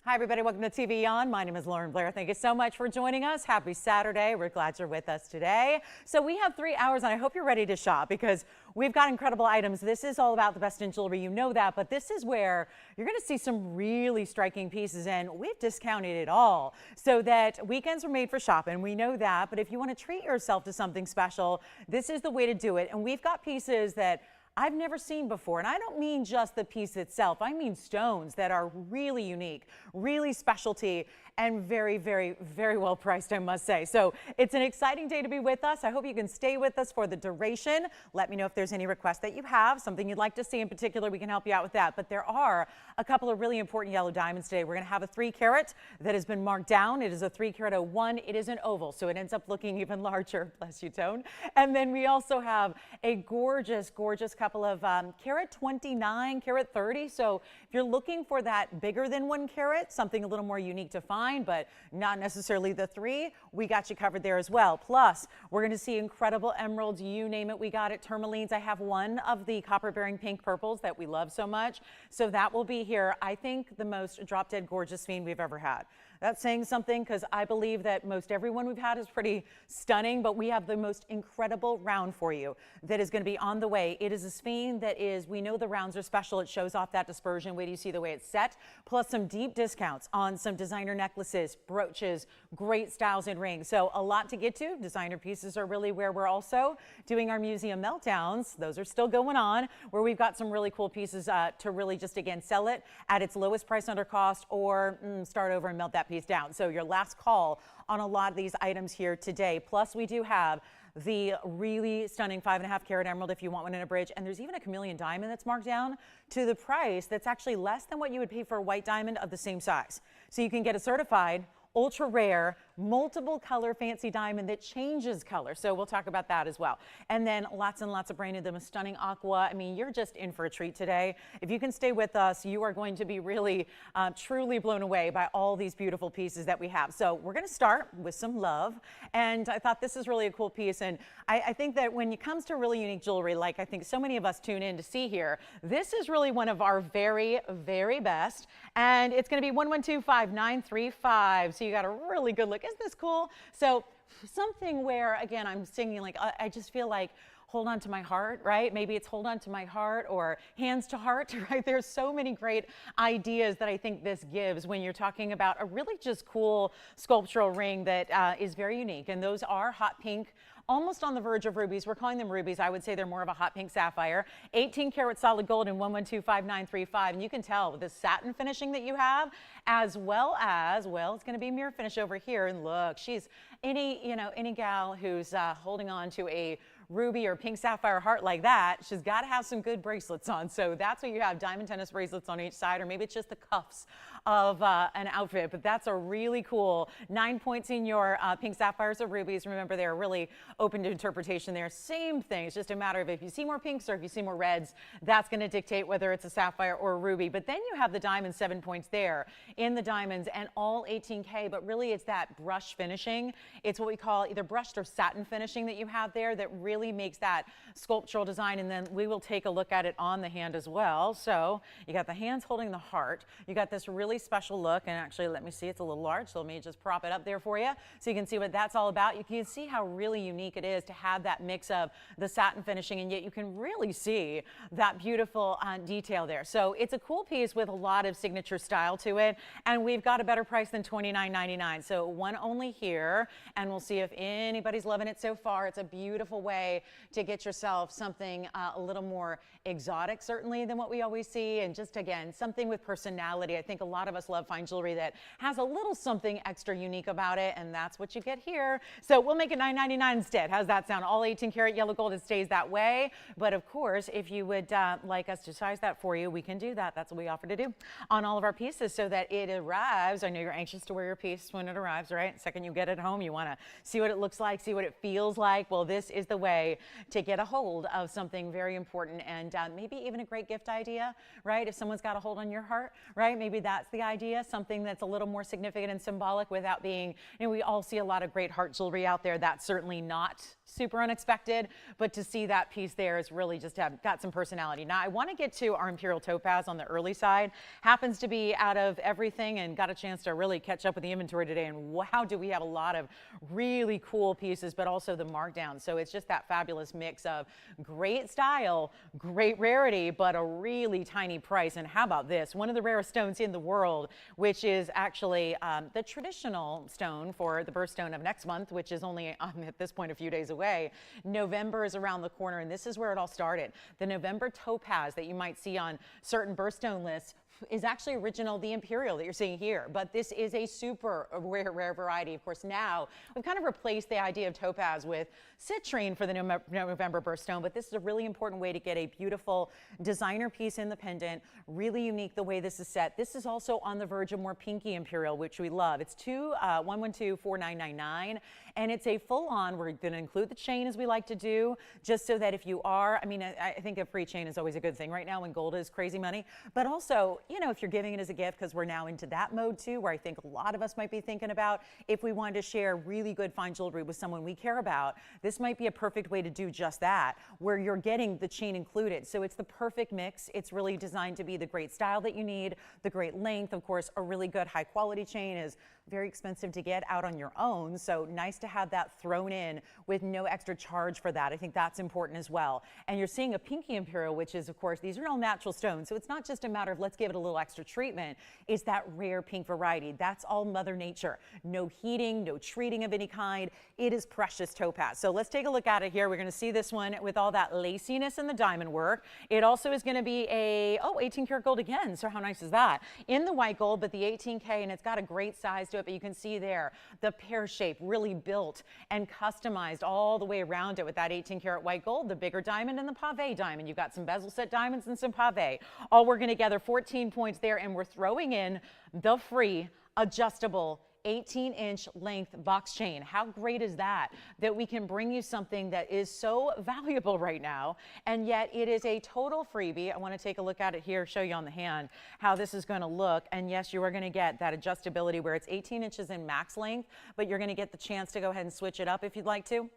Hi, everybody. Welcome to TVON. My name is Blair. Thank you so much for joining us. Happy Saturday. We're glad you're with us today. So we have 3 hours, and I hope you're ready to shop because we've got incredible items. This is all about the best in jewelry. You know that, but this is where you're going to see some really striking pieces, and we've discounted it all so that weekends are made for shopping. We know that, but if you want to treat yourself to something special, this is the way to do it. And we've got pieces that I've never seen before. And I don't mean just the piece itself. I mean stones that are really unique, really specialty, and very, very, very well priced, I must say. So it's an exciting day to be with us. I hope you can stay with us for the duration. Let me know if there's any requests that you have, something you'd like to see in particular. We can help you out with that. But there are a couple of really important yellow diamonds today. We're going to have a 3 carat that has been marked down. It is a 3 carat 01. It is an oval, so it ends up looking even larger. Bless you, Tone. And then we also have a gorgeous, gorgeous couple of carat 29, carat 30. So if you're looking for that bigger than 1 carat, something a little more unique to find, but not necessarily the 3, we got you covered there as well. Plus, we're going to see incredible emeralds, you name it, we got it. Tourmalines, I have one of the copper bearing pink purples that we love so much. So that will be here. I think the most drop dead gorgeous fiend we've ever had. That's saying something because I believe that most everyone we've had is pretty stunning, but we have the most incredible round for you that is going to be on the way. It is a sphene that is, we know the rounds are special. It shows off that dispersion. Wait till you see the way it's set, plus some deep discounts on some designer necklaces, brooches, great styles and rings. So a lot to get to. Designer pieces are really where we're also doing our museum meltdowns. Those are still going on, where we've got some really cool pieces to really just, again, sell it at its lowest price under cost or start over and melt that piece down. So your last call on a lot of these items here today. Plus we do have the really stunning 5.5 carat emerald if you want one in a bridge. And there's even a chameleon diamond that's marked down to the price that's actually less than what you would pay for a white diamond of the same size. So you can get a certified ultra rare, multiple color fancy diamond that changes color. So we'll talk about that as well. And then lots and lots of brand new, the most stunning aqua. I mean, you're just in for a treat today. If you can stay with us, you are going to be really, truly blown away by all these beautiful pieces that we have. So we're going to start with some love. And I thought this is really a cool piece. And I think that when it comes to really unique jewelry, like I think so many of us tune in to see here, this is really one of our very, very best. And it's going to be 1125935. So you got a really good look. Isn't this cool? So something where, again, I'm singing like, I just feel like hold on to my heart, right? Maybe it's hold on to my heart or hands to heart, right? There's so many great ideas that I think this gives when you're talking about a really just cool sculptural ring that is very unique. And those are hot pink, almost on the verge of rubies. We're calling them rubies. I would say they're more of a hot pink sapphire. 18 karat solid gold and 1125935. And you can tell with the satin finishing that you have, as well as, well, it's going to be mirror finish over here. And look, she's any gal who's holding on to a ruby or pink sapphire heart like that, she's got to have some good bracelets on. So that's what you have, diamond tennis bracelets on each side, or maybe it's just the cuffs of an outfit, but that's a really cool 9 points in your pink sapphires or rubies. Remember, they're really open to interpretation there. Same thing. It's just a matter of if you see more pinks or if you see more reds, that's going to dictate whether it's a sapphire or a ruby. But then you have the diamond 7 points there in the diamonds and all 18K, but really it's that brush finishing. It's what we call either brushed or satin finishing that you have there that really makes that sculptural design. And then we will take a look at it on the hand as well. So you got the hands holding the heart. You got this really special look, and actually let me see, it's a little large, so let me just prop it up there for you so you can see what that's all about. You can see how really unique it is to have that mix of the satin finishing, and yet you can really see that beautiful detail there. So it's a cool piece with a lot of signature style to it, and we've got a better price than $29.99. So one only here, and we'll see if anybody's loving it so far. It's a beautiful way to get yourself something a little more exotic, certainly, than what we always see, and just, again, something with personality. I think a lot of us love fine jewelry that has a little something extra unique about it, and that's what you get here. So we'll make it $9.99 instead. How's that sound? All 18 karat yellow gold, it stays that way. But of course, if you would like us to size that for you, we can do that. That's what we offer to do on all of our pieces so that it arrives. I know you're anxious to wear your piece when it arrives, right? The second you get it home, you want to see what it looks like, see what it feels like. Well, this is the way. way to get a hold of something very important and maybe even a great gift idea, right? If someone's got a hold on your heart, right? Maybe that's the idea, something that's a little more significant and symbolic without being, we all see a lot of great heart jewelry out there. That's certainly not super unexpected, but to see that piece there is really just got some personality. Now, I want to get to our Imperial Topaz on the early side. Happens to be out of everything, and got a chance to really catch up with the inventory today, and wow, do we have a lot of really cool pieces, but also the markdown. So it's just that fabulous mix of great style, great rarity, but a really tiny price. And how about this? One of the rarest stones in the world, which is actually the traditional stone for the birthstone of next month, which is only at this point a few days away. November is around the corner, and this is where it all started. The November topaz that you might see on certain birthstone lists is actually original, the Imperial that you're seeing here, but this is a super rare variety. Of course, now we've kind of replaced the idea of topaz with citrine for the November birthstone, but this is a really important way to get a beautiful designer piece in the pendant. Really unique the way this is set. This is also on the verge of more pinky Imperial, which we love. It's 112-4999, and it's a full-on. We're going to include the chain as we like to do, just so that if you are, I think a free chain is always a good thing right now when gold is crazy money, but also, if you're giving it as a gift, because we're now into that mode too, where I think a lot of us might be thinking about if we wanted to share really good fine jewelry with someone we care about, this might be a perfect way to do just that, where you're getting the chain included. So it's the perfect mix. It's really designed to be the great style that you need, the great length. Of course, a really good high quality chain is very expensive to get out on your own. So nice to have that thrown in with no extra charge for that. I think that's important as well. And you're seeing a pinky Imperial, which is, of course, these are all natural stones. So it's not just a matter of let's give it a little extra treatment. It's that rare pink variety. That's all Mother Nature. No heating, no treating of any kind. It is precious topaz. So let's take a look at it here. We're going to see this one with all that laciness and the diamond work. It also is going to be 18 karat gold again. So how nice is that? In the white gold, but the 18K, and it's got a great size to it, but you can see there the pear shape really built and customized all the way around it with that 18 karat white gold, the bigger diamond and the pave diamond. You've got some bezel set diamonds and some pave, all working together. 14 points there, and we're throwing in the free adjustable 18-inch length box chain. How great is that? That we can bring you something that is so valuable right now, and yet it is a total freebie. I want to take a look at it here, show you on the hand how this is going to look. And yes, you are going to get that adjustability where it's 18 inches in max length, but you're going to get the chance to go ahead and switch it up if you'd like to.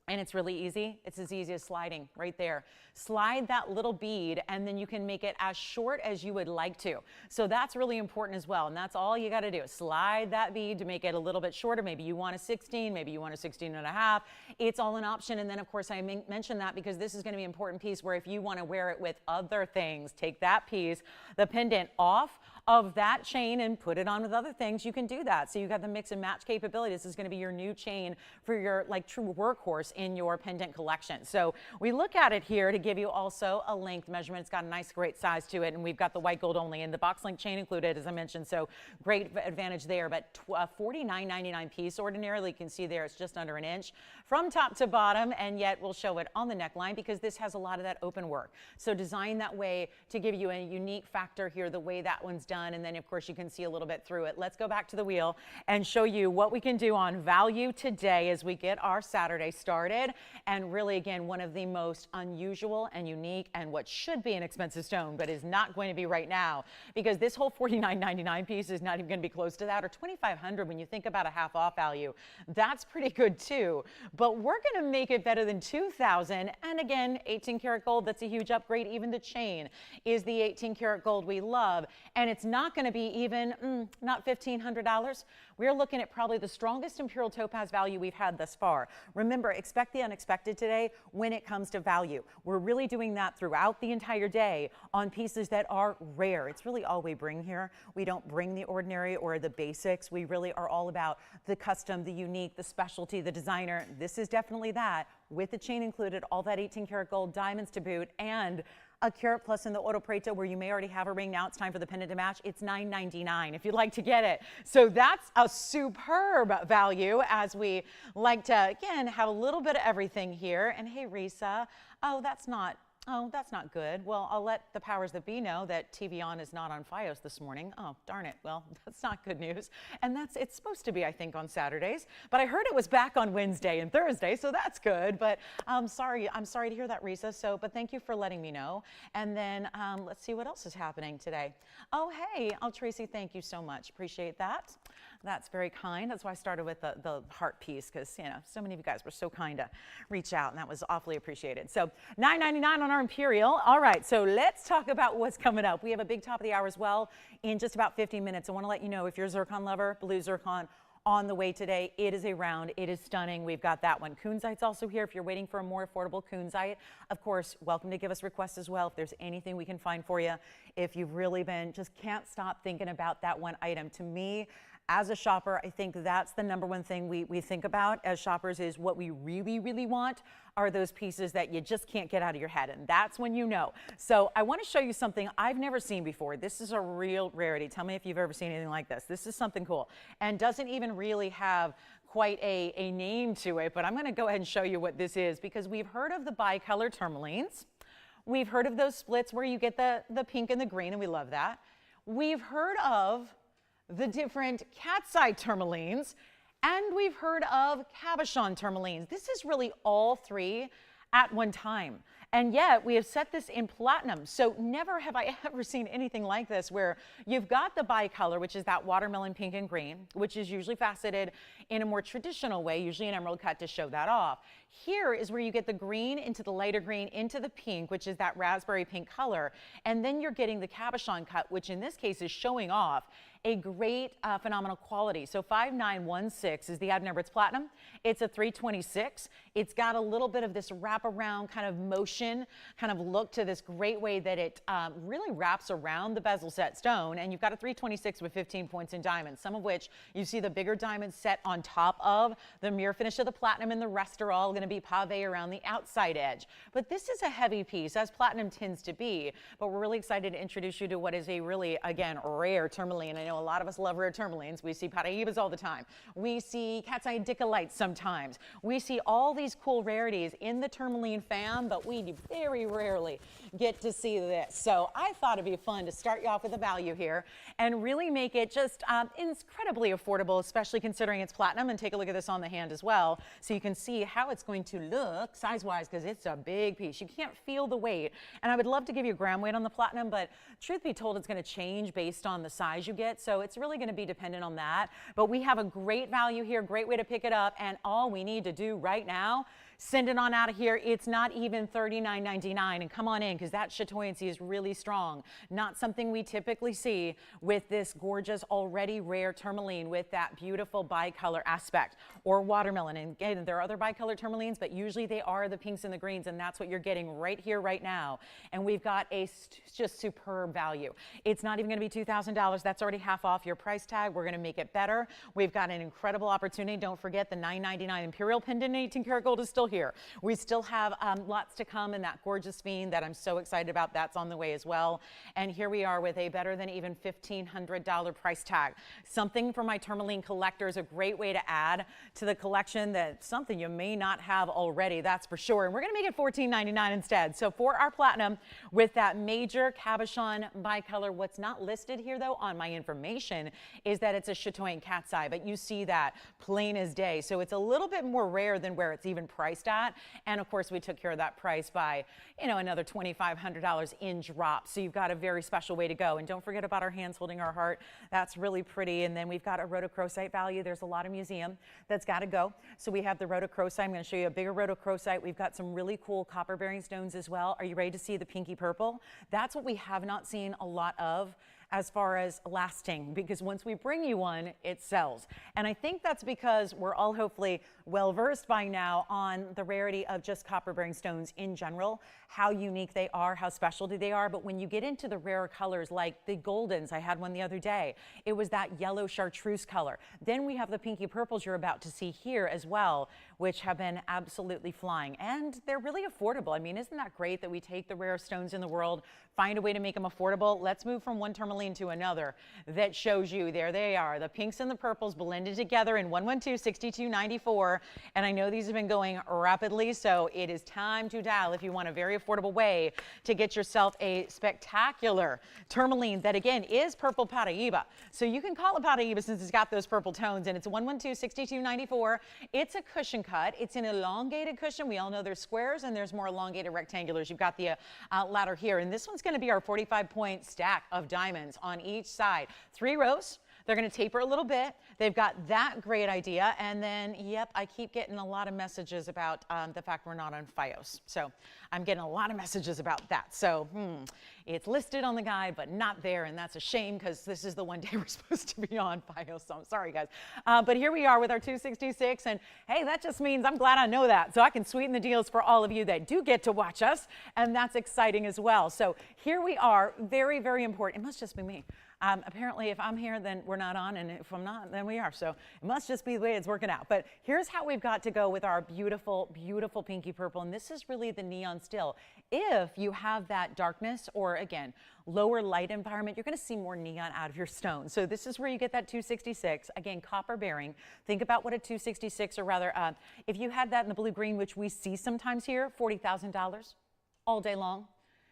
And it's really easy. It's as easy as sliding right there. Slide that little bead, and then you can make it as short as you would like to. So that's really important as well. And that's all you got to do. Slide that bead to make it a little bit shorter. Maybe you want a 16, maybe you want a 16 and a half. It's all an option. And then, of course, I mentioned that because this is going to be an important piece where if you want to wear it with other things, take that piece, the pendant off of that chain and put it on with other things, you can do that. So you got the mix and match capability. This is going to be your new chain for your true workhorse in your pendant collection. So we look at it here to give you also a length measurement. It's got a nice great size to it, and we've got the white gold only and the box link chain included, as I mentioned, so great advantage there. But $49.99 piece. Ordinarily, you can see there it's just under an inch from top to bottom, and yet we'll show it on the neckline because this has a lot of that open work. So designed that way to give you a unique factor here, the way that one's done, and then of course you can see a little bit through it. Let's go back to the wheel and show you what we can do on value today as we get our Saturday started. And really, again, one of the most unusual and unique and what should be an expensive stone, but is not going to be right now, because this whole $49.99 piece is not even going to be close to that, or $2,500 when you think about a half off value. That's pretty good too, but we're going to make it better than $2,000. And again, 18 karat gold, that's a huge upgrade. Even the chain is the 18 karat gold we love, and it's not going to be even not $1,500. We're looking at probably the strongest Imperial Topaz value we've had thus far. Remember, expect the unexpected today when it comes to value. We're really doing that throughout the entire day on pieces that are rare. It's really all we bring here. We don't bring the ordinary or the basics. We really are all about the custom, the unique, the specialty, the designer. This is definitely that, with the chain included, all that 18 karat gold, diamonds to boot, and a carat plus in the Oro Preto, where you may already have a ring. Now it's time for the pendant to match. It's $9.99 if you'd like to get it. So that's a superb value, as we like to, again, have a little bit of everything here. And hey, Risa, oh, that's not Oh, that's not good. Well, I'll let the powers that be know that TVON is not on FiOS this morning. Oh, darn it. Well, that's not good news. And it's supposed to be, I think, on Saturdays. But I heard it was back on Wednesday and Thursday, so that's good. But I'm sorry to hear that, Risa. But thank you for letting me know. And then let's see what else is happening today. Oh, hey. Oh, Tracy, thank you so much. Appreciate that. That's very kind. That's why I started with the heart piece, because, you know, so many of you guys were so kind to reach out, and that was awfully appreciated. So $9.99 on our Imperial. All right, so let's talk about what's coming up. We have a big top of the hour as well in just about 15 minutes. I want to let you know, if you're a zircon lover, blue zircon on the way today. It is a round. It is stunning. We've got that one. Kunzite's also here. If you're waiting for a more affordable kunzite, of course, welcome to give us requests as well if there's anything we can find for you. If you've really been, just can't stop thinking about that one item. To me, as a shopper, I think that's the number one thing we think about as shoppers, is what we really, really want are those pieces that you just can't get out of your head. And that's when you know. So I want to show you something I've never seen before. This is a real rarity. Tell me if you've ever seen anything like this. This is something cool and doesn't even really have quite a name to it. But I'm going to go ahead and show you what this is, because we've heard of the bicolor tourmalines. We've heard of those splits where you get the pink and the green, and we love that. We've heard of the different cat's eye tourmalines, and we've heard of cabochon tourmalines. This is really all three at one time. And yet we have set this in platinum. So never have I ever seen anything like this, where you've got the bicolor, which is that watermelon pink and green, which is usually faceted in a more traditional way, usually an emerald cut to show that off. Here is where you get the green into the lighter green into the pink, which is that raspberry pink color. And then you're getting the cabochon cut, which in this case is showing off a great phenomenal quality. So 5916 is the item number. It's platinum. It's a 326. It's got a little bit of this wraparound kind of motion, kind of look to this great way that it really wraps around the bezel set stone. And you've got a 326 with 15 points in diamonds, some of which you see the bigger diamonds set on top of the mirror finish of the platinum, and the rest are all going to be pave around the outside edge. But this is a heavy piece, as platinum tends to be. But we're really excited to introduce you to what is a really, again, rare tourmaline. I know a lot of us love rare tourmalines. We see Paraibas all the time. We see cat's eye dicolites sometimes. We see all these cool rarities in the tourmaline fam, but we very rarely get to see this. So I thought it'd be fun to start you off with a value here and really make it just incredibly affordable, especially considering it's platinum. And take a look at this on the hand as well, so you can see how it's going to look size-wise, because it's a big piece. You can't feel the weight. And I would love to give you a gram weight on the platinum, but truth be told, it's going to change based on the size you get. So it's really going to be dependent on that. But we have a great value here, great way to pick it up. And all we need to do right now, send it on out of here. It's not even $39.99. And come on in, because that chatoyancy is really strong. Not something we typically see with this gorgeous, already rare tourmaline with that beautiful bicolor aspect, or watermelon. And again, there are other bicolor tourmalines, but usually they are the pinks and the greens, and that's what you're getting right here, right now. And we've got a just superb value. It's not even going to be $2,000. That's already half off your price tag. We're going to make it better. We've got an incredible opportunity. Don't forget, the $9.99 Imperial pendant 18 karat gold is still here. We still have lots to come, and that gorgeous fiend that I'm so excited about, that's on the way as well. And here we are with a better than even $1,500 price tag. Something for my tourmaline collectors, a great way to add to the collection, that's something you may not have already, that's for sure. And we're going to make it $14.99 instead. So for our platinum with that major cabochon bicolor, what's not listed here though on my information is that it's a chatoyant cat's eye, but you see that plain as day. So it's a little bit more rare than where it's even priced at. And of course we took care of that price by, you know, another $2,500 in drop. So you've got a very special way to go. And don't forget about our hands holding our heart. That's really pretty. And then we've got a rhodochrosite value. There's a lot of museum that's got to go. So we have the rhodochrosite. I'm going to show you a bigger rhodochrosite. We've got some really cool copper bearing stones as well. Are you ready to see the pinky purple? That's what we have not seen a lot of as far as lasting, because once we bring you one, it sells. And I think that's because we're all hopefully well versed by now on the rarity of just copper bearing stones in general, how unique they are, how specialty they are. But when you get into the rarer colors like the goldens, I had one the other day, it was that yellow chartreuse color. Then we have the pinky purples you're about to see here as well, which have been absolutely flying. And they're really affordable. I mean, isn't that great that we take the rare stones in the world, find a way to make them affordable? Let's move from one tourmaline tourmaline to another that shows you, there they are, the pinks and the purples blended together in 112-6294. And I know these have been going rapidly, so it is time to dial if you want a very affordable way to get yourself a spectacular tourmaline that, again, is purple Paraíba. So you can call it Paraíba since it's got those purple tones, and it's 112-6294. It's a cushion cut. It's an elongated cushion. We all know there's squares and there's more elongated rectangulars. You've got the ladder here, and this one's going to be our 45-point stack of diamonds on each side. 3 rows. They're going to taper a little bit. They've got that great idea. And then, yep, I keep getting a lot of messages about the fact we're not on FiOS. So I'm getting a lot of messages about that. So it's listed on the guide, but not there. And that's a shame because this is the one day we're supposed to be on FiOS. So I'm sorry, guys. But here we are with our 266. And hey, that just means I'm glad I know that. So I can sweeten the deals for all of you that do get to watch us. And that's exciting as well. So here we are. Very, very important. It must just be me. Apparently, if I'm here, then we're not on, and if I'm not, then we are. So it must just be the way it's working out. But here's how we've got to go with our beautiful, beautiful pinky purple, and this is really the neon still. If you have that darkness or, again, lower light environment, you're going to see more neon out of your stone. So this is where you get that 266. Again, copper bearing. Think about what a 266, or rather, if you had that in the blue-green, which we see sometimes here, $40,000 all day long.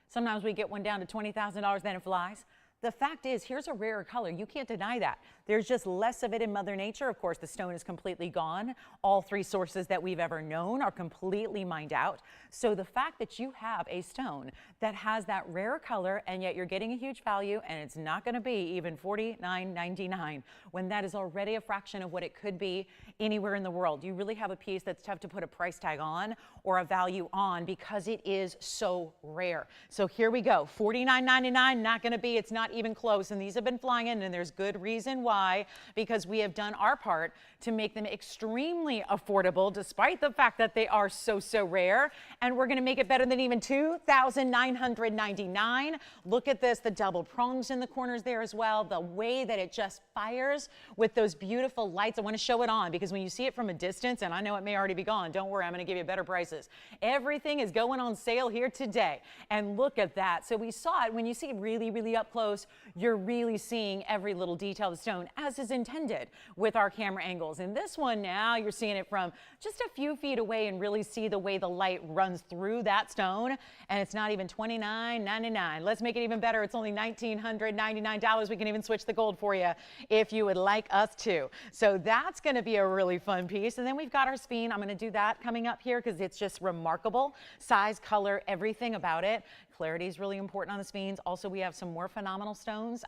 Sometimes we get one down to $20,000, then it flies. The fact is, here's a rarer color. You can't deny that. There's just less of it in Mother Nature. Of course, the stone is completely gone. All 3 sources that we've ever known are completely mined out. So the fact that you have a stone that has that rare color, and yet you're getting a huge value, and it's not going to be even $49.99 when that is already a fraction of what it could be anywhere in the world. You really have a piece that's tough to put a price tag on or a value on because it is so rare. So here we go. $49.99, not going to be. It's not even close, and these have been flying in, and there's good reason why, because we have done our part to make them extremely affordable despite the fact that they are so rare, and we're going to make it better than even $2,999. Look at this, the double prongs in the corners there as well, the way that it just fires with those beautiful lights. I want to show it on because when you see it from a distance, and I know it may already be gone, don't worry, I'm going to give you better prices. Everything is going on sale here today, and look at that. So we saw it. When you see it really up close, you're really seeing every little detail of the stone as is intended with our camera angles. In this one now, you're seeing it from just a few feet away and really see the way the light runs through that stone, and it's not even $29.99. Let's make it even better. It's only $1,999. We can even switch the gold for you if you would like us to. So that's going to be a really fun piece. And then we've got our speen. I'm going to do that coming up here because it's just remarkable. Size, color, everything about it. Clarity is really important on the speens. Also, we have some more phenomenal stones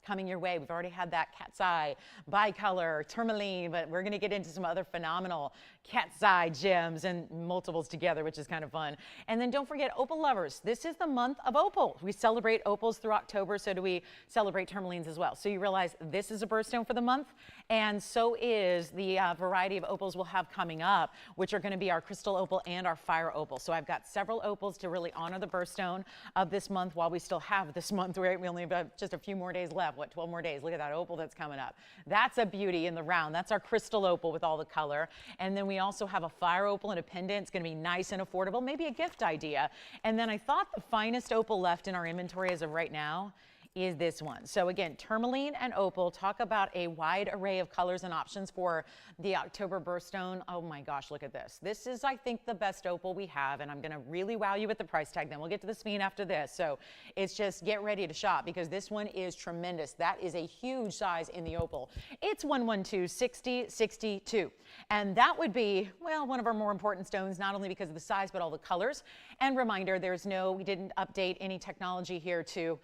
coming your way. We've already had that cat's eye, bicolor, tourmaline, but we're going to get into some other phenomenal cat's eye gems and multiples together, which is kind of fun. And then don't forget, opal lovers. This is the month of opal. We celebrate opals through October, so do we celebrate tourmalines as well. So you realize this is a birthstone for the month, and so is the variety of opals we'll have coming up, which are going to be our crystal opal and our fire opal. So I've got several opals to really honor the birthstone of this month while we still have this month, right? We only have just a few more days left. What, 12 more days? Look at that opal that's coming up. That's a beauty in the round. That's our crystal opal with all the color. And then we also have a fire opal and a pendant. It's going to be nice and affordable, maybe a gift idea. And then I thought the finest opal left in our inventory as of right now is this one. So again, tourmaline and opal. Talk about a wide array of colors and options for the October birthstone. Oh my gosh, look at this. This is, I think, the best opal we have, and I'm going to really wow you with the price tag. Then we'll get to the speen after this. So it's just get ready to shop because this one is tremendous. That is a huge size in the opal. It's 112-60-62, and that would be, well, one of our more important stones, not only because of the size but all the colors. And reminder, we didn't update any technology here to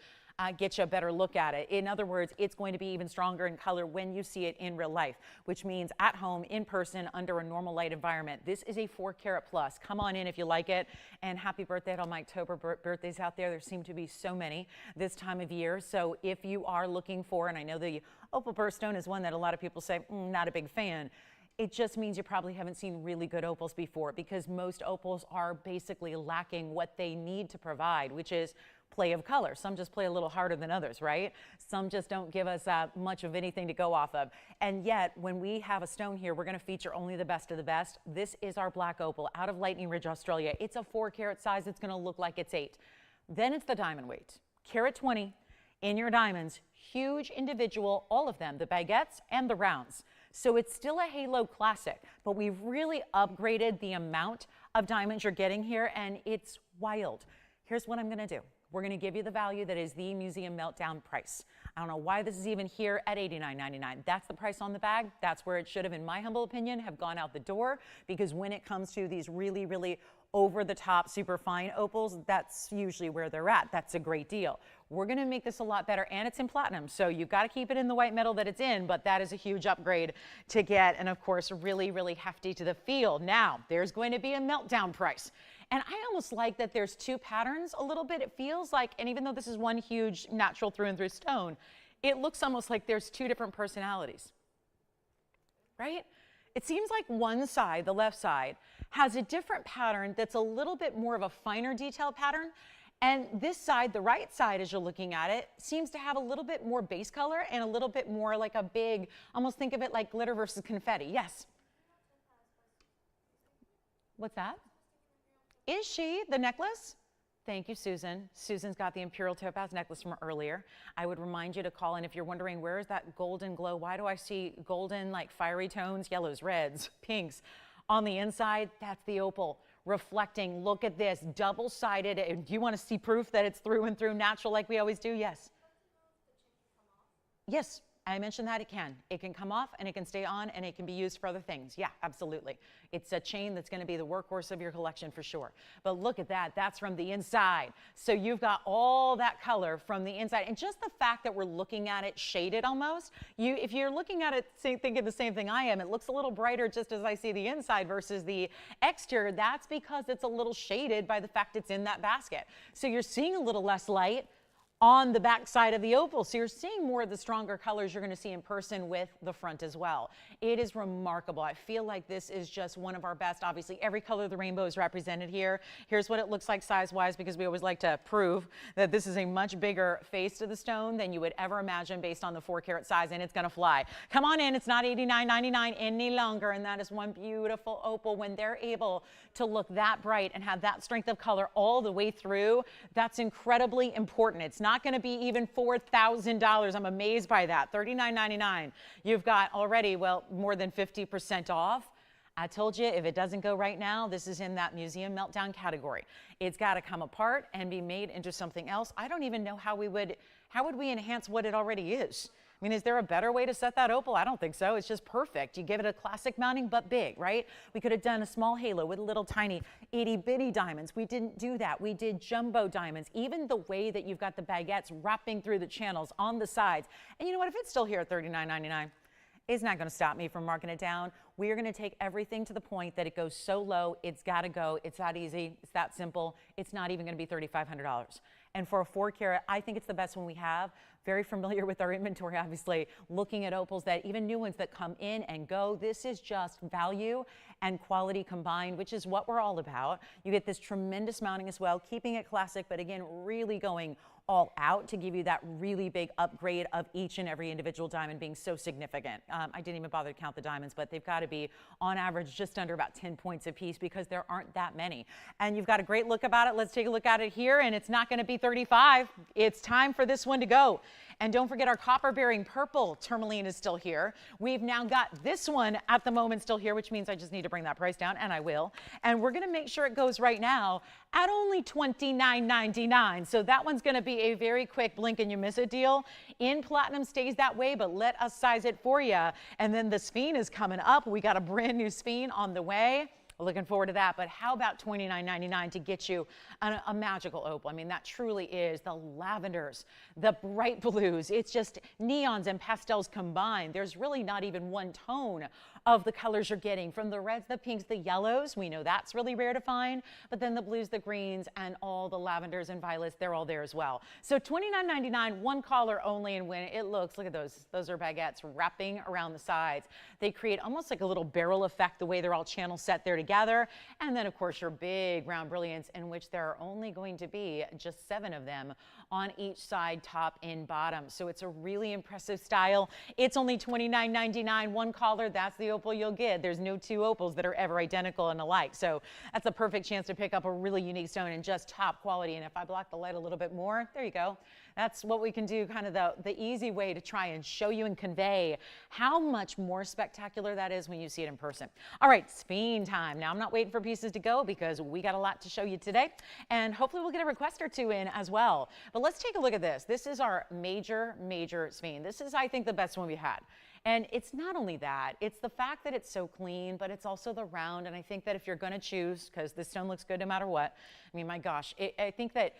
get you a better look at it. In other words, it's going to be even stronger in color when you see it in real life, which means at home, in person, under a normal light environment. This is a 4-carat plus. Come on in if you like it. And happy birthday to all my October birthdays out there. There seem to be so many this time of year. So if you are looking for, and I know the opal birthstone is one that a lot of people say, not a big fan. It just means you probably haven't seen really good opals before because most opals are basically lacking what they need to provide, which is play of color. Some just play a little harder than others, right? Some just don't give us much of anything to go off of. And yet, when we have a stone here, we're going to feature only the best of the best. This is our black opal out of Lightning Ridge, Australia. It's a 4-carat size. It's going to look like it's 8. Then it's the diamond weight. Carat 20. in your diamonds, huge individual, all of them, the baguettes and the rounds. So it's still a halo classic, but we've really upgraded the amount of diamonds you're getting here, and it's wild. Here's what I'm gonna do. We're gonna give you the value that is the museum meltdown price. I don't know why this is even here at $89.99. That's the price on the bag. That's where it should have, in my humble opinion, have gone out the door, because when it comes to these really, really over-the-top, super fine opals, that's usually where they're at. That's a great deal. We're gonna make this a lot better, and it's in platinum, so you've gotta keep it in the white metal that it's in, but that is a huge upgrade to get, and of course, really, really hefty to the feel. Now, there's going to be a meltdown price. And I almost like that there's two patterns a little bit. It feels like, and even though this is one huge natural through and through stone, it looks almost like there's two different personalities, right? It seems like one side, the left side, has a different pattern that's a little bit more of a finer detail pattern. And this side, the right side, as you're looking at it, seems to have a little bit more base color and a little bit more like a big, almost think of it like glitter versus confetti. Yes? What's that? Is she the necklace? Thank you, Susan. Susan's got the Imperial Topaz necklace from earlier. I would remind you to call in if you're wondering, where is that golden glow? Why do I see golden, like fiery tones, yellows, reds, pinks on the inside? That's the opal reflecting. Look at this, double-sided. Do you want to see proof that it's through and through natural like we always do? Yes. Yes. I mentioned that it can. It can come off and it can stay on and it can be used for other things. Yeah, absolutely. It's a chain that's going to be the workhorse of your collection for sure. But look at that. That's from the inside. So you've got all that color from the inside. And just the fact that we're looking at it shaded almost, if you're looking at it thinking the same thing I am, it looks a little brighter just as I see the inside versus the exterior. That's because it's a little shaded by the fact it's in that basket. So you're seeing a little less light on the back side of the opal. So you're seeing more of the stronger colors you're going to see in person with the front as well. It is remarkable. I feel like this is just one of our best. Obviously, every color of the rainbow is represented here. Here's what it looks like size-wise, because we always like to prove that this is a much bigger face to the stone than you would ever imagine based on the 4-carat size, and it's going to fly. Come on in. It's not $89.99 any longer, and that is one beautiful opal. When they're able to look that bright and have that strength of color all the way through, that's incredibly important. It's not going to be even $4,000. I'm amazed by that. $39.99. You've got already, well, more than 50% off. I told you, if it doesn't go right now, this is in that museum meltdown category. It's got to come apart and be made into something else. I don't even know how would we enhance what it already is? I mean, is there a better way to set that opal? I don't think so. It's just perfect. You give it a classic mounting, but big, right? We could have done a small halo with little tiny itty bitty diamonds. We didn't do that. We did jumbo diamonds. Even the way that you've got the baguettes wrapping through the channels on the sides. And you know what? If it's still here at $39.99, it's not going to stop me from marking it down. We are going to take everything to the point that it goes so low, it's got to go. It's that easy. It's that simple. It's not even going to be $3,500. And for a 4-carat, I think it's the best one we have. Very familiar with our inventory, obviously, looking at opals, that even new ones that come in and go. This is just value and quality combined, which is what we're all about. You get this tremendous mounting as well, keeping it classic, but again, really going all out to give you that really big upgrade of each and every individual diamond being so significant. I didn't even bother to count the diamonds, but they've got to be on average just under about 10 points a piece, because there aren't that many. And you've got a great look about it. Let's take a look at it here, and it's not going to be 35. It's time for this one to go. And don't forget, our copper bearing purple tourmaline is still here. We've now got this one at the moment still here, which means I just need to bring that price down, and I will. And we're going to make sure it goes right now at only $29.99. So that one's going to be a very quick blink and you miss it deal. In platinum stays that way, but let us size it for you. And then the Sphene is coming up. We got a brand new Sphene on the way. Looking forward to that. But how about $29.99 to get you a magical opal? I mean, that truly is the lavenders, the bright blues. It's just neons and pastels combined. There's really not even one tone of the colors you're getting, from the reds, the pinks, the yellows. We know that's really rare to find, but then the blues, the greens, and all the lavenders and violets, they're all there as well. So $29.99, one collar only, and when it looks, look at those are baguettes wrapping around the sides. They create almost like a little barrel effect, the way they're all channel set there together. together. And then, of course, your big round brilliants, in which there are only going to be just 7 of them on each side, top and bottom. So it's a really impressive style. It's only $29.99. One collar, that's the opal you'll get. There's no 2 opals that are ever identical and alike. So that's a perfect chance to pick up a really unique stone and just top quality. And if I block the light a little bit more, there you go. That's what we can do, kind of the easy way to try and show you and convey how much more spectacular that is when you see it in person. All right, Sphene time. Now, I'm not waiting for pieces to go because we got a lot to show you today, and hopefully we'll get a request or 2 in as well. But let's take a look at this. This is our major Sphene. This is, I think, the best one we had. And it's not only that, it's the fact that it's so clean, but it's also the round. And I think that if you're going to choose, because this stone looks good no matter what, I mean, my gosh, I think that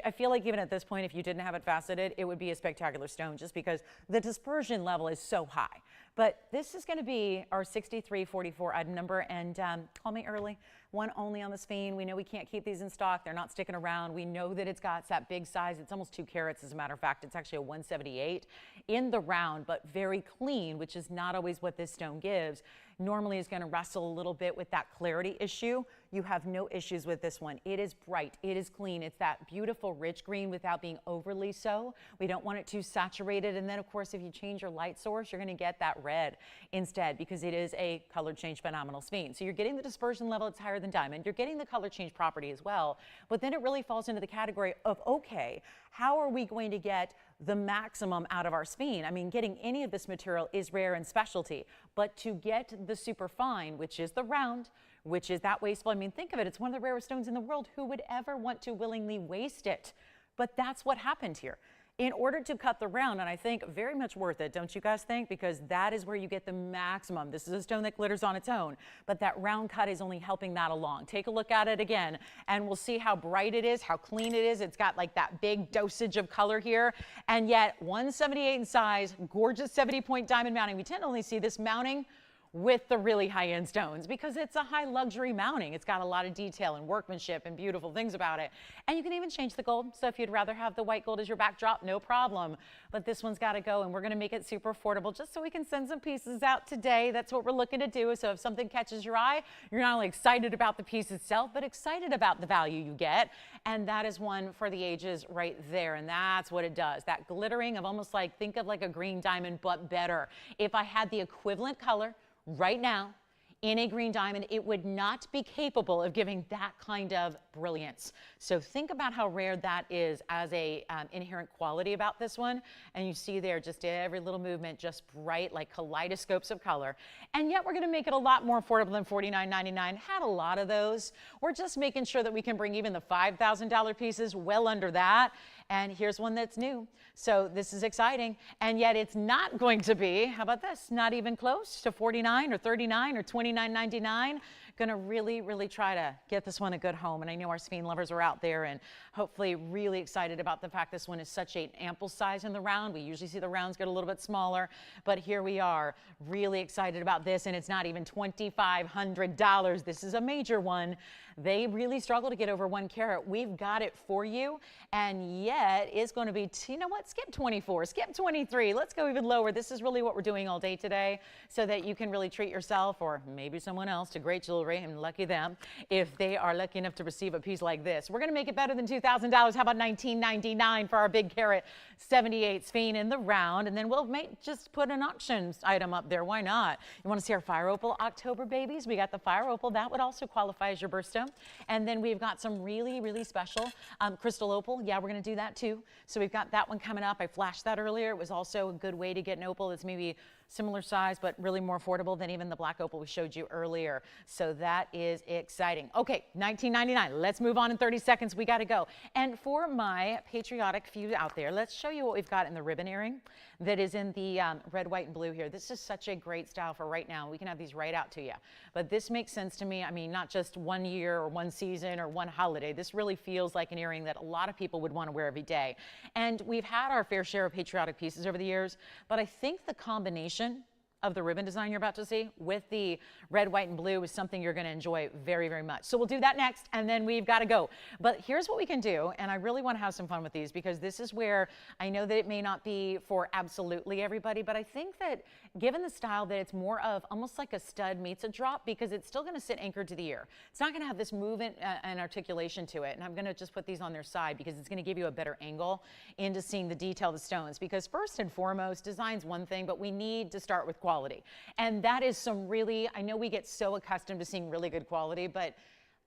I feel like even at this point, if you didn't have it faceted, it would be a spectacular stone just because the dispersion level is so high. But this is going to be our 6344 item number, and call me early. One only on the Sphene. We know we can't keep these in stock. They're not sticking around. We know that it's got that big size. It's almost 2 carats, as a matter of fact. It's actually a 178 in the round, but very clean, which is not always what this stone gives. Normally is going to wrestle a little bit with that clarity issue. You have no issues with this one. It is bright. It is clean. It's that beautiful rich green without being overly so. We don't want it too saturated. And then, of course, if you change your light source, you're going to get that red instead because it is a color change phenomenal Sphene. So you're getting the dispersion level. It's higher than diamond. You're getting the color change property as well. But then it really falls into the category of, okay, how are we going to get the maximum out of our Sphene? I mean, getting any of this material is rare and specialty, but to get the super fine, which is the round, which is that wasteful, I mean, think of it, it's one of the rarest stones in the world. Who would ever want to willingly waste it? But that's what happened here. In order to cut the round, and I think very much worth it, don't you guys think? Because that is where you get the maximum. This is a stone that glitters on its own, but that round cut is only helping that along. Take a look at it again, and we'll see how bright it is, how clean it is. It's got like that big dosage of color here, and yet 178 in size, gorgeous 70-point diamond mounting. We tend to only see this mounting with the really high-end stones because it's a high luxury mounting. It's got a lot of detail and workmanship and beautiful things about it. And you can even change the gold. So if you'd rather have the white gold as your backdrop, no problem. But this one's got to go, and we're going to make it super affordable just so we can send some pieces out today. That's what we're looking to do. So if something catches your eye, you're not only excited about the piece itself, but excited about the value you get. And that is one for the ages right there. And that's what it does. That glittering of almost like, think of like a green diamond, but better. If I had the equivalent color right now in a green diamond, it would not be capable of giving that kind of brilliance. So think about how rare that is as a inherent quality about this one. And you see there just every little movement, just bright like kaleidoscopes of color. And yet we're going to make it a lot more affordable than $49.99. Had a lot of those. We're just making sure that we can bring even the $5,000 pieces well under that. And here's one that's new. So this is exciting. And yet it's not going to be, how about this? Not even close to $49 or $39 or $29.99. Going to really try to get this one a good home. And I know our Sphene lovers are out there and hopefully really excited about the fact this one is such an ample size in the round. We usually see the rounds get a little bit smaller, but here we are really excited about this, and it's not even $2,500. This is a major one. They really struggle to get over 1 carat. We've got it for you, and yet it's going to be, you know what, skip 24, skip 23. Let's go even lower. This is really what we're doing all day today so that you can really treat yourself or maybe someone else to great jewelry, and lucky them if they are lucky enough to receive a piece like this. We're going to make it better than $2,000. How about $19.99 for our big carat 78 Sphene in the round, and then we'll just put an auction item up there. Why not? You want to see our fire opal October babies? We got the fire opal. That would also qualify as your birthstone. And then we've got some really special crystal opal. Yeah, we're going to do that too. So we've got that one coming up. I flashed that earlier. It was also a good way to get an opal that's maybe similar size, but really more affordable than even the black opal we showed you earlier. So that is exciting. Okay, $19.99. Let's move on in 30 seconds. We got to go. And for my patriotic few out there, let's show you what we've got in the ribbon earring that is in the red, white, and blue here. This is such a great style for right now. We can have these right out to you. But this makes sense to me. I mean, not just one year or one season or one holiday. This really feels like an earring that a lot of people would want to wear every day. And we've had our fair share of patriotic pieces over the years, but I think the combination of the ribbon design you're about to see with the red, white, and blue is something you're going to enjoy very, very much. So we'll do that next, and then we've got to go. But here's what we can do, and I really want to have some fun with these because this is where I know that it may not be for absolutely everybody, but I think that given the style that it's more of almost like a stud meets a drop because it's still going to sit anchored to the ear. It's not going to have this movement and articulation to it, and I'm going to just put these on their side because it's going to give you a better angle into seeing the detail of the stones because first and foremost, design's one thing, but we need to start with quality. And that is some really, I know we get so accustomed to seeing really good quality, but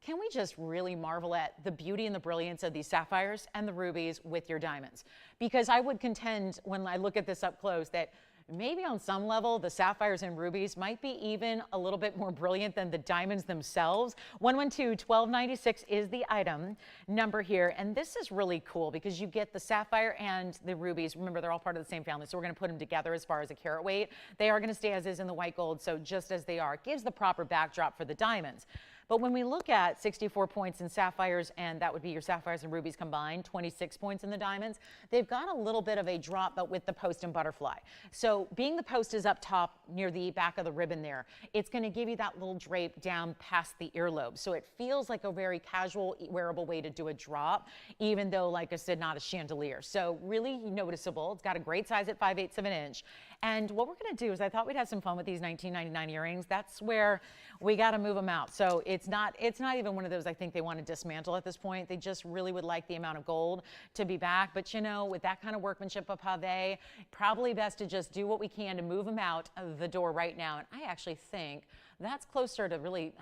can we just really marvel at the beauty and the brilliance of these sapphires and the rubies with your diamonds? Because I would contend when I look at this up close that maybe on some level, the sapphires and rubies might be even a little bit more brilliant than the diamonds themselves. 112-1296 is the item number here. And this is really cool because you get the sapphire and the rubies. Remember, they're all part of the same family. So we're going to put them together as far as a carat weight. They are going to stay as is in the white gold. So just as they are, it gives the proper backdrop for the diamonds. But when we look at 64 points in sapphires, and that would be your sapphires and rubies combined, 26 points in the diamonds, they've got a little bit of a drop, but with the post and butterfly. So being the post is up top near the back of the ribbon there, it's going to give you that little drape down past the earlobe. So it feels like a very casual, wearable way to do a drop, even though, like I said, not a chandelier. So really noticeable. It's got a great size at 5/8 of an inch. And what we're going to do is I thought we'd have some fun with these 1999 earrings. That's where we got to move them out. So it's not even one of those I think they want to dismantle at this point. They just really would like the amount of gold to be back. But you know, with that kind of workmanship of pave, probably best to just do what we can to move them out of the door right now. And I actually think that's closer to really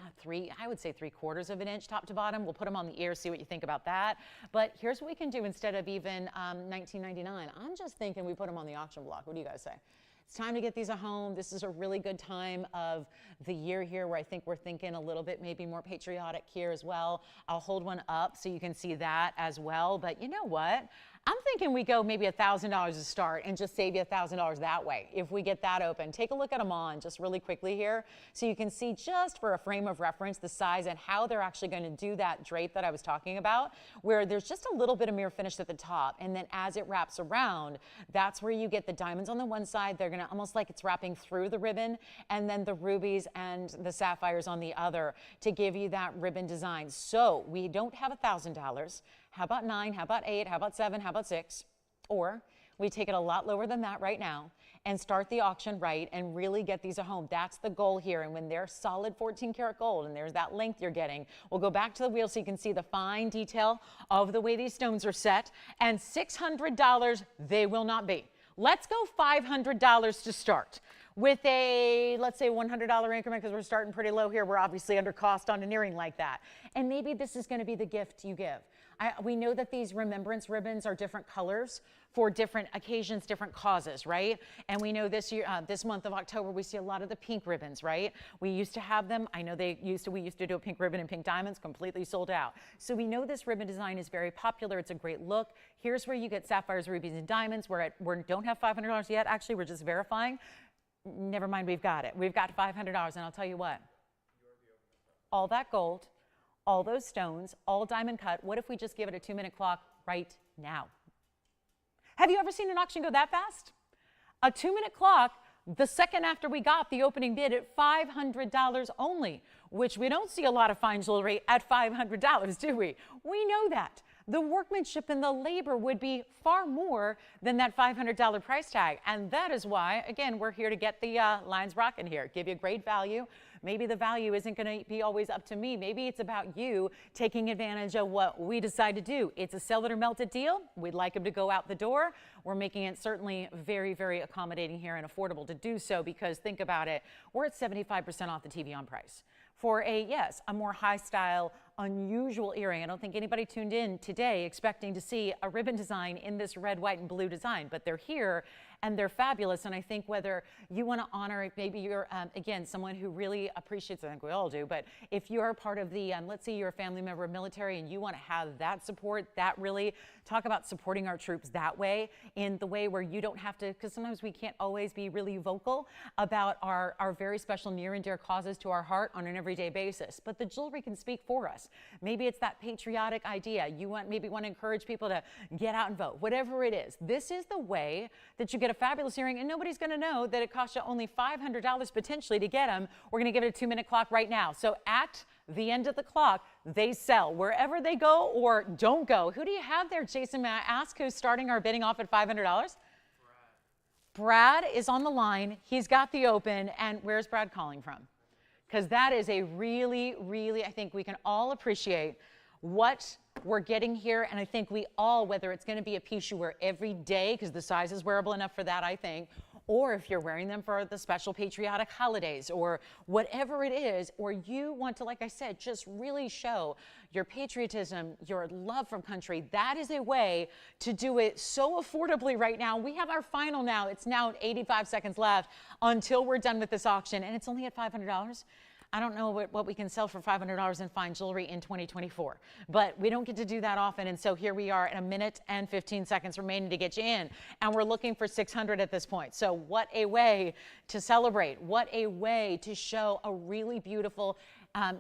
I would say 3/4 of an inch top to bottom. We'll put them on the ear, see what you think about that. But here's what we can do instead of even $19.99. I'm just thinking we put them on the auction block. What do you guys say? It's time to get these at home. This is a really good time of the year here where I think we're thinking a little bit maybe more patriotic here as well. I'll hold one up so you can see that as well. But you know what? I'm thinking we go maybe $1,000 to start and just save you $1,000 that way if we get that open. Take a look at them on just really quickly here so you can see just for a frame of reference the size and how they're actually going to do that drape that I was talking about where there's just a little bit of mirror finish at the top and then as it wraps around, that's where you get the diamonds on the one side. They're going to almost like it's wrapping through the ribbon and then the rubies and the sapphires on the other to give you that ribbon design. So we don't have $1,000. How about 9? How about 8? How about 7? How about 6? Or we take it a lot lower than that right now and start the auction right and really get these at home. That's the goal here. And when they're solid 14 karat gold and there's that length you're getting, we'll go back to the wheel so you can see the fine detail of the way these stones are set. And $600 they will not be. Let's go $500 to start. With a, let's say, $100 increment because we're starting pretty low here. We're obviously under cost on an earring like that. And maybe this is going to be the gift you give. We know that these remembrance ribbons are different colors for different occasions, different causes, right? And we know this year, this month of October, we see a lot of the pink ribbons, right? We used to have them. I know we used to do a pink ribbon and pink diamonds, completely sold out. So we know this ribbon design is very popular. It's a great look. Here's where you get sapphires, rubies, and diamonds. We don't have $500 yet. Actually, we're just verifying. Never mind, we've got it. We've got $500, and I'll tell you what. All that gold, all those stones, all diamond cut. What if we just give it a 2-minute clock right now? Have you ever seen an auction go that fast? A 2-minute clock, the second after we got the opening bid at $500 only, which we don't see a lot of fine jewelry at $500, do we? We know that. The workmanship and the labor would be far more than that $500 price tag. And that is why, again, we're here to get the lines rocking here, give you a great value. Maybe the value isn't going to be always up to me. Maybe it's about you taking advantage of what we decide to do. It's a sell it or melt it deal. We'd like them to go out the door. We're making it certainly very, very accommodating here and affordable to do so because think about it, we're at 75% off the TVON price. For a more high style, unusual earring. I don't think anybody tuned in today expecting to see a ribbon design in this red, white, and blue design, but they're here and they're fabulous. And I think whether you want to honor, maybe you're, again, someone who really appreciates, I think we all do, but if you're part of the, let's say you're a family member of military and you want to have that support, that really, talk about supporting our troops that way, in the way where you don't have to, because sometimes we can't always be really vocal about our very special near and dear causes to our heart on an everyday basis, but the jewelry can speak for us. Maybe it's that patriotic idea. You maybe want to encourage people to get out and vote. Whatever it is, this is the way that you get a fabulous earring, and nobody's going to know that it costs you only $500 potentially to get them. We're going to give it a 2-minute clock right now. So at the end of the clock, they sell wherever they go or don't go. Who do you have there, Jason? May I ask who's starting our bidding off at $500? Brad is on the line. He's got the open. And where's Brad calling from? Because that is a really, really, I think we can all appreciate what we're getting here. And I think we all, whether it's going to be a piece you wear every day, because the size is wearable enough for that, I think, or if you're wearing them for the special patriotic holidays or whatever it is, or you want to, like I said, just really show your patriotism, your love from country, that is a way to do it so affordably right now. We have our final now. It's now 85 seconds left until we're done with this auction, and it's only at $500. I don't know what we can sell for $500 in fine jewelry in 2024, but we don't get to do that often. And so here we are at 1 minute and 15 seconds remaining to get you in. And we're looking for 600 at this point. So what a way to celebrate. What a way to show a really beautiful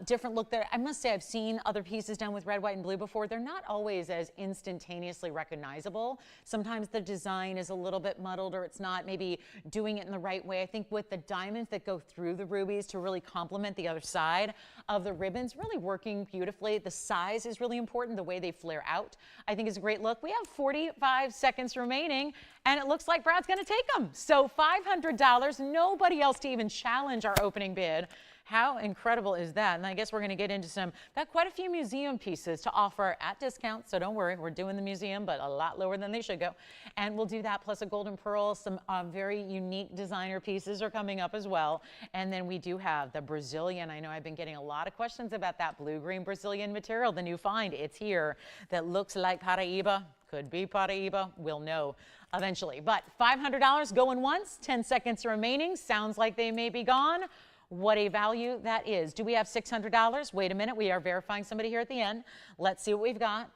different look there. I must say I've seen other pieces done with red, white, and blue before. They're not always as instantaneously recognizable. Sometimes the design is a little bit muddled or it's not maybe doing it in the right way. I think with the diamonds that go through the rubies to really complement the other side of the ribbons, really working beautifully. The size is really important. The way they flare out, I think, is a great look. We have 45 seconds remaining, and it looks like Brad's going to take them. So $500, nobody else to even challenge our opening bid. How incredible is that? And I guess we're going to get into got quite a few museum pieces to offer at discount. So don't worry, we're doing the museum, but a lot lower than they should go. And we'll do that plus a golden pearl. Some very unique designer pieces are coming up as well. And then we do have the Brazilian. I know I've been getting a lot of questions about that blue-green Brazilian material, the new find. It's here that looks like Paraíba. Could be Paraíba. We'll know eventually. But $500 going once, 10 seconds remaining. Sounds like they may be gone. What a value that is. Do we have $600? Wait a minute. We are verifying somebody here at the end. Let's see what we've got.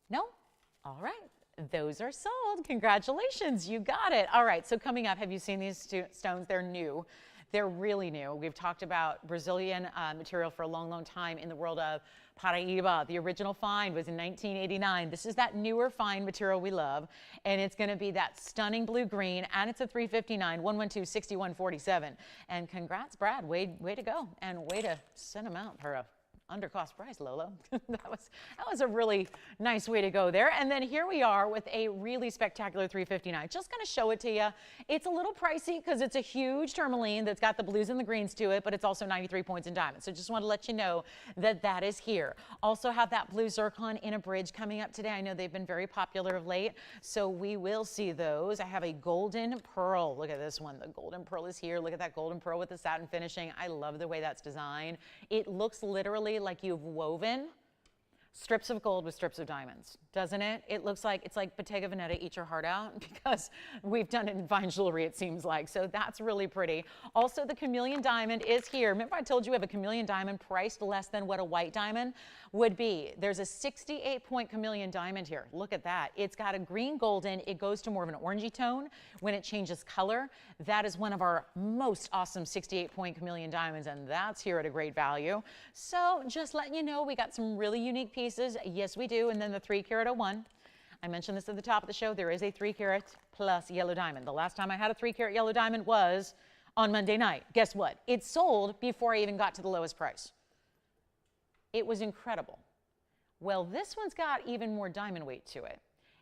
No? All right. Those are sold. Congratulations. You got it. All right. So coming up, have you seen these stones? They're new. They're really new. We've talked about Brazilian material for a long, long time in the world of Paraíba. The original find was in 1989. This is that newer find material we love, and it's going to be that stunning blue-green, and it's a 359, 112-6147. And congrats, Brad. Way to go, and way to send them out for a under-cost price, Lolo. that was a really nice way to go there. And then here we are with a really spectacular 359. Just going to show it to you. It's a little pricey because it's a huge tourmaline that's got the blues and the greens to it, but it's also 93 points in diamonds. So just want to let you know that that is here. Also have that blue zircon in a bridge coming up today. I know they've been very popular of late, so we will see those. I have a golden pearl. Look at this one. The golden pearl is here. Look at that golden pearl with the satin finishing. I love the way that's designed. It looks literally like you've woven strips of gold with strips of diamonds, doesn't it? It looks like it's like Bottega Veneta, eat your heart out, because we've done it in fine jewelry, it seems like. So that's really pretty. Also, the chameleon diamond is here. Remember I told you we have a chameleon diamond priced less than what a white diamond would be. There's a 68-point chameleon diamond here. Look at that. It's got a green golden. It goes to more of an orangey tone when it changes color. That is one of our most awesome 68-point chameleon diamonds, and that's here at a great value. So just letting you know, we got some really unique pieces. Yes, we do. And then the 3-carat 01. I mentioned this at the top of the show. There is a 3-carat plus yellow diamond. The last time I had a 3-carat yellow diamond was on Monday night. Guess what? It sold before I even got to the lowest price. It was incredible. Well, this one's got even more diamond weight to it.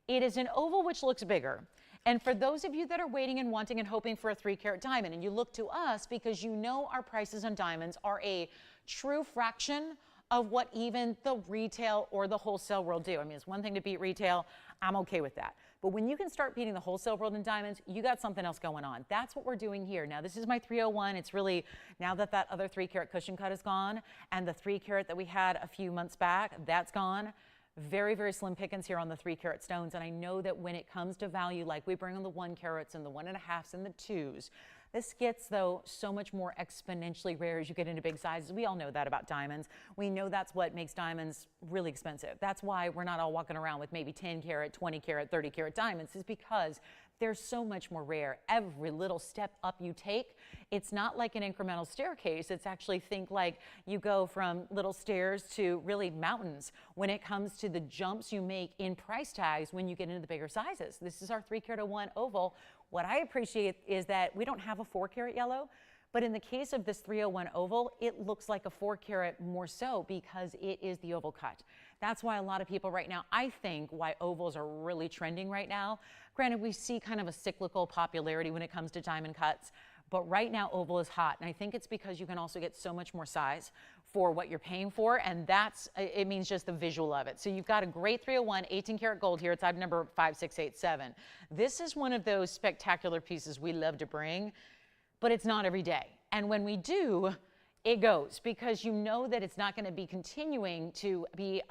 It is an oval, which looks bigger. And for those of you that are waiting and wanting and hoping for a 3-carat diamond, and you look to us because you know our prices on diamonds are a true fraction of what even the retail or the wholesale world do. I mean, it's one thing to beat retail. I'm okay with that. But when you can start beating the wholesale world in diamonds, you got something else going on. That's what we're doing here. Now, this is my 301. It's really, now that that other 3-carat cushion cut is gone, and the 3-carat that we had a few months back, that's gone. Very, very slim pickings here on the 3-carat stones. And I know that when it comes to value, like we bring on the 1-carats and the 1.5s and the 2s, This gets, though, so much more exponentially rare as you get into big sizes. We all know that about diamonds. We know that's what makes diamonds really expensive. That's why we're not all walking around with maybe 10 carat, 20 carat, 30 carat diamonds, is because they're so much more rare. Every little step up you take, it's not like an incremental staircase. It's actually, think like you go from little stairs to really mountains when it comes to the jumps you make in price tags when you get into the bigger sizes. This is our 3-carat-01 oval. What I appreciate is that we don't have a 4-carat yellow, but in the case of this 301 oval, it looks like a 4-carat more so because it is the oval cut. That's why a lot of people right now, I think, why ovals are really trending right now. Granted, we see kind of a cyclical popularity when it comes to diamond cuts, but right now oval is hot. And I think it's because you can also get so much more size for what you're paying for, and it means just the visual of it. So you've got a great 301 18 karat gold here. It's item number 5687. This is one of those spectacular pieces we love to bring, but it's not every day. And when we do, it goes, because you know that it's not going to be continuing to be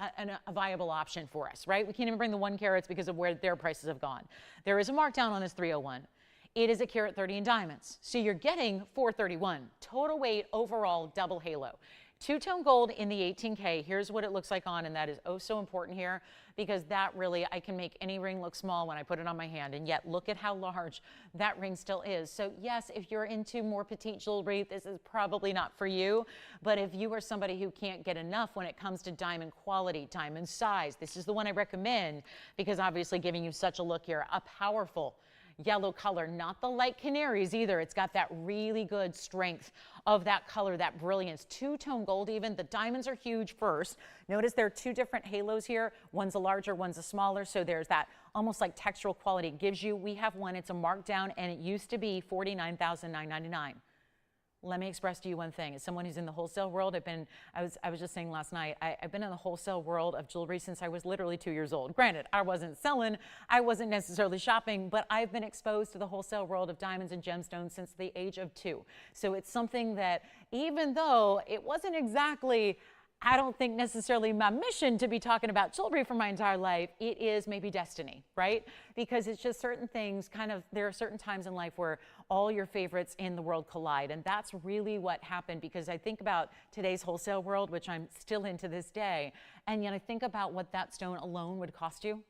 a viable option for us, right? We can't even bring the 1 carats because of where their prices have gone. There is a markdown on this 301. It is a carat 30 in diamonds. So you're getting 431. Total weight overall double halo. Two-tone gold in the 18K. Here's what it looks like on, and that is oh so important here, because that really, I can make any ring look small when I put it on my hand, and yet look at how large that ring still is. So yes, if you're into more petite jewelry, this is probably not for you, but if you are somebody who can't get enough when it comes to diamond quality, diamond size, this is the one I recommend, because obviously giving you such a look here, a powerful yellow color, not the light canaries either. It's got that really good strength of that color, that brilliance. Two-tone gold even. The diamonds are huge first. Notice there are two different halos here. One's a larger, one's a smaller. So there's that almost like textural quality it gives you. We have one, it's a markdown, and it used to be $49,999. Let me express to you one thing. As someone who's in the wholesale world, I was just saying last night, I've been in the wholesale world of jewelry since I was literally 2 years old. Granted, I wasn't selling, I wasn't necessarily shopping, but I've been exposed to the wholesale world of diamonds and gemstones since the age of 2. So it's something that, even though it wasn't exactly, I don't think necessarily my mission to be talking about jewelry for my entire life, it is maybe destiny, right? Because it's just certain things there are certain times in life where all your favorites in the world collide. And that's really what happened, because I think about today's wholesale world, which I'm still in to this day. And yet I think about what that stone alone would cost you.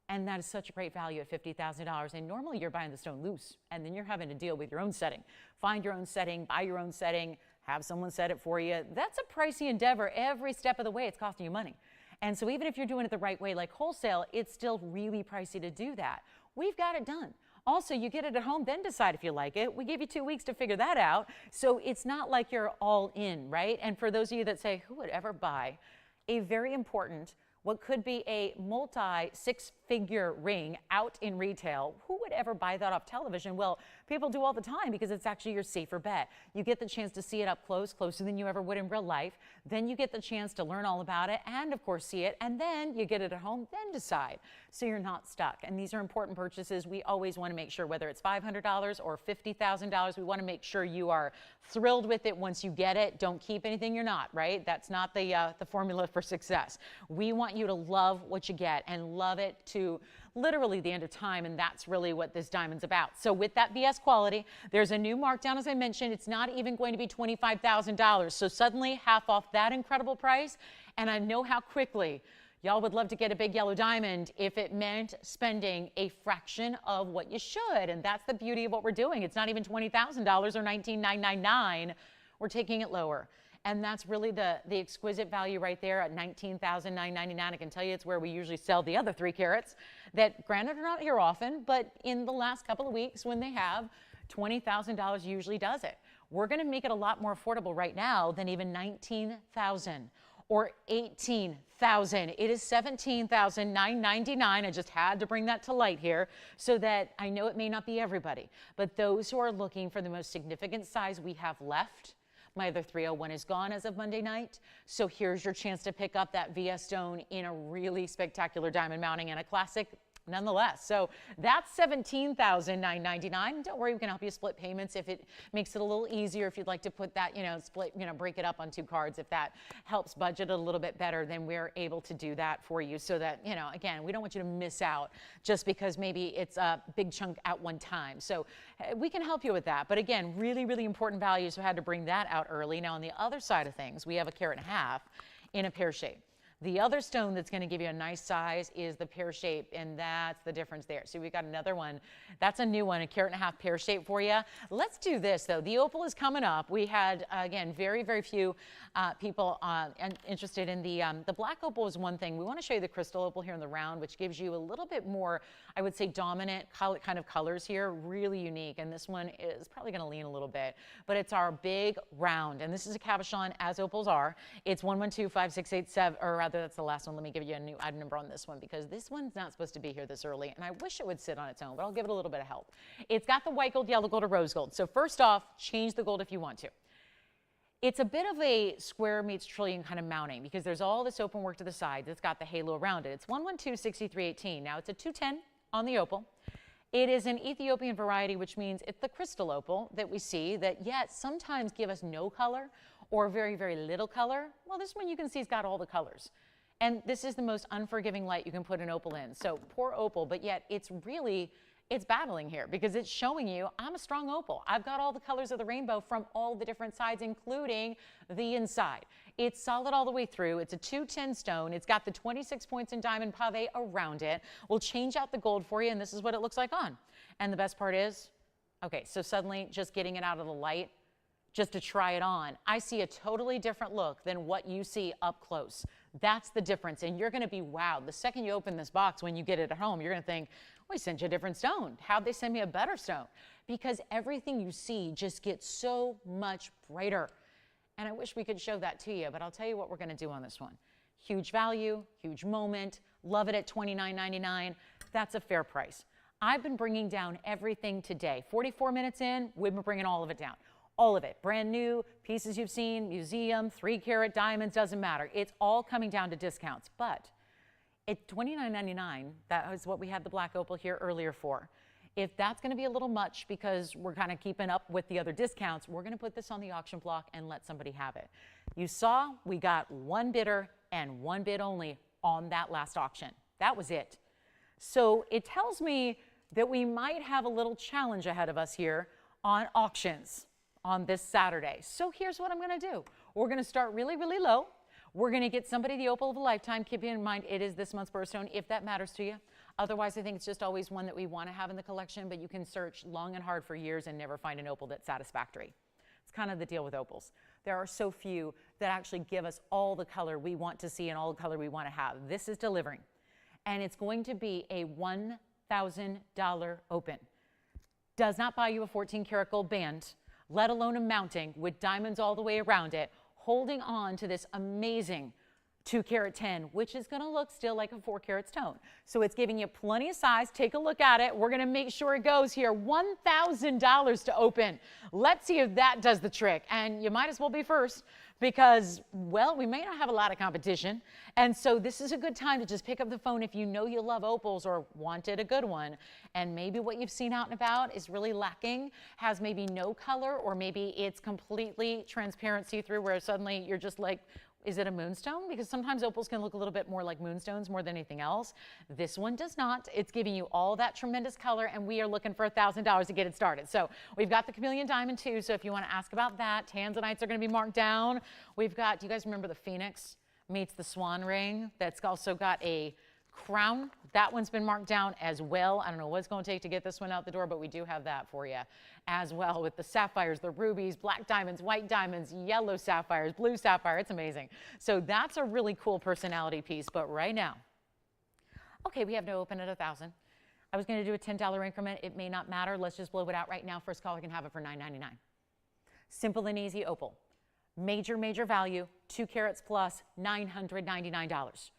And that is such a great value at $50,000. And normally you're buying the stone loose, and then you're having to deal with your own setting. Find your own setting, buy your own setting, have someone set it for you. That's a pricey endeavor. Every step of the way, it's costing you money. And so even if you're doing it the right way, like wholesale, it's still really pricey to do that. We've got it done. Also, you get it at home, then decide if you like it. We give you 2 weeks to figure that out. So it's not like you're all in, right? And for those of you that say, who would ever buy a very important, what could be a multi-6-figure ring out in retail? Who would ever buy that off television? Well, people do all the time, because it's actually your safer bet. You get the chance to see it up close, closer than you ever would in real life. Then you get the chance to learn all about it and, of course, see it. And then you get it at home, then decide. So you're not stuck. And these are important purchases. We always want to make sure, whether it's $500 or $50,000, we want to make sure you are thrilled with it once you get it. Don't keep anything you're not, right? That's not the formula for success. We want you to love what you get and love it to literally the end of time, and that's really what this diamond's about. So with that VS quality, there's a new markdown, as I mentioned. It's not even going to be $25,000. So suddenly half off that incredible price, and I know how quickly y'all would love to get a big yellow diamond if it meant spending a fraction of what you should, and that's the beauty of what we're doing. It's not even $20,000 or $19,999. We're taking it lower. And that's really the exquisite value right there at $19,999. I can tell you it's where we usually sell the other 3 carats that, granted, are not here often, but in the last couple of weeks when they have, $20,000 usually does it. We're going to make it a lot more affordable right now than even $19,000 or $18,000. It is $17,999. I just had to bring that to light here so that I know it may not be everybody, but those who are looking for the most significant size we have left. My other 301 is gone as of Monday night. So here's your chance to pick up that VS stone in a really spectacular diamond mounting and a classic nonetheless. So that's $17,999. Don't worry, we can help you split payments if it makes it a little easier. If you'd like to put that, split, break it up on 2 cards, if that helps budget a little bit better, then we're able to do that for you so that, again, we don't want you to miss out just because maybe it's a big chunk at one time. So we can help you with that. But again, really, really important value. So I had to bring that out early. Now on the other side of things, we have a 1.5 carat in a pear shape. The other stone that's going to give you a nice size is the pear shape, and that's the difference there. So we've got another one. That's a new one, a 1.5 carat pear shape for you. Let's do this, though. The opal is coming up. We had, again, very, very few people interested in the black opal is one thing. We want to show you the crystal opal here in the round, which gives you a little bit more, I would say, dominant kind of colors here. Really unique. And this one is probably going to lean a little bit. But it's our big round. And this is a cabochon, as opals are. It's 1125687, or rather, that's the last one. Let me give you a new item number on this one because this one's not supposed to be here this early, and I wish it would sit on its own, but I'll give it a little bit of help. It's got the white gold, yellow gold, or rose gold. So first off, change the gold if you want to. It's a bit of a square meets trillion kind of mounting because there's all this open work to the side that's got the halo around it. It's 1126318. Now it's a 210 on the opal. It is an Ethiopian variety, which means it's the crystal opal that we see that yet sometimes give us no color or very, very little color. Well, this one you can see has got all the colors. And this is the most unforgiving light you can put an opal in. So poor opal, but yet it's battling here because it's showing you I'm a strong opal. I've got all the colors of the rainbow from all the different sides, including the inside. It's solid all the way through. It's a 210 stone. It's got the 26 points in diamond pave around it. We'll change out the gold for you, and this is what it looks like on. And the best part is, okay, so suddenly just getting it out of the light, just to try it on, I see a totally different look than what you see up close. That's the difference, and you're going to be wowed. The second you open this box, when you get it at home, you're going to think, we sent you a different stone. How'd they send me a better stone? Because everything you see just gets so much brighter. And I wish we could show that to you, but I'll tell you what we're going to do on this one. Huge value, huge moment, love it at $29.99. That's a fair price. I've been bringing down everything today. 44 minutes in, we've been bringing all of it down. All of it, brand new, pieces you've seen, museum, 3 carat diamonds, doesn't matter. It's all coming down to discounts. But at $29.99, that was what we had the black opal here earlier for. If that's going to be a little much because we're kind of keeping up with the other discounts, we're going to put this on the auction block and let somebody have it. You saw we got one bidder and one bid only on that last auction. That was it. So it tells me that we might have a little challenge ahead of us here on auctions on this Saturday. So here's what I'm going to do. We're going to start really, really low. We're going to get somebody the opal of a lifetime. Keep in mind, it is this month's birthstone, if that matters to you. Otherwise, I think it's just always one that we want to have in the collection, but you can search long and hard for years and never find an opal that's satisfactory. It's kind of the deal with opals. There are so few that actually give us all the color we want to see and all the color we want to have. This is delivering. And it's going to be a $1,000 open. Does not buy you a 14 karat gold band, let alone a mounting with diamonds all the way around it, holding on to this amazing 2 carat 10, which is going to look still like a 4 carat stone. So it's giving you plenty of size. Take a look at it. We're going to make sure it goes here. $1,000 to open. Let's see if that does the trick. And you might as well be first because, well, we may not have a lot of competition. And so this is a good time to just pick up the phone if you know you love opals or wanted a good one. And maybe what you've seen out and about is really lacking, has maybe no color, or maybe it's completely transparent see-through where suddenly you're just like, is it a moonstone? Because sometimes opals can look a little bit more like moonstones more than anything else. This one does not. It's giving you all that tremendous color, and we are looking for $1,000 to get it started. So we've got the chameleon diamond too, so if you want to ask about that, tanzanites are going to be marked down. We've got, do you guys remember the phoenix meets the swan ring? That's also got a crown. That one's been marked down as well. I don't know what it's going to take to get this one out the door, but we do have that for you as well with the sapphires, the rubies, black diamonds, white diamonds, yellow sapphires, blue sapphire. It's amazing. So that's a really cool personality piece. But right now, okay, we have to open at 1,000. I was going to do a $10 increment. It may not matter. Let's just blow it out right now. First caller can have it for $9.99. Simple and easy opal. Major, major value, 2 carats plus, $999.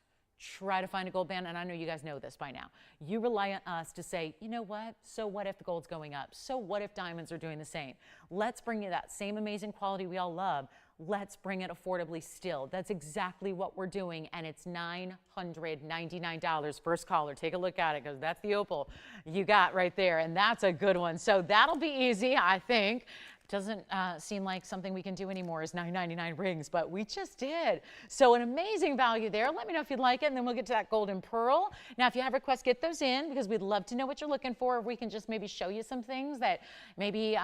Try to find a gold band, and I know you guys know this by now. You rely on us to say, you know what? So what if the gold's going up? So what if diamonds are doing the same? Let's bring you that same amazing quality we all love. let's bring it affordably still. That's exactly what we're doing, and it's $999. First caller, take a look at it, because that's the opal you got right there, and that's a good one. So that'll be easy, I think. Doesn't seem like something we can do anymore is $9.99 rings, but we just did. So an amazing value there. Let me know if you'd like it, and then we'll get to that golden pearl. Now, if you have requests, get those in, because we'd love to know what you're looking for. If we can just maybe show you some things that maybe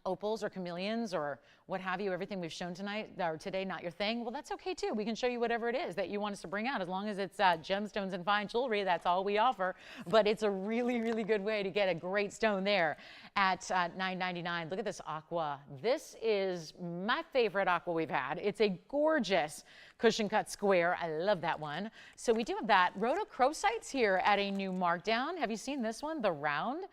opals or chameleons or what have you, everything we've shown tonight or today, not your thing. Well, that's okay too. We can show you whatever it is that you want us to bring out, as long as it's gemstones and fine jewelry. That's all we offer. But it's a really, really good way to get a great stone there at $9.99. Look at this aqua. This is my favorite aqua we've had. It's a gorgeous cushion cut square. I love that one. So we do have that. Rhodochrosites here at a new markdown. Have you seen this one? The round.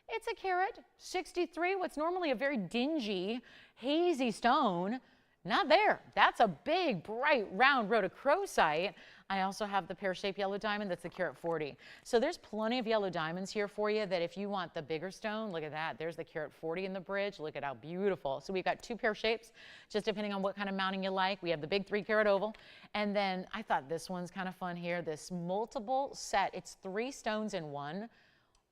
It's a carat 63. What's normally a very dingy, hazy stone. Not there. That's a big, bright, round rhodochrosite. I also have the pear-shaped yellow diamond. That's the carat 40. So there's plenty of yellow diamonds here for you that if you want the bigger stone, look at that. There's the carat 40 in the bridge. Look at how beautiful. So we've got two pear shapes, just depending on what kind of mounting you like. We have the big 3-carat oval. And then I thought this one's kind of fun here. This multiple set. It's 3 stones in one.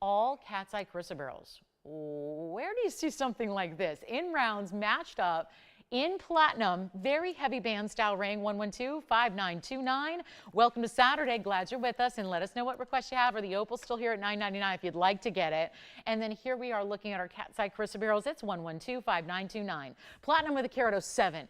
All cat's eye chrysoberyls. Where do you see something like this? In rounds, matched up, in platinum, very heavy band style ring, 112-5929. Welcome to Saturday. Glad you're with us, and let us know what requests you have. Or the opal's still here at $9.99 if you'd like to get it. And then here we are looking at our cat's eye chrysoberyls. It's 112-5929. Platinum with a carat 07.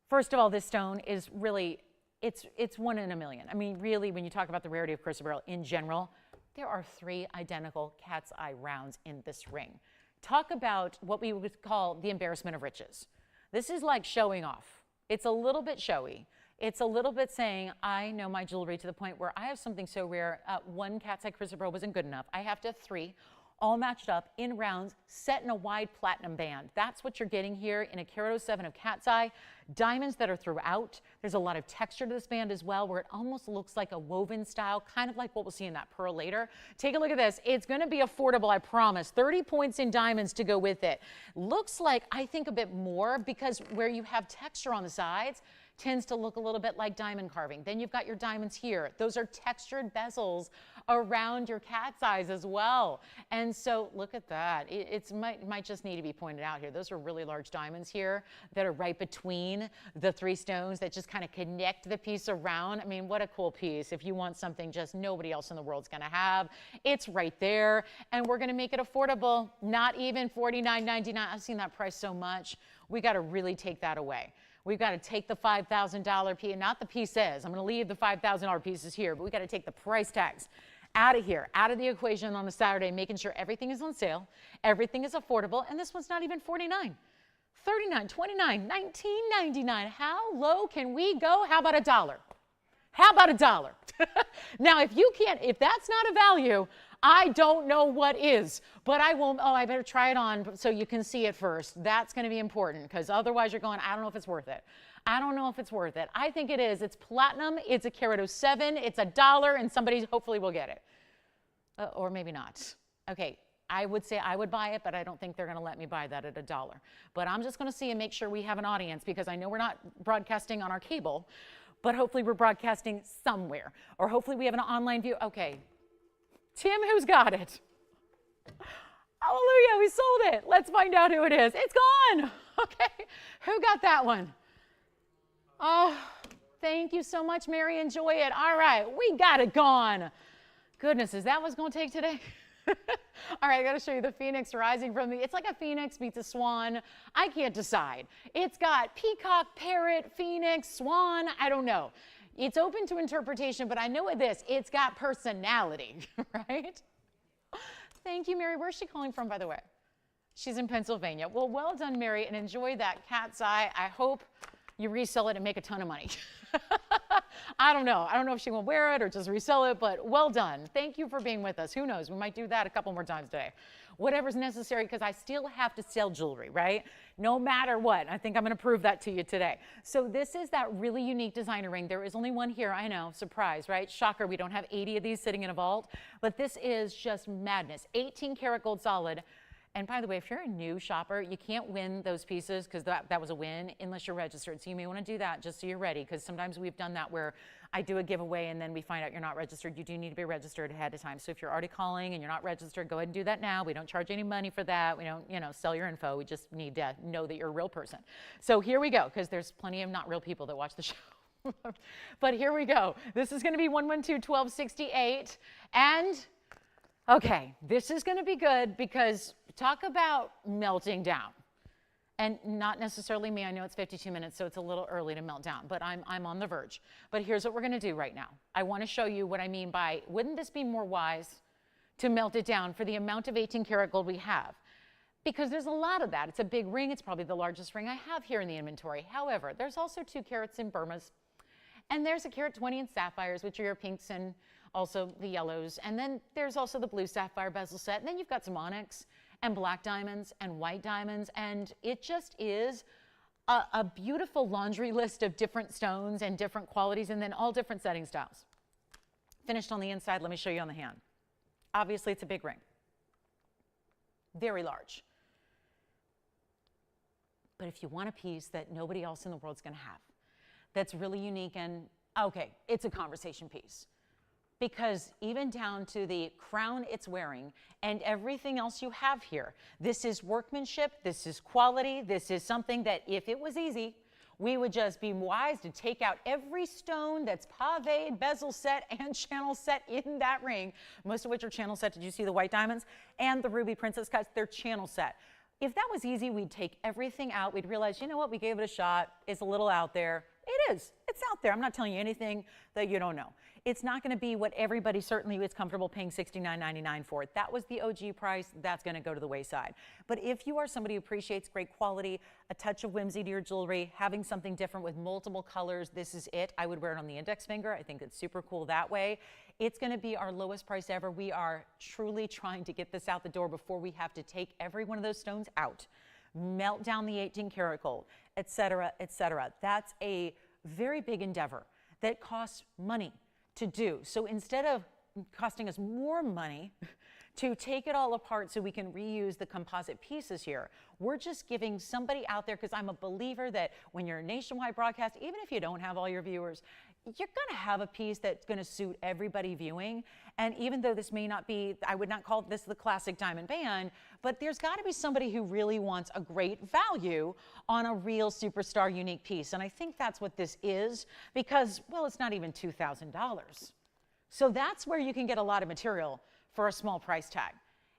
First of all, this stone is really, it's 1 in a million. I mean, really, when you talk about the rarity of chrysoberyl in general, there are 3 identical cat's eye rounds in this ring. Talk about what we would call the embarrassment of riches. This is like showing off. It's a little bit showy. It's a little bit saying, I know my jewelry to the point where I have something so rare, 1 cat's eye chrysoberyl wasn't good enough. I have to have 3, all matched up in rounds, set in a wide platinum band. That's what you're getting here in a carat 07 of cat's eye. Diamonds that are throughout. There's a lot of texture to this band as well, where it almost looks like a woven style, kind of like what we'll see in that pearl later. Take a look at this. It's going to be affordable, I promise. 30 points in diamonds to go with it. Looks like, I think, a bit more, because where you have texture on the sides tends to look a little bit like diamond carving. Then you've got your diamonds here. Those are textured bezels around your cat's eyes as well. And so look at that. It might just need to be pointed out here. Those are really large diamonds here that are right between the 3 stones that just kind of connect the piece around. I mean, what a cool piece. If you want something just nobody else in the world's going to have, it's right there. And we're going to make it affordable. Not even $49.99. I've seen that price so much. We got to really take that away. We've got to take the $5,000 piece, not the pieces. I'm going to leave the $5,000 pieces here, but we got to take the price tags out of here, out of the equation on a Saturday, making sure everything is on sale, everything is affordable, and this one's not even $49, $39, $29, $19.99. How low can we go? How about $1? How about $1? Now, if that's not a value, I don't know what is, but I won't. Oh, I better try it on so you can see it first. That's going to be important, because otherwise you're going, I don't know if it's worth it. I don't know if it's worth it. I think it is. It's platinum. It's a carat 07. It's $1, and somebody hopefully will get it. Or maybe not. Okay. I would say I would buy it, but I don't think they're going to let me buy that at $1. But I'm just going to see and make sure we have an audience, because I know we're not broadcasting on our cable, but hopefully we're broadcasting somewhere. Or hopefully we have an online view. Okay. Tim, who's got it? Hallelujah, we sold it. Let's find out who it is. It's gone. Okay. Who got that one? Oh, thank you so much, Mary. Enjoy it. All right, we got it gone. Goodness, is that what's going to take today? All right, I got to show you the phoenix rising from the, it's like a phoenix meets a swan. I can't decide. It's got peacock, parrot, phoenix, swan. I don't know. It's open to interpretation, but I know this. It's got personality, right? Thank you, Mary. Where's she calling from, by the way? She's in Pennsylvania. Well, well done, Mary, and enjoy that cat's eye. I hope you resell it and make a ton of money. I don't know. I don't know if she will wear it or just resell it, but well done. Thank you for being with us. Who knows? We might do that a couple more times today. Whatever's necessary, because I still have to sell jewelry, right? No matter what. I think I'm going to prove that to you today. So this is that really unique designer ring. There is only one here. I know. Surprise, right? Shocker. We don't have 80 of these sitting in a vault, but this is just madness. 18 karat gold solid. And by the way, if you're a new shopper, you can't win those pieces because that was a win unless you're registered. So you may want to do that just so you're ready, because sometimes we've done that where I do a giveaway and then we find out you're not registered. You do need to be registered ahead of time. So if you're already calling and you're not registered, go ahead and do that now. We don't charge any money for that. We don't, sell your info. We just need to know that you're a real person. So here we go, because there's plenty of not real people that watch the show. But here we go. This is going to be 112-1268. And okay, this is going to be good, because talk about melting down. And not necessarily me. I know it's 52 minutes, so it's a little early to melt down, but I'm on the verge. But here's what we're going to do right now. I want to show you what I mean by, wouldn't this be more wise to melt it down for the amount of 18 karat gold we have? Because there's a lot of that. It's a big ring. It's probably the largest ring I have here in the inventory. However, there's also 2 carats in Burmas. And there's a carat 20 in sapphires, which are your pinks and also the yellows. And then there's also the blue sapphire bezel set. And then you've got some onyx and black diamonds and white diamonds. And it just is a beautiful laundry list of different stones and different qualities, and then all different setting styles. Finished on the inside, let me show you on the hand. Obviously, it's a big ring. Very large. But if you want a piece that nobody else in the world's going to have, that's really unique, and okay, it's a conversation piece. Because even down to the crown it's wearing and everything else you have here, this is workmanship, this is quality, this is something that if it was easy, we would just be wise to take out every stone that's paved, bezel set, and channel set in that ring, most of which are channel set. Did you see the white diamonds? And the ruby princess cuts, they're channel set. If that was easy, we'd take everything out. We'd realize, you know what, we gave it a shot. It's a little out there. It is. It's out there. I'm not telling you anything that you don't know. It's not going to be what everybody certainly is comfortable paying $69.99 for. That was the OG price. That's going to go to the wayside. But if you are somebody who appreciates great quality, a touch of whimsy to your jewelry, having something different with multiple colors, this is it. I would wear it on the index finger. I think it's super cool that way. It's going to be our lowest price ever. We are truly trying to get this out the door before we have to take every one of those stones out, melt down the 18 karat gold, et cetera, et cetera. That's a very big endeavor that costs money to do. So instead of costing us more money to take it all apart so we can reuse the composite pieces here, we're just giving somebody out there, because I'm a believer that when you're a nationwide broadcast, even if you don't have all your viewers, you're going to have a piece that's going to suit everybody viewing. And even though this may not be, I would not call this the classic diamond band, but there's got to be somebody who really wants a great value on a real superstar unique piece. And I think that's what this is, because, well, it's not even $2,000. So that's where you can get a lot of material for a small price tag.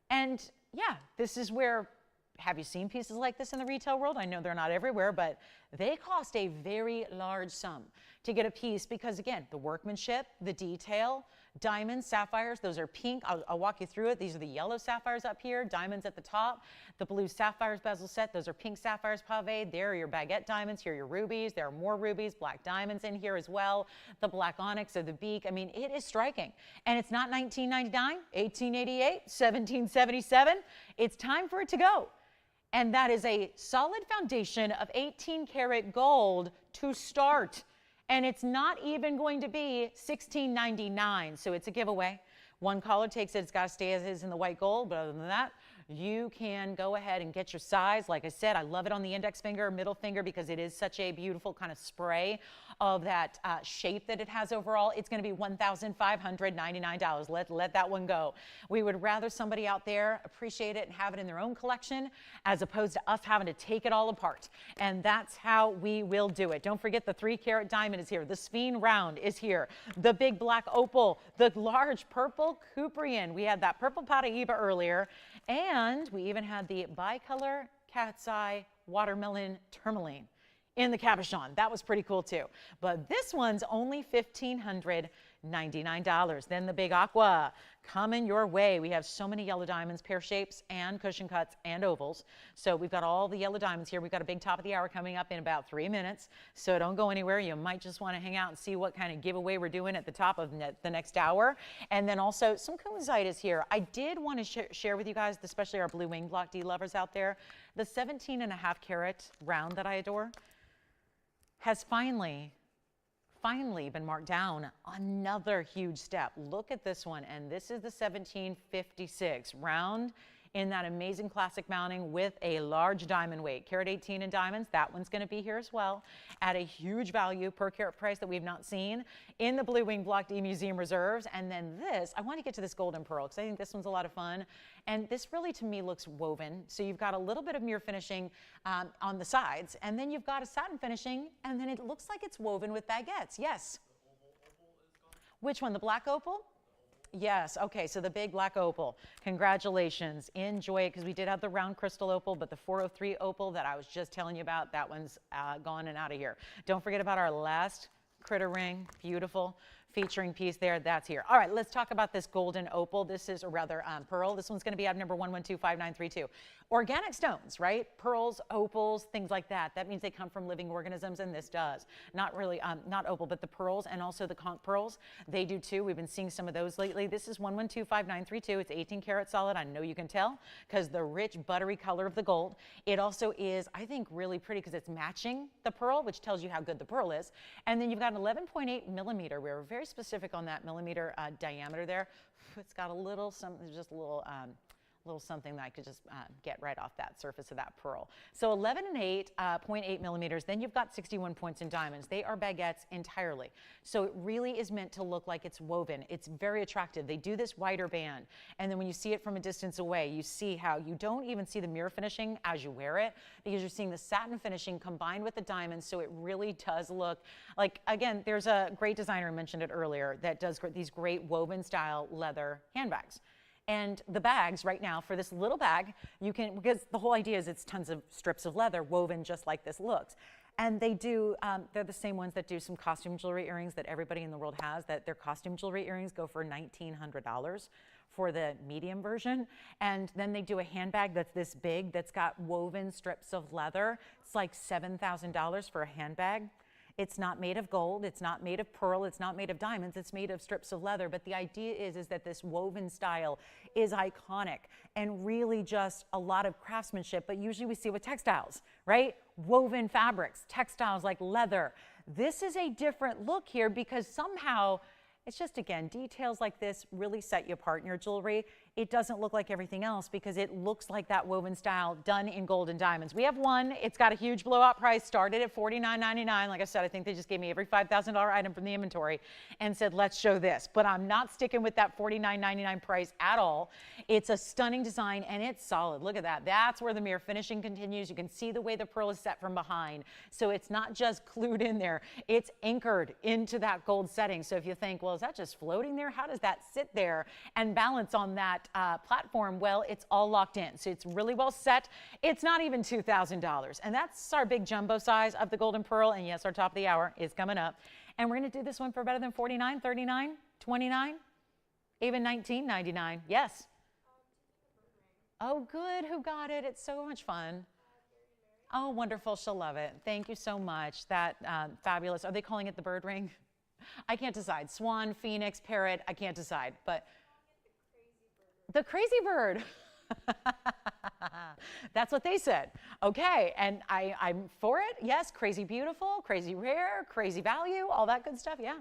And yeah, this is where, have you seen pieces like this in the retail world? I know they're not everywhere, but they cost a very large sum to get a piece, because again, the workmanship, the detail, diamonds, sapphires, those are pink. I'll walk you through it. These are the yellow sapphires up here, diamonds at the top. The blue sapphires bezel set, those are pink sapphires paved. There are your baguette diamonds. Here are your rubies. There are more rubies, black diamonds in here as well. The black onyx of the beak. I mean, it is striking. And it's not 1999, 1888, 1777. It's time for it to go. And that is a solid foundation of 18 karat gold to start. And it's not even going to be $16.99. So it's a giveaway. One caller takes it. It's got to stay as is in the white gold. But other than that, you can go ahead and get your size. Like I said, I love it on the index finger, middle finger, because it is such a beautiful kind of spray of that shape that it has overall. It's going to be $1,599. Let that one go. We would rather somebody out there appreciate it and have it in their own collection, as opposed to us having to take it all apart. And that's how we will do it. Don't forget the 3 karat diamond is here. The Sphene round is here. The big black opal, the large purple Cuprian. We had that purple Paraíba earlier. And we even had the bicolor cat's eye watermelon tourmaline in the cabochon. That was pretty cool too. But this one's only $1,599. Then the big aqua coming your way. We have so many yellow diamonds, pear shapes and cushion cuts and ovals. So we've got all the yellow diamonds here. We've got a big top of the hour coming up in about 3 minutes. So don't go anywhere. You might just want to hang out and see what kind of giveaway we're doing at the top of the next hour. And then also some kunzite is here. I did want to share with you guys, especially our blue wing block D lovers out there, the 17.5 karat round that I adore has finally been marked down another huge step. Look at this one, and this is the 1756 round in that amazing classic mounting with a large diamond weight. Carat 18 in diamonds, that one's going to be here as well at a huge value per carat price that we've not seen in the Blue Wing Block D Museum Reserves. And then this, I want to get to this golden pearl because I think this one's a lot of fun. And this really to me looks woven. So you've got a little bit of mirror finishing on the sides, and then you've got a satin finishing, and then it looks like it's woven with baguettes. Yes. Which one, the black opal? Yes, okay, so the big black opal. Congratulations, enjoy it, because we did have the round crystal opal, but the 403 opal that I was just telling you about, that one's gone and out of here. Don't forget about our last critter ring, beautiful featuring piece there, that's here. All right, let's talk about this golden opal. This is, or rather pearl. This one's gonna be item number 1125932. Organic stones, right? Pearls, opals, things like that. That means they come from living organisms, and this does. Not really, not opal, but the pearls and also the conch pearls, they do too. We've been seeing some of those lately. This is 1125932. It's 18 karat solid. I know you can tell because the rich buttery color of the gold. It also is, I think, really pretty because it's matching the pearl, which tells you how good the pearl is. And then you've got an 11.8 millimeter. We were very specific on that millimeter diameter there. It's got a little, just a little something that I could just get right off that surface of that pearl. So 11 and 8.8 millimeters. Then you've got 61 points in diamonds. They are baguettes entirely. So it really is meant to look like it's woven. It's very attractive. They do this wider band. And then when you see it from a distance away, you see how you don't even see the mirror finishing as you wear it, because you're seeing the satin finishing combined with the diamonds. So it really does look like, again, there's a great designer, I mentioned it earlier, that does these great woven style leather handbags. And the bags right now for this little bag, you can, because the whole idea is it's tons of strips of leather woven just like this looks. And they do, they're the same ones that do some costume jewelry earrings that everybody in the world has, that their costume jewelry earrings go for $1,900 for the medium version. And then they do a handbag that's this big that's got woven strips of leather. It's like $7,000 for a handbag. It's not made of gold, it's not made of pearl, it's not made of diamonds, it's made of strips of leather. But the idea is that this woven style is iconic and really just a lot of craftsmanship, but usually we see with textiles, right? Woven fabrics, textiles like leather. This is a different look here because somehow it's just, again, details like this really set you apart in your jewelry. It doesn't look like everything else because it looks like that woven style done in gold and diamonds. We have one. It's got a huge blowout price, started at $49.99. Like I said, I think they just gave me every $5,000 item from the inventory and said, let's show this. But I'm not sticking with that $49.99 price at all. It's a stunning design and it's solid. Look at that. That's where the mirror finishing continues. You can see the way the pearl is set from behind. So it's not just glued in there. It's anchored into that gold setting. So if you think, well, is that just floating there? How does that sit there and balance on that platform? Well, it's all locked in. So it's really well set. It's not even $2,000. And that's our big jumbo size of the golden pearl. And yes, our top of the hour is coming up. And we're going to do this one for better than $49, $39, $29, even $19.99. Yes. Oh, good. Who got it? It's so much fun. Oh, wonderful. She'll love it. Thank you so much. That fabulous. Are they calling it the bird ring? I can't decide. Swan, phoenix, parrot. I can't decide. But the crazy bird. That's what they said. Okay, and I'm for it. Yes, crazy beautiful, crazy rare, crazy value, all that good stuff. Yeah,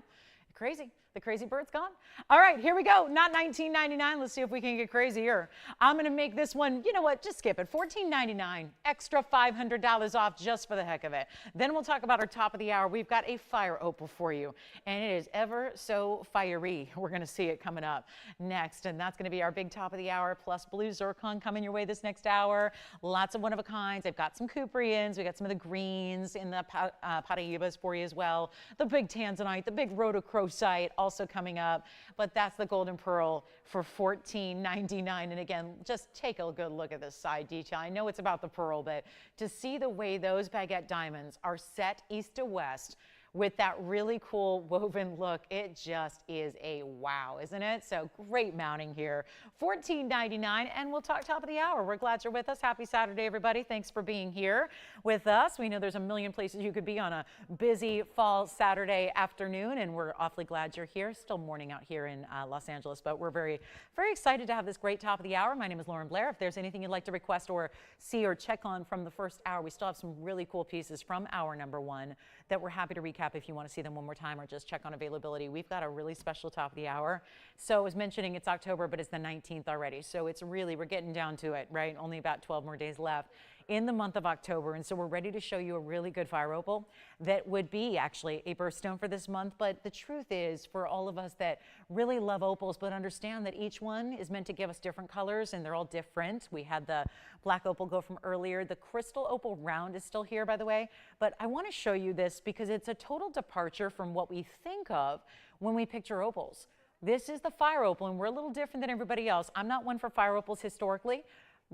crazy. The crazy bird's gone. All right, here we go. Not $19.99. Let's see if we can get crazier. I'm going to make this one, you know what, just skip it. $14.99, extra $500 off just for the heck of it. Then we'll talk about our top of the hour. We've got a fire opal for you, and it is ever so fiery. We're going to see it coming up next, and that's going to be our big top of the hour, plus blue zircon coming your way this next hour. Lots of one-of-a-kinds. They've got some Cuprians. We got some of the greens in the Paraibas for you as well. The big tanzanite, the big rhodochrosite, also coming up, but that's the golden pearl for $14.99. And again, just take a good look at this side detail. I know it's about the pearl, but to see the way those baguette diamonds are set east to west with that really cool woven look, it just is a wow, isn't it? So great mounting here. $14.99, and we'll talk top of the hour. We're glad you're with us. Happy Saturday, everybody. Thanks for being here with us. We know there's a million places you could be on a busy fall Saturday afternoon, and we're awfully glad you're here. Still morning out here in Los Angeles, but we're very, very excited to have this great top of the hour. My name is Lauren Blair. If there's anything you'd like to request or see or check on from the first hour, we still have some really cool pieces from hour number one that we're happy to recap recap if you want to see them one more time or just check on availability. We've got a really special top of the hour. So I was mentioning it's October, but it's the 19th already. So it's really, we're getting down to it, right? Only about 12 more days left in the month of October. And so we're ready to show you a really good fire opal that would be actually a birthstone for this month. But the truth is, for all of us that really love opals, but understand that each one is meant to give us different colors and they're all different. We had the black opal go from earlier. The crystal opal round is still here, by the way. But I want to show you this because it's a total departure from what we think of when we picture opals. This is the fire opal, and we're a little different than everybody else. I'm not one for fire opals historically.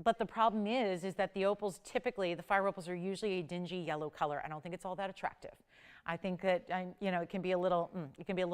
But the problem is that the opals typically, the fire opals are usually a dingy yellow color. I don't think it's all that attractive. I think that, it can be a little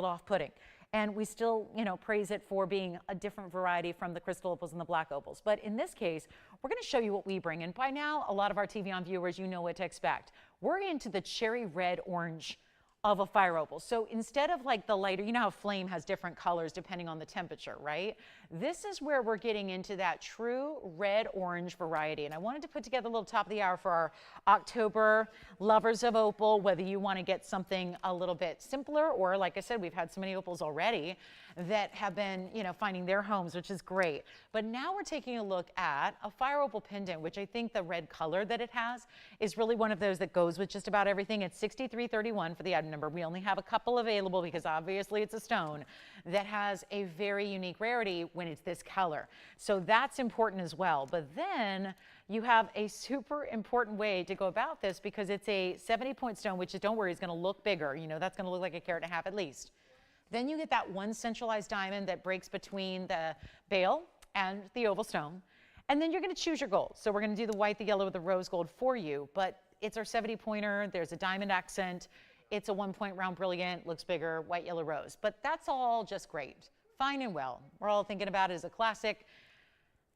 off-putting. And we still, praise it for being a different variety from the crystal opals and the black opals. But in this case, we're going to show you what we bring. And by now, a lot of our TVON viewers, you know what to expect. We're into the cherry red orange of a fire opal. So instead of like the lighter, you know how flame has different colors depending on the temperature, right? This is where we're getting into that true red orange variety. And I wanted to put together a little top of the hour for our October lovers of opal, whether you want to get something a little bit simpler, or like I said, we've had so many opals already that have been, finding their homes, which is great. But now we're taking a look at a fire opal pendant, which I think the red color that it has is really one of those that goes with just about everything. It's 6331 for the item number. We only have a couple available because obviously it's a stone that has a very unique rarity when it's this color. So that's important as well. But then you have a super important way to go about this because it's a 70-point stone, which is, don't worry, is going to look bigger. That's going to look like a carat and a half at least. Then you get that one centralized diamond that breaks between the bale and the oval stone. And then you're going to choose your gold. So we're going to do the white, the yellow, the rose gold for you. But it's our 70-pointer. There's a diamond accent. It's a 1-point round brilliant, looks bigger, white, yellow, rose. But that's all just great. Fine and well. We're all thinking about it as a classic.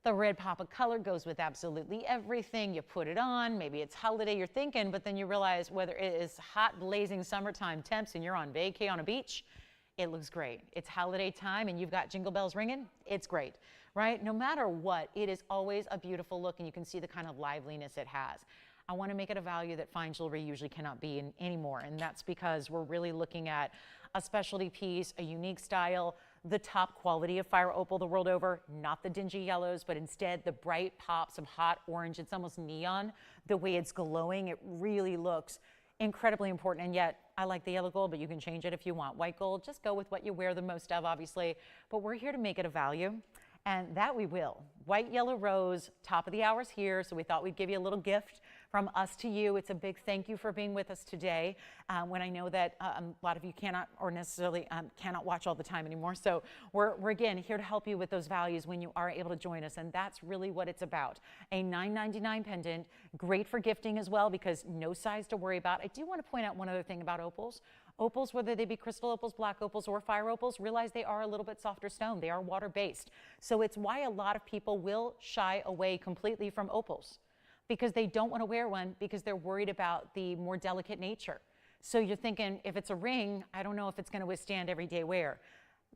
The red pop of color goes with absolutely everything. You put it on, maybe it's holiday you're thinking, but then you realize whether it is hot, blazing summertime temps and you're on vacay on a beach, it looks great. It's holiday time and you've got jingle bells ringing, it's great, right? No matter what, it is always a beautiful look and you can see the kind of liveliness it has. I want to make it a value that fine jewelry usually cannot be anymore, and that's because we're really looking at a specialty piece, a unique style, the top quality of fire opal the world over, not the dingy yellows, but instead the bright pops of hot orange. It's almost neon, the way it's glowing. It really looks incredibly important, and yet I like the yellow gold, but you can change it if you want. White gold, just go with what you wear the most of, obviously, but we're here to make it a value, and that we will. White, yellow, rose, top of the hour's here, so we thought we'd give you a little gift from us to you. It's a big thank you for being with us today when I know that a lot of you cannot or necessarily cannot watch all the time anymore. So we're again here to help you with those values when you are able to join us, and that's really what it's about. A $9.99 pendant, great for gifting as well because no size to worry about. I do want to point out one other thing about opals. Opals, whether they be crystal opals, black opals, or fire opals, realize they are a little bit softer stone. They are water-based. So it's why a lot of people will shy away completely from opals, because they don't want to wear one because they're worried about the more delicate nature. So you're thinking, if it's a ring, I don't know if it's going to withstand everyday wear.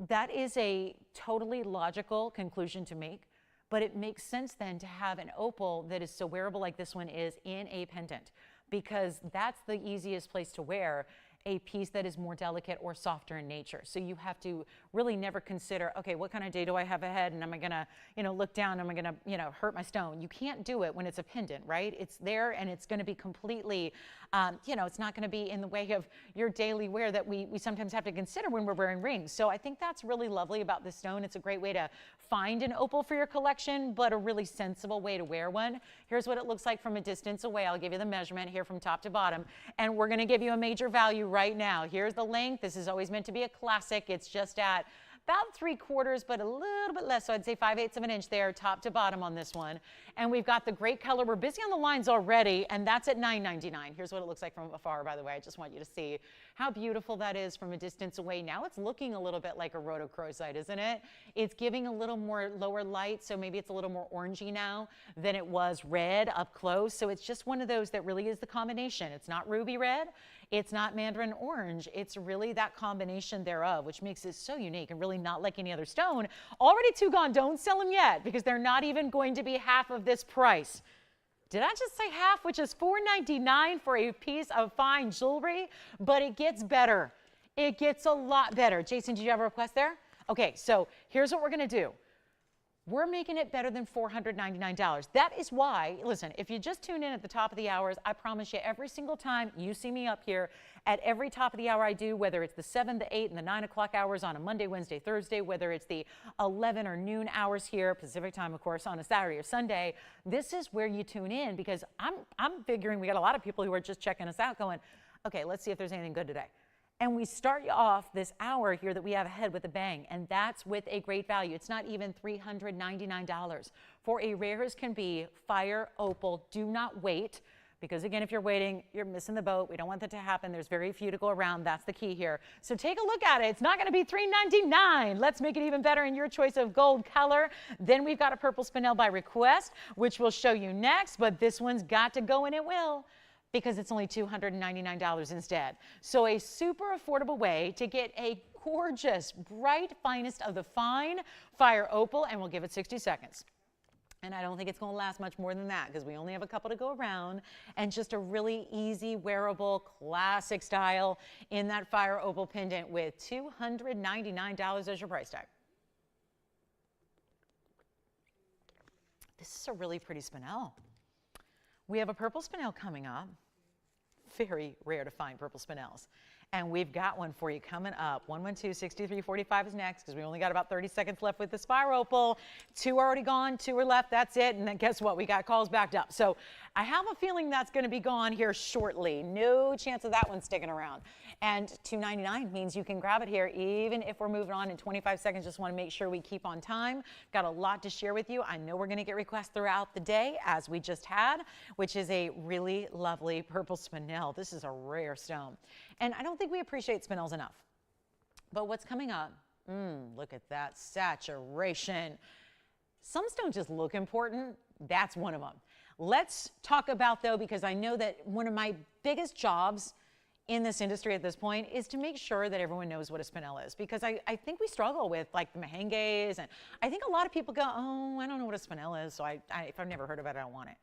That is a totally logical conclusion to make, but it makes sense then to have an opal that is so wearable like this one is in a pendant, because that's the easiest place to wear a piece that is more delicate or softer in nature. So you have to really never consider, okay, what kind of day do I have ahead, and am I gonna, look down, am I gonna, hurt my stone? You can't do it when it's a pendant, right? It's there and it's gonna be completely, it's not gonna be in the way of your daily wear that we sometimes have to consider when we're wearing rings. So I think that's really lovely about this stone. It's a great way to find an opal for your collection, but a really sensible way to wear one. Here's what it looks like from a distance away. I'll give you the measurement here from top to bottom, and we're gonna give you a major value right now. Here's the length. This is always meant to be a classic. It's just at about 3/4, but a little bit less. So I'd say 5/8 of an inch there, top to bottom on this one. And we've got the great color. We're busy on the lines already, and that's at $9.99. Here's what it looks like from afar, by the way. I just want you to see how beautiful that is from a distance away. Now it's looking a little bit like a rhodochrosite, isn't it? It's giving a little more lower light, so maybe it's a little more orangey now than it was red up close. So it's just one of those that really is the combination. It's not ruby red. It's not mandarin orange. It's really that combination thereof, which makes it so unique and really not like any other stone. Already two gone. Don't sell them yet because they're not even going to be half of this price. Did I just say half, which is $4.99 for a piece of fine jewelry? But it gets better. It gets a lot better. Jason, did you have a request there? Okay, so here's what we're going to do. We're making it better than $499. That is why, listen, if you just tune in at the top of the hours, I promise you every single time you see me up here, at every top of the hour I do, whether it's the 7, the 8, and the 9 o'clock hours on a Monday, Wednesday, Thursday, whether it's the 11 or noon hours here, Pacific time, of course, on a Saturday or Sunday, this is where you tune in, because I'm figuring we got a lot of people who are just checking us out going, okay, let's see if there's anything good today. And we start you off this hour here that we have ahead with a bang, and that's with a great value. It's not even $399 for a rare as can be fire opal. Do not wait, because again, if you're waiting, you're missing the boat. We don't want that to happen. There's very few to go around. That's the key here. So take a look at it. It's not going to be $399. Let's make it even better in your choice of gold color. Then we've got a purple spinel by request, which we'll show you next, but this one's got to go, and it will, because it's only $299 instead. So a super affordable way to get a gorgeous, bright, finest of the fine fire opal, and we'll give it 60 seconds. And I don't think it's going to last much more than that, because we only have a couple to go around, and just a really easy, wearable, classic style in that fire opal pendant with $299 as your price tag. This is a really pretty spinel. We have a purple spinel coming up. Very rare to find purple spinels. And we've got one for you coming up. 112-6345 is next, because we only got about 30 seconds left with the Spire Opal. 2 are already gone, 2 are left, that's it. And then guess what? We got calls backed up. So I have a feeling that's going to be gone here shortly. No chance of that one sticking around. And $299 means you can grab it here, even if we're moving on in 25 seconds. Just want to make sure we keep on time. Got a lot to share with you. I know we're going to get requests throughout the day, as we just had, which is a really lovely purple spinel. This is a rare stone. And I don't think we appreciate spinels enough. But what's coming up? Look at that saturation. Some stones just look important. That's one of them. Let's talk about, though, because I know that one of my biggest jobs in this industry at this point is to make sure that everyone knows what a spinel is, because I think we struggle with like the mehenges, and I think a lot of people go, oh, I don't know what a spinel is, so if I've never heard of it, I don't want it.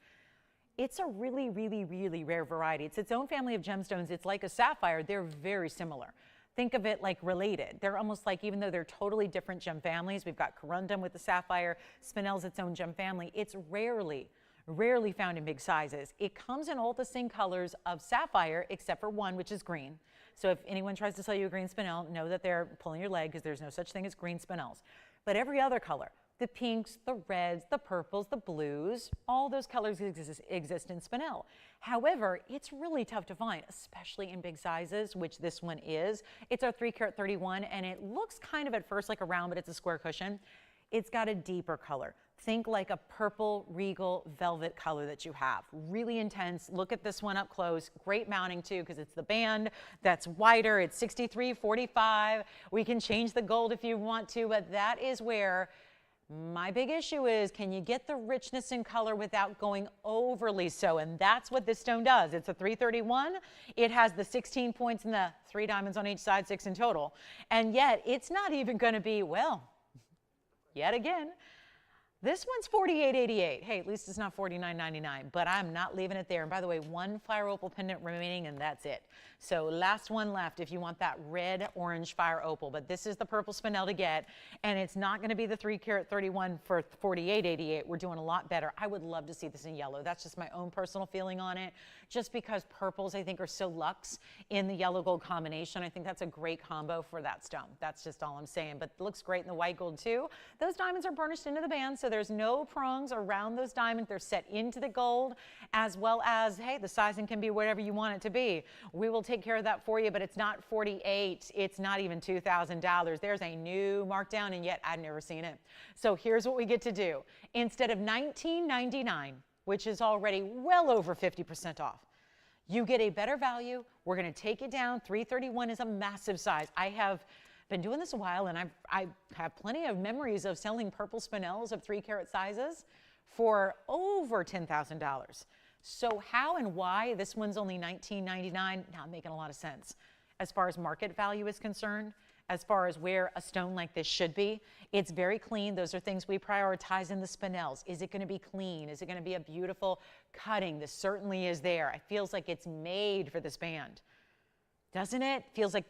It's a really, really, really rare variety. It's its own family of gemstones. It's like a sapphire. They're very similar. Think of it like related. They're almost like, even though they're totally different gem families, we've got corundum with the sapphire, spinel's its own gem family. It's rarely found in big sizes. It comes in all the same colors of sapphire, except for one, which is green. So if anyone tries to sell you a green spinel, know that they're pulling your leg, because there's no such thing as green spinels. But every other color, the pinks, the reds, the purples, the blues, all those colors exist in spinel. However, it's really tough to find, especially in big sizes, which this one is. It's our 3-carat 31, and it looks kind of at first like a round, but it's a square cushion. It's got a deeper color. Think like a purple regal velvet color that you have. Really intense. Look at this one up close. Great mounting too, because it's the band that's wider. It's 63-45. We can change the gold if you want to, but that is where my big issue is, can you get the richness in color without going overly so? And that's what this stone does. It's a 331. It has the 16 points and the 3 diamonds on each side, 6 in total. And yet it's not even going to be, well, yet again, this one's $48.88. Hey, at least it's not $49.99, but I'm not leaving it there. And by the way, 1 fire opal pendant remaining, and that's it. So last one left if you want that red orange fire opal, but this is the purple spinel to get, and it's not going to be the 3-carat 31 for $48.88. We're doing a lot better. I would love to see this in yellow. That's just my own personal feeling on it, just because purples I think are so luxe in the yellow gold combination. I think that's a great combo for that stone. That's just all I'm saying, but it looks great in the white gold too. Those diamonds are burnished into the band, so there's no prongs around those diamonds. They're set into the gold, as well as, hey, the sizing can be whatever you want it to be. We will take care of that for you, but it's not $48. It's not even $2,000. There's a new markdown, and yet I've never seen it. So here's what we get to do. Instead of $19.99, which is already well over 50% off, you get a better value. We're going to take it down. 331 is a massive size. I have been doing this a while, and I have plenty of memories of selling purple spinels of 3-carat sizes for over $10,000. So how and why this one's only $19.99, not making a lot of sense. As far as market value is concerned, as far as where a stone like this should be. It's very clean. Those are things we prioritize in the spinels. Is it going to be clean? Is it going to be a beautiful cutting? This certainly is there. It feels like it's made for this band. Doesn't it? Feels like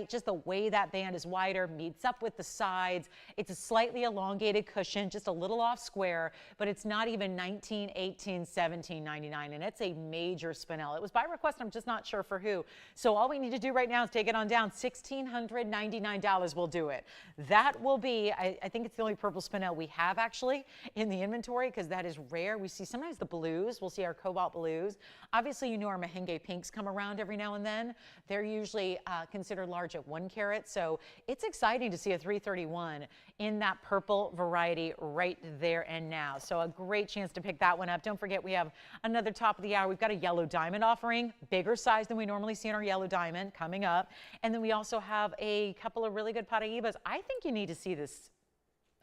just the way that band is wider, meets up with the sides. It's a slightly elongated cushion, just a little off square, but it's not even $19, $18, $17, $99, and it's a major spinel. It was by request, I'm just not sure for who. So all we need to do right now is take it on down. $1,699 will do it. That will be, I think it's the only purple spinel we have actually in the inventory, because that is rare. We see sometimes the blues. We'll see our cobalt blues. Obviously, you know our Mahenge pinks come around every now and then. They're usually considered large at 1 carat, so it's exciting to see a 331 in that purple variety right there and now. So a great chance to pick that one up. Don't forget, we have another top of the hour. We've got a yellow diamond offering, bigger size than we normally see in our yellow diamond coming up. And then we also have a couple of really good Paraibas. I think you need to see this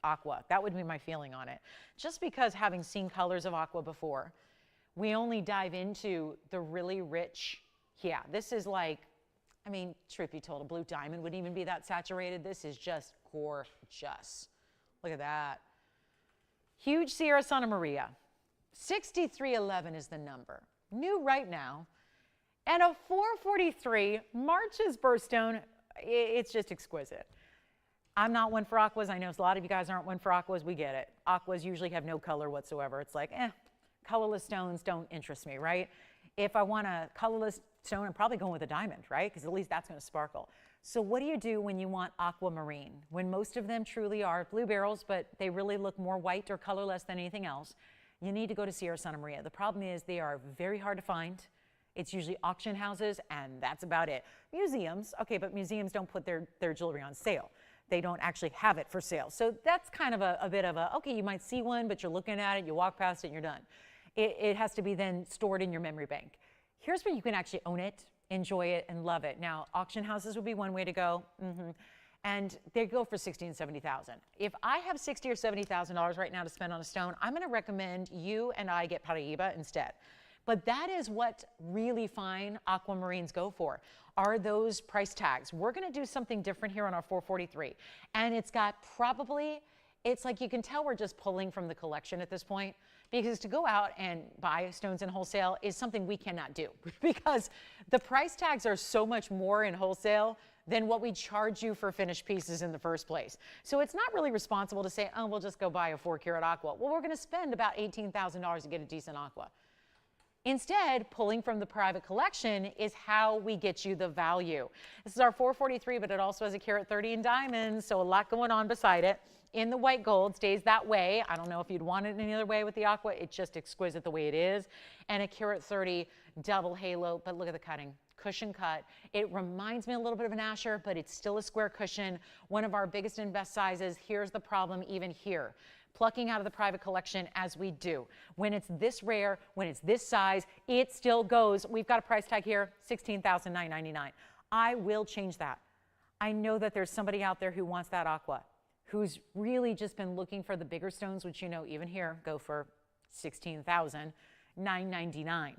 aqua. That would be my feeling on it. Just because, having seen colors of aqua before, we only dive into the really rich. Yeah, this is like, I mean, truth be told, a blue diamond wouldn't even be that saturated. This is just gorgeous. Look at that. Huge Sierra Santa Maria. 6311 is the number. New right now. And a 443 March's birthstone. It's just exquisite. I'm not one for aquas. I know a lot of you guys aren't one for aquas. We get it. Aquas usually have no color whatsoever. It's like, colorless stones don't interest me, right? If I want a colorless stone, I'm probably going with a diamond, right? Because at least that's going to sparkle. So what do you do when you want aquamarine? When most of them truly are blue barrels, but they really look more white or colorless than anything else, you need to go to Sierra Santa Maria. The problem is they are very hard to find. It's usually auction houses, and that's about it. Museums, okay, but museums don't put their jewelry on sale. They don't actually have it for sale. So that's kind of a bit of a, okay, you might see one, but you're looking at it, you walk past it, and you're done. It has to be then stored in your memory bank. Here's where you can actually own it, enjoy it, and love it. Now, auction houses would be one way to go, and they go for $60,000 and $70,000. If I have $60,000 or $70,000 right now to spend on a stone, I'm going to recommend you and I get Paraiba instead. But that is what really fine aquamarines go for, are those price tags. We're going to do something different here on our 443, and it's got probably, it's like you can tell we're just pulling from the collection at this point, because to go out and buy stones in wholesale is something we cannot do because the price tags are so much more in wholesale than what we charge you for finished pieces in the first place. So it's not really responsible to say, oh, we'll just go buy a 4-carat aqua. Well, we're going to spend about $18,000 to get a decent aqua. Instead, pulling from the private collection is how we get you the value. This is our 443, but it also has a carat 30 in diamonds, so a lot going on beside it. In the white gold, stays that way. I don't know if you'd want it any other way with the aqua. It's just exquisite the way it is. And a carat 30 double halo, but look at the cutting. Cushion cut. It reminds me a little bit of an Asher, but it's still a square cushion. One of our biggest and best sizes. Here's the problem even here. Plucking out of the private collection as we do. When it's this rare, when it's this size, it still goes. We've got a price tag here, $16,999. I will change that. I know that there's somebody out there who wants that aqua, who's really just been looking for the bigger stones, which, you know, even here go for $16,999.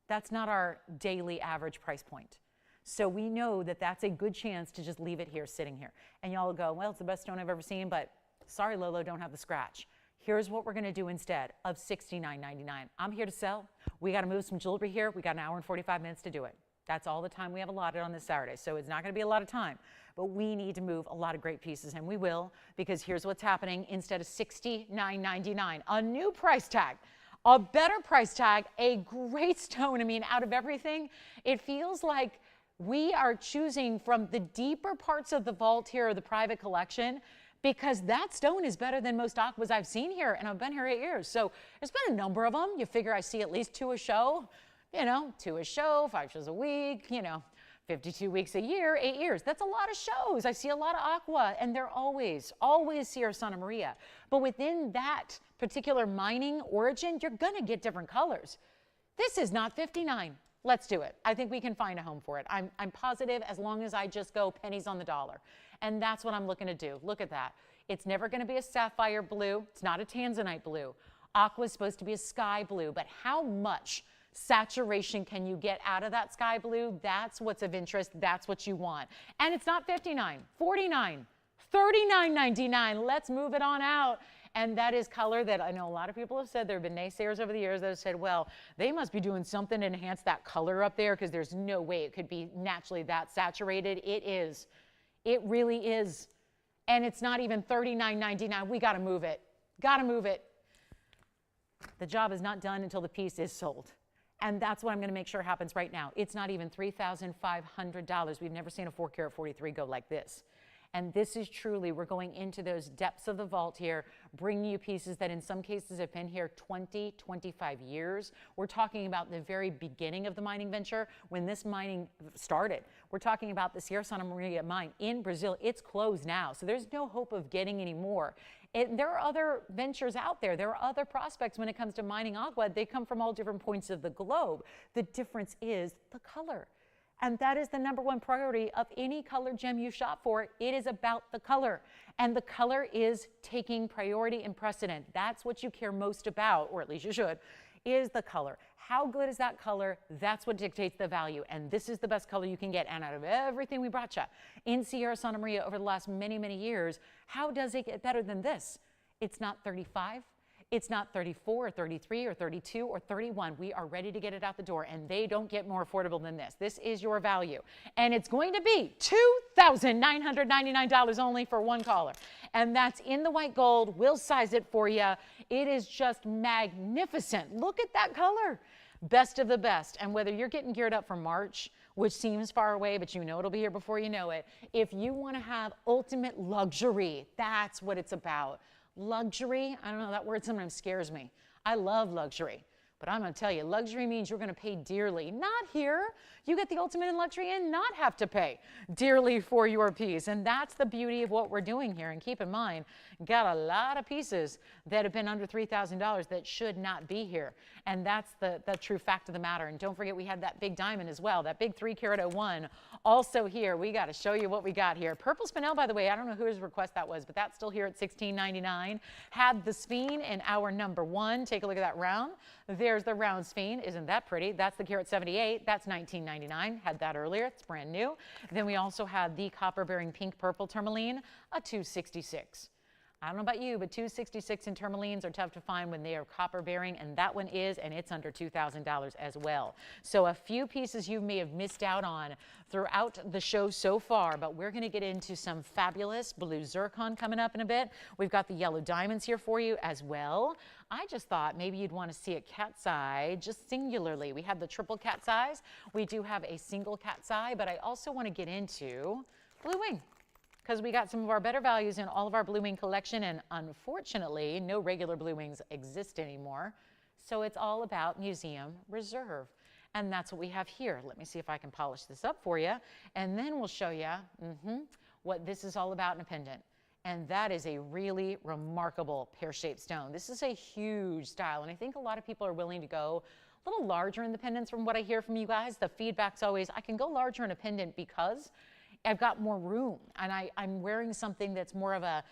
That's not our daily average price point. So we know that that's a good chance to just leave it here, sitting here. And y'all will go, well, it's the best stone I've ever seen, but sorry, Lolo, don't have the scratch. Here's what we're going to do instead of $69.99. I'm here to sell. We got to move some jewelry here. We got an hour and 45 minutes to do it. That's all the time we have allotted on this Saturday. So it's not going to be a lot of time, but we need to move a lot of great pieces, and we will, because here's what's happening. Instead of $69.99, a new price tag, a better price tag, a great stone. I mean, out of everything, it feels like we are choosing from the deeper parts of the vault here, or the private collection, because that stone is better than most aquas I've seen here, and I've been here 8 years. So there's been a number of them. You figure I see at least 2 a show, you know, 2 a show, 5 shows a week, you know, 52 weeks a year, 8 years. That's a lot of shows. I see a lot of aqua, and they're always Sierra Santa Maria. But within that particular mining origin, you're gonna get different colors. This is not 59. Let's do it. I think we can find a home for it. I'm positive, as long as I just go pennies on the dollar. And that's what I'm looking to do. Look at that. It's never going to be a sapphire blue. It's not a tanzanite blue. Aqua is supposed to be a sky blue, but how much saturation can you get out of that sky blue? That's what's of interest. That's what you want. And it's not $59, $49, $39.99. Let's move it on out. And that is color that I know a lot of people have said. There have been naysayers over the years that have said, well, they must be doing something to enhance that color up there because there's no way it could be naturally that saturated. It is. It really is. And it's not even $39.99. We got to move it. Got to move it. The job is not done until the piece is sold. And that's what I'm going to make sure happens right now. It's not even $3,500. We've never seen a 4 karat 43 go like this. And this is truly, we're going into those depths of the vault here, bringing you pieces that in some cases have been here 20, 25 years. We're talking about the very beginning of the mining venture when this mining started. We're talking about the Sierra Santa Maria mine in Brazil. It's closed now, so there's no hope of getting any more. There are other ventures out there. There are other prospects when it comes to mining agua. They come from all different points of the globe. The difference is the color. And that is the #1 priority of any color gem you shop for. It is about the color. And the color is taking priority and precedent. That's what you care most about, or at least you should, is the color. How good is that color? That's what dictates the value. And this is the best color you can get. And out of everything we brought you in Sierra Santa Maria over the last many, many years, how does it get better than this? It's not 35. It's not 34 or 33 or 32 or 31. We are ready to get it out the door, and they don't get more affordable than this. This is your value, and it's going to be $2,999 only for one caller, and that's in the white gold. We'll size it for you. It is just magnificent. Look at that color. Best of the best. And whether you're getting geared up for March, which seems far away, but you know it'll be here before you know it, if you want to have ultimate luxury, that's what it's about. Luxury, I don't know, that word sometimes scares me. I love luxury, but I'm going to tell you, luxury means you're going to pay dearly. Not here. You get the ultimate in luxury and not have to pay dearly for your piece. And that's the beauty of what we're doing here. And keep in mind, got a lot of pieces that have been under $3,000 that should not be here. And that's the true fact of the matter. And don't forget, we had that big diamond as well, that big 3 karat 01 also here. We got to show you what we got here. Purple spinel, by the way, I don't know whose request that was, but that's still here at $16.99. Had the speen in our #1. Take a look at that round. There's the round speen. Isn't that pretty? That's the karat 78. That's $19.99. Had that earlier. It's brand new. Then we also had the copper bearing pink purple tourmaline, a $266. I don't know about you, but $266 in tourmalines are tough to find when they are copper bearing, and that one is, and it's under $2,000 as well. So a few pieces you may have missed out on throughout the show so far, but we're going to get into some fabulous blue zircon coming up in a bit. We've got the yellow diamonds here for you as well. I just thought maybe you'd want to see a cat's eye just singularly. We have the triple cat's eyes. We do have a single cat's eye, but I also want to get into blue wing, because we got some of our better values in all of our blue wing collection, and unfortunately, no regular blue wings exist anymore. So it's all about museum reserve. And that's what we have here. Let me see if I can polish this up for you. And then we'll show you what this is all about in a pendant. And that is a really remarkable pear-shaped stone. This is a huge style, and I think a lot of people are willing to go a little larger in the pendants from what I hear from you guys. The feedback's always, I can go larger in a pendant because I've got more room, and I'm wearing something that's more of an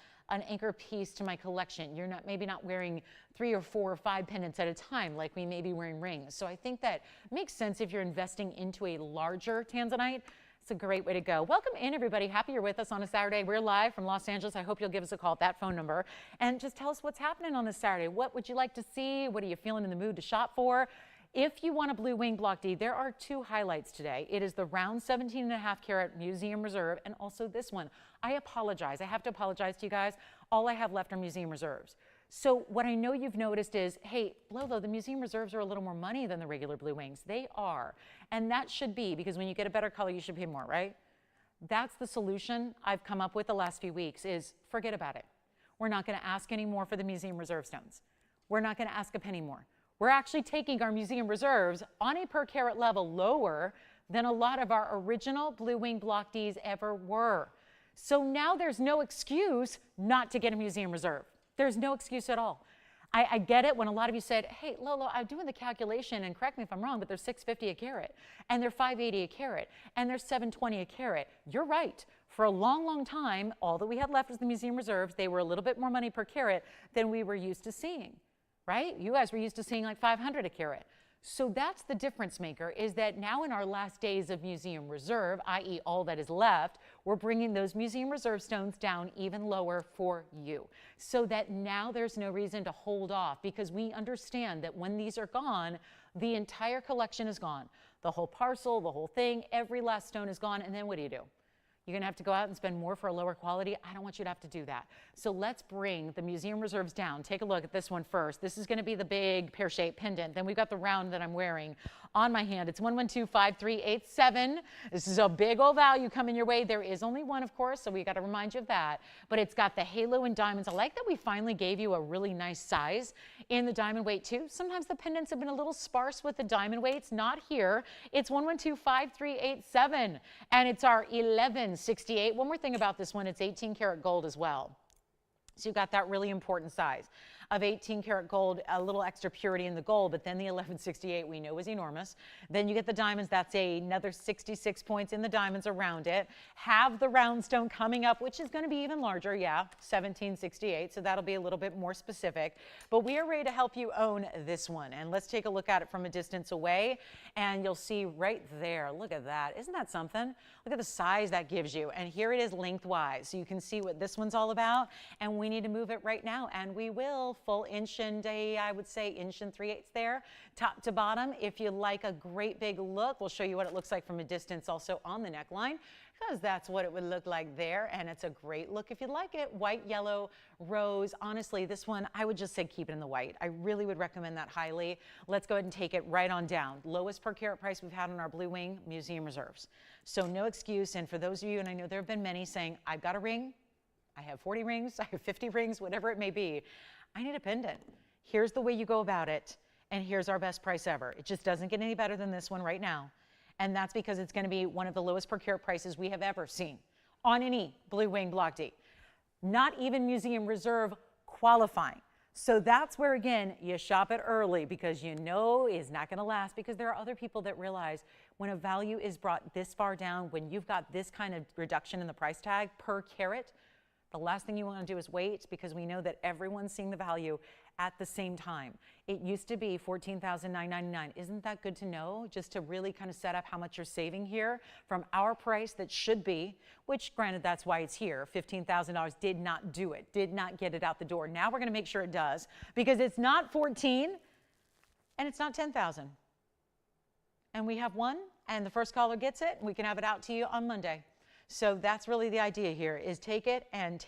anchor piece to my collection. You're maybe not wearing 3 or 4 or 5 pendants at a time like we may be wearing rings. So I think that makes sense if you're investing into a larger tanzanite. It's a great way to go. Welcome in, everybody. Happy you're with us on a Saturday. We're live from Los Angeles. I hope you'll give us a call at that phone number and just tell us what's happening on this Saturday. What would you like to see? What are you feeling in the mood to shop for? If you want a blue wing block D, there are 2 highlights today. It is the round 17.5 karat museum reserve, and also this one. I apologize. I have to apologize to you guys. All I have left are museum reserves. So what I know you've noticed is, hey, Lolo, the museum reserves are a little more money than the regular blue wings. They are, and that should be, because when you get a better color, you should pay more, right? That's the solution I've come up with the last few weeks is forget about it. We're not going to ask any more for the museum reserve stones. We're not going to ask a penny more. We're actually taking our museum reserves on a per carat level lower than a lot of our original blue wing block Ds ever were. So now there's no excuse not to get a museum reserve. There's no excuse at all. I get it when a lot of you said, hey, Lolo, I'm doing the calculation, and correct me if I'm wrong, but they're $650 a carat, and they're $580 a carat, and they're $720 a carat. You're right. For a long, long time, all that we had left was the museum reserves. They were a little bit more money per carat than we were used to seeing. Right? You guys were used to seeing like $500 a carat. So that's the difference maker, is that now in our last days of Museum Reserve, i.e. all that is left, we're bringing those Museum Reserve stones down even lower for you, so that now there's no reason to hold off, because we understand that when these are gone, the entire collection is gone. The whole parcel, the whole thing, every last stone is gone, and then what do? You're going to have to go out and spend more for a lower quality. I don't want you to have to do that. So let's bring the Museum Reserves down. Take a look at this one first. This is going to be the big pear-shaped pendant. Then we've got the round that I'm wearing on my hand. It's 1125387. This is a big old value coming your way. There is only one, of course, so we got to remind you of that. But it's got the halo and diamonds. I like that we finally gave you a really nice size in the diamond weight too. Sometimes the pendants have been a little sparse with the diamond weights. Not here. It's 1125387, and it's our 1168. One more thing about this one, it's 18 karat gold as well. So you've got that really important size of 18 karat gold, a little extra purity in the gold, but then the 1168 we know is enormous. Then you get the diamonds, that's another 66 points in the diamonds around it. Have the round stone coming up, which is going to be even larger, yeah, 1768, so that'll be a little bit more specific. But we are ready to help you own this one, and let's take a look at it from a distance away, and you'll see right there, look at that. Isn't that something? Look at the size that gives you, and here it is lengthwise, so you can see what this one's all about, and we need to move it right now, and we will. Full inch and I would say inch and 3/8 there, top to bottom. If you like a great big look, we'll show you what it looks like from a distance also on the neckline, because that's what it would look like there, and it's a great look if you like it. White, yellow, rose. Honestly, this one, I would just say keep it in the white. I really would recommend that highly. Let's go ahead and take it right on down. Lowest per carat price we've had on our Blue Wing Museum Reserves. So no excuse, and for those of you, and I know there have been many saying, I've got a ring, I have 40 rings, I have 50 rings, whatever it may be. I need a pendant. Here's the way you go about it, and here's our best price ever. It just doesn't get any better than this one right now, and that's because it's going to be one of the lowest per carat prices we have ever seen on any Blue Wing Block D. Not even Museum Reserve qualifying. So that's where, again, you shop it early, because you know it's not going to last, because there are other people that realize when a value is brought this far down, when you've got this kind of reduction in the price tag per carat, the last thing you want to do is wait, because we know that everyone's seeing the value at the same time. It used to be $14,999. Isn't that good to know? Just to really kind of set up how much you're saving here from our price that should be, which granted that's why it's here. $15,000 did not do it, did not get it out the door. Now we're going to make sure it does, because it's not 14 and it's not 10,000. And we have one, and the first caller gets it, and we can have it out to you on Monday. So that's really the idea here, is take it and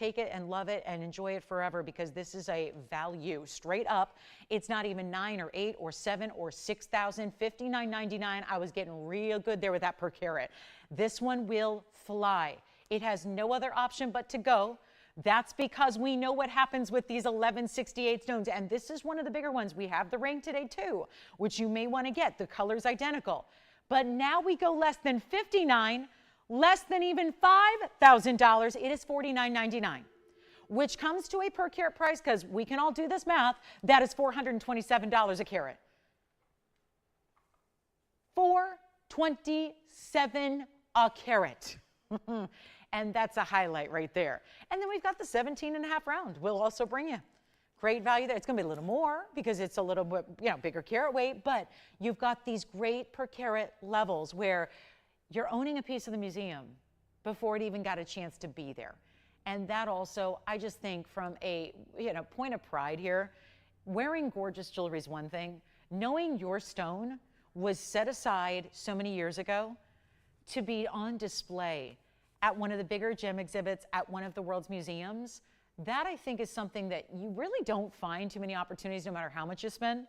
love it and enjoy it forever, because this is a value straight up. It's not even 9 or 8 or 7 or 6,000, $59.99. I was getting real good there with that per carat. This one will fly. It has no other option but to go. That's because we know what happens with these 1168 stones, and this is one of the bigger ones. We have the ring today too, which you may want to get. The color's identical. But now we go less than $59, less than even $5,000, it is $49.99, which comes to a per carat price, because we can all do this math, that is $427 a carat. $427 a carat. And that's a highlight right there. And then we've got the 17.5 round. We'll also bring you. Great value there. It's going to be a little more because it's a little bit, bigger carat weight, but you've got these great per carat levels where you're owning a piece of the museum before it even got a chance to be there. And that also, I just think from a point of pride here, wearing gorgeous jewelry is one thing. Knowing your stone was set aside so many years ago to be on display at one of the bigger gem exhibits at one of the world's museums, that I think is something that you really don't find too many opportunities, no matter how much you spend.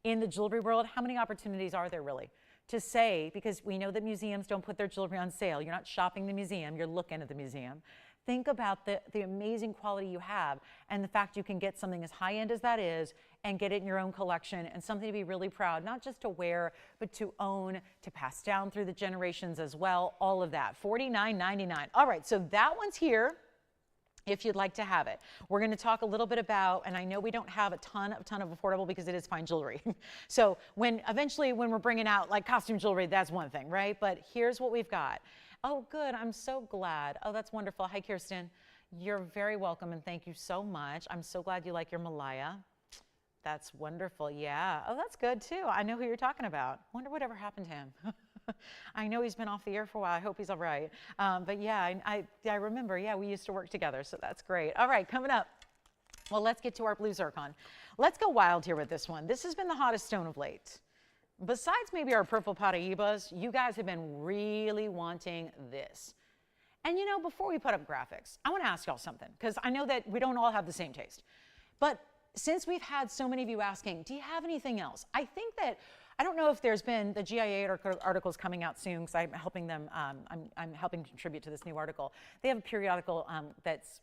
In the jewelry world, how many opportunities are there really to say, because we know that museums don't put their jewelry on sale. You're not shopping the museum, you're looking at the museum. Think about the amazing quality you have, and the fact you can get something as high-end as that is and get it in your own collection, and something to be really proud, not just to wear, but to own, to pass down through the generations as well, all of that. $49.99. All right, so that one's here if you'd like to have it. We're going to talk a little bit about, and I know we don't have a ton of affordable because it is fine jewelry. So eventually when we're bringing out like costume jewelry, that's one thing, right? But here's what we've got. Oh, good. I'm so glad. Oh, that's wonderful. Hi, Kirsten. You're very welcome, and thank you so much. I'm so glad you like your Malaya. That's wonderful. Yeah. Oh, that's good too. I know who you're talking about. Wonder whatever happened to him. I know he's been off the air for a while. I hope he's all right. But yeah, I remember. Yeah, we used to work together, so that's great. All right, coming up. Well, let's get to our blue zircon. Let's go wild here with this one. This has been the hottest stone of late. Besides maybe our purple Paraibas, you guys have been really wanting this. And you know, before we put up graphics, I want to ask y'all something, because I know that we don't all have the same taste. But since we've had so many of you asking, do you have anything else? I think that, I don't know if there's been the GIA articles coming out soon, because I'm helping them, I'm helping contribute to this new article. They have a periodical that's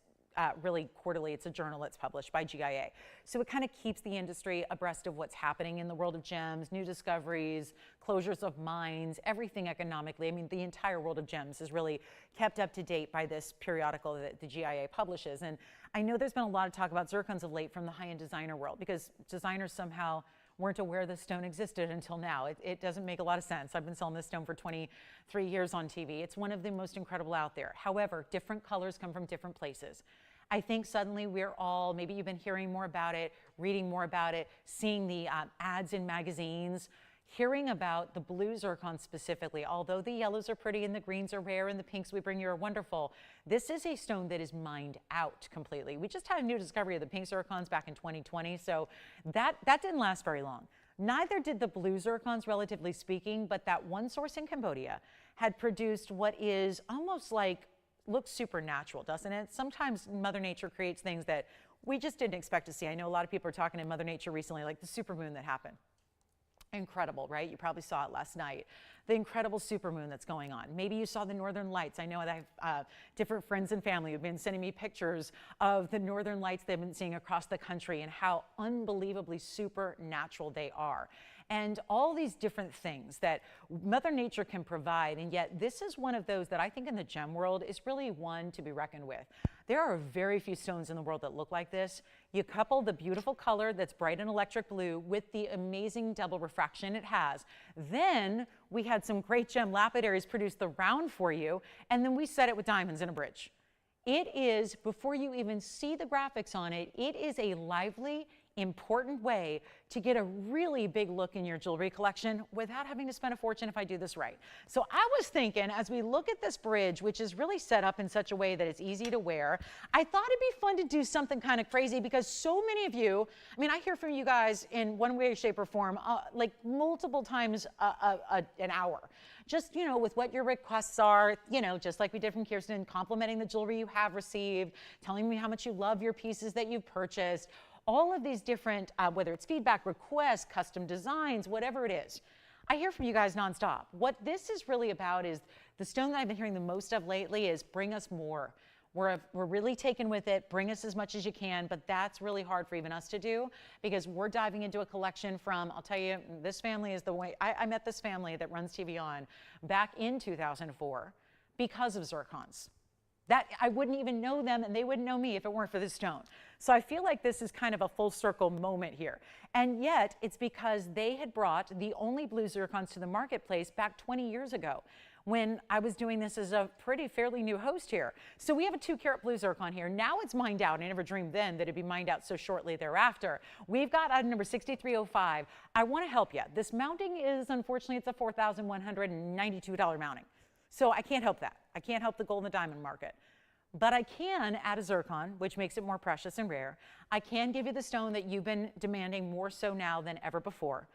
really quarterly. It's a journal that's published by GIA. So it kind of keeps the industry abreast of what's happening in the world of gems, new discoveries, closures of mines, everything economically. I mean, the entire world of gems is really kept up to date by this periodical that the GIA publishes. And I know there's been a lot of talk about zircons of late from the high-end designer world, because designers somehow weren't aware this stone existed until now. It doesn't make a lot of sense. I've been selling this stone for 23 years on TV. It's one of the most incredible out there. However, different colors come from different places. I think suddenly we're all, maybe you've been hearing more about it, reading more about it, seeing the ads in magazines, hearing about the blue zircon specifically. Although the yellows are pretty and the greens are rare and the pinks we bring you are wonderful, this is a stone that is mined out completely. We just had a new discovery of the pink zircons back in 2020, so that didn't last very long. Neither did the blue zircons, relatively speaking, but that one source in Cambodia had produced what is almost like, looks supernatural, doesn't it? Sometimes Mother Nature creates things that we just didn't expect to see. I know a lot of people are talking to Mother Nature recently, like the supermoon that happened. Incredible, right? You probably saw it last night. The incredible supermoon that's going on. Maybe you saw the northern lights. I know that I have different friends and family who've been sending me pictures of the northern lights they've been seeing across the country and how unbelievably supernatural they are. And all these different things that Mother Nature can provide, and yet this is one of those that I think in the gem world is really one to be reckoned with. There are very few stones in the world that look like this. You couple the beautiful color that's bright and electric blue with the amazing double refraction it has. Then we had some great gem lapidaries produce the round for you, and then we set it with diamonds in a bridge. It is, before you even see the graphics on it, it is a lively, important way to get a really big look in your jewelry collection without having to spend a fortune if I do this right. So I was thinking, as we look at this bridge, which is really set up in such a way that it's easy to wear, I thought it'd be fun to do something kind of crazy, because so many of you, I mean, I hear from you guys in one way, shape, or form, like multiple times an hour. Just, you know, with what your requests are, you know, just like we did from Kirsten, complimenting the jewelry you have received, telling me how much you love your pieces that you've purchased, all of these different, whether it's feedback, requests, custom designs, whatever it is. I hear from you guys nonstop. What this is really about is the stone that I've been hearing the most of lately is bring us more. We're really taken with it, bring us as much as you can, but that's really hard for even us to do, because we're diving into a collection from, I'll tell you, this family is the way, I met this family that runs TVON back in 2004 because of zircons. That I wouldn't even know them and they wouldn't know me if it weren't for this stone. So I feel like this is kind of a full circle moment here. And yet it's because they had brought the only blue zircons to the marketplace back 20 years ago, when I was doing this as a fairly new host here. So we have a 2-carat blue zircon here. Now it's mined out. I never dreamed then that it'd be mined out so shortly thereafter. We've got item number 6305. I want to help you. This mounting is, unfortunately, it's a $4,192 mounting. So I can't help that. I can't help the gold and the diamond market. But I can add a zircon, which makes it more precious and rare. I can give you the stone that you've been demanding more so now than ever before.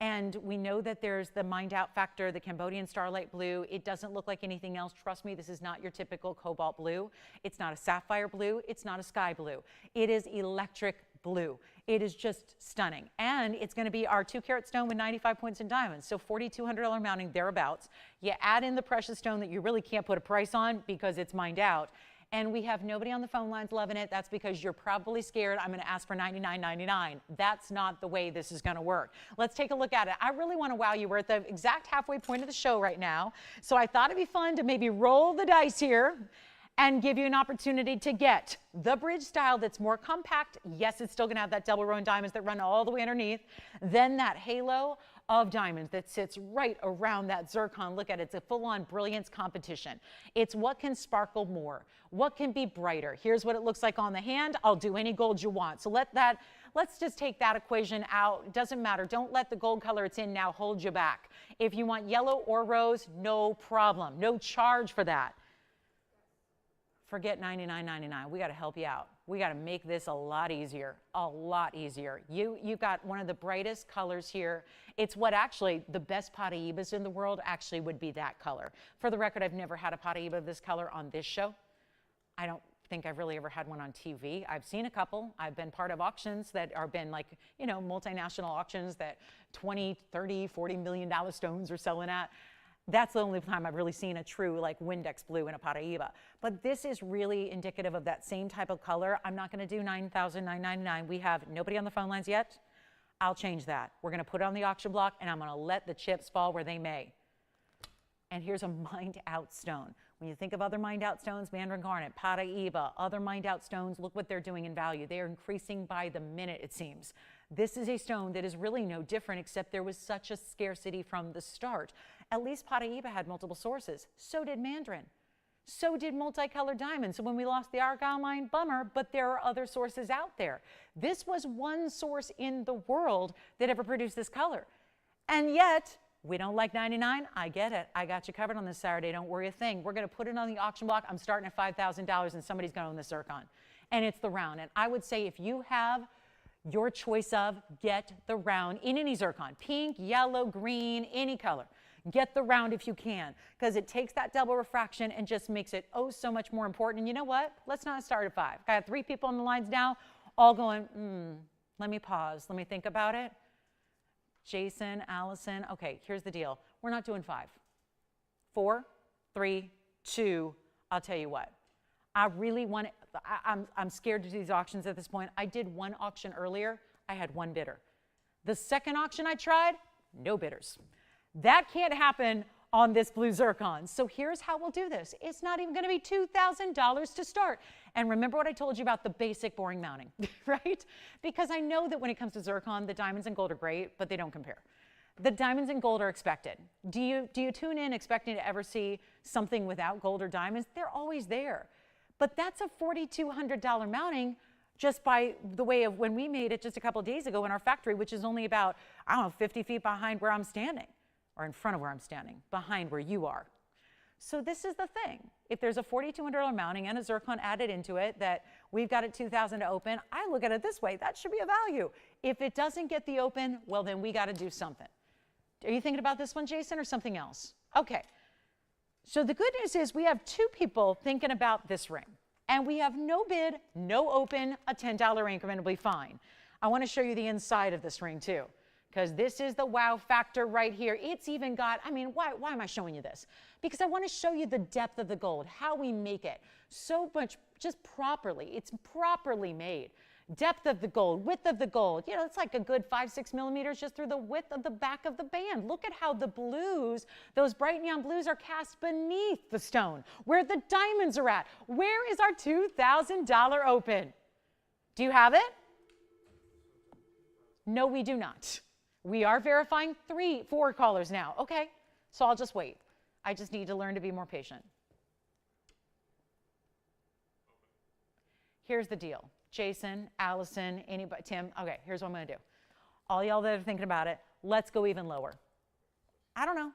And we know that there's the mined out factor, the Cambodian starlight blue. It doesn't look like anything else. Trust me, this is not your typical cobalt blue. It's not a sapphire blue. It's not a sky blue. It is electric blue. It is just stunning. And it's going to be our 2-carat stone with 95 points in diamonds. So $4,200 mounting thereabouts. You add in the precious stone that you really can't put a price on because it's mined out. And we have nobody on the phone lines loving it. That's because you're probably scared I'm going to ask for $99.99. That's not the way this is going to work. Let's take a look at it. I really want to wow you. We're at the exact halfway point of the show right now. So I thought it'd be fun to maybe roll the dice here and give you an opportunity to get the bridge style that's more compact. Yes, it's still going to have that double row in diamonds that run all the way underneath. Then that halo of diamonds that sits right around that zircon. Look at it. It's a full-on brilliance competition. It's what can sparkle more, what can be brighter. Here's what it looks like on the hand. I'll do any gold you want. So let let's just take that equation out. It doesn't matter. Don't let the gold color it's in now hold you back. If you want yellow or rose, no problem. No charge for that. Forget $99.99. We got to help you out. We got to make this a lot easier, a lot easier. You got one of the brightest colors here. It's what actually the best Paraibas in the world actually would be that color. For the record, I've never had a Paraiba of this color on this show. I don't think I've really ever had one on TV. I've seen a couple. I've been part of auctions that are been like, you know, multinational auctions that 20, 30, $40 million stones are selling at. That's the only time I've really seen a true like Windex blue in a Paraiba. But this is really indicative of that same type of color. I'm not going to do $9,999. We have nobody on the phone lines yet. I'll change that. We're going to put it on the auction block, and I'm going to let the chips fall where they may. And here's a mined out stone. When you think of other mined out stones, Mandarin Garnet, Paraiba, other mined out stones, look what they're doing in value. They are increasing by the minute, it seems. This is a stone that is really no different, except there was such a scarcity from the start. At least Paraiba had multiple sources. So did Mandarin. So did multicolored diamonds. So when we lost the Argyle mine, bummer, but there are other sources out there. This was one source in the world that ever produced this color. And yet, we don't like 99. I get it. I got you covered on this Saturday. Don't worry a thing. We're going to put it on the auction block. I'm starting at $5,000, and somebody's going to own the zircon. And it's the round. And I would say if you have your choice of, get the round in any zircon, pink, yellow, green, any color. Get the round if you can, because it takes that double refraction and just makes it oh so much more important. And you know what? Let's not start at 5. I have 3 people on the lines now, all going, let me pause. Let me think about it. Jason, Allison. Okay, here's the deal. We're not doing 5. 4, 3, 2. I'll tell you what. I really want it. I'm scared to do these auctions at this point. I did one auction earlier. I had 1 bidder. The second auction I tried, no bidders. That can't happen on this blue zircon. So here's how we'll do this. It's not even going to be $2,000 to start. And remember what I told you about the basic boring mounting, right? Because I know that when it comes to zircon, the diamonds and gold are great, but they don't compare. The diamonds and gold are expected. Do you tune in expecting to ever see something without gold or diamonds? They're always there. But that's a $4,200 mounting just by the way of when we made it just a couple of days ago in our factory, which is only about, I don't know, 50 feet behind where I'm standing, or in front of where I'm standing, behind where you are. So this is the thing. If there's a $4,200 mounting and a zircon added into it that we've got at $2,000 to open, I look at it this way. That should be a value. If it doesn't get the open, well, then we got to do something. Are you thinking about this one, Jason, or something else? Okay. So the good news is we have 2 people thinking about this ring. And we have no bid, no open, a $10 increment will be fine. I want to show you the inside of this ring, too. Because this is the wow factor right here. It's even got, I mean, why am I showing you this? Because I want to show you the depth of the gold, how we make it so much, just properly. It's properly made. Depth of the gold, width of the gold. You know, it's like a good 5-6 millimeters just through the width of the back of the band. Look at how the blues, those bright neon blues, are cast beneath the stone, where the diamonds are at. Where is our $2,000 open? Do you have it? No, we do not. We are verifying 4 callers now. Okay, so I'll just wait. I just need to learn to be more patient. Here's the deal. Jason, Allison, anybody, Tim. Okay, here's what I'm going to do. All y'all that are thinking about it, let's go even lower. I don't know.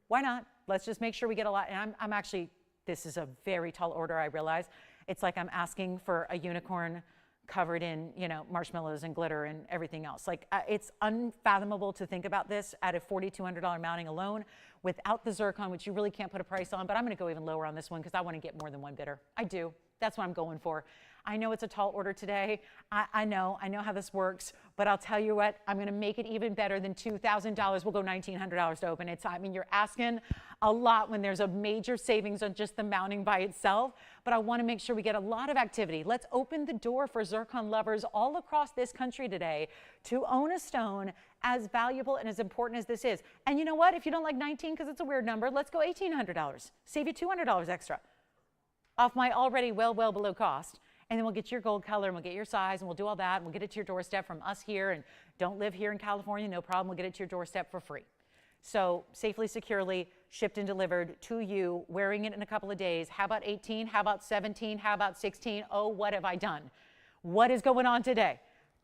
Why not? Let's just make sure we get a lot. And I'm actually, this is a very tall order, I realize. It's like I'm asking for a unicorn covered in, you know, marshmallows and glitter and everything else. Like, it's unfathomable to think about this at a $4,200 mounting alone without the zircon, which you really can't put a price on. But I'm going to go even lower on this one because I want to get more than 1 bidder. I do. That's what I'm going for. I know it's a tall order today. I know how this works, but I'll tell you what, I'm going to make it even better than $2,000. We'll go $1,900 to open it. I mean, you're asking a lot when there's a major savings on just the mounting by itself, but I want to make sure we get a lot of activity. Let's open the door for zircon lovers all across this country today to own a stone as valuable and as important as this is. And you know what? If you don't like 19 because it's a weird number, let's go $1,800. Save you $200 extra off my already well below cost. And then we'll get your gold color and we'll get your size and we'll do all that and we'll get it to your doorstep from us here, and don't live here in California, no problem. We'll get it to your doorstep for free. So safely, securely, shipped and delivered to you, wearing it in a couple of days. How about 18? How about 17? How about 16? Oh, what have I done? What is going on today?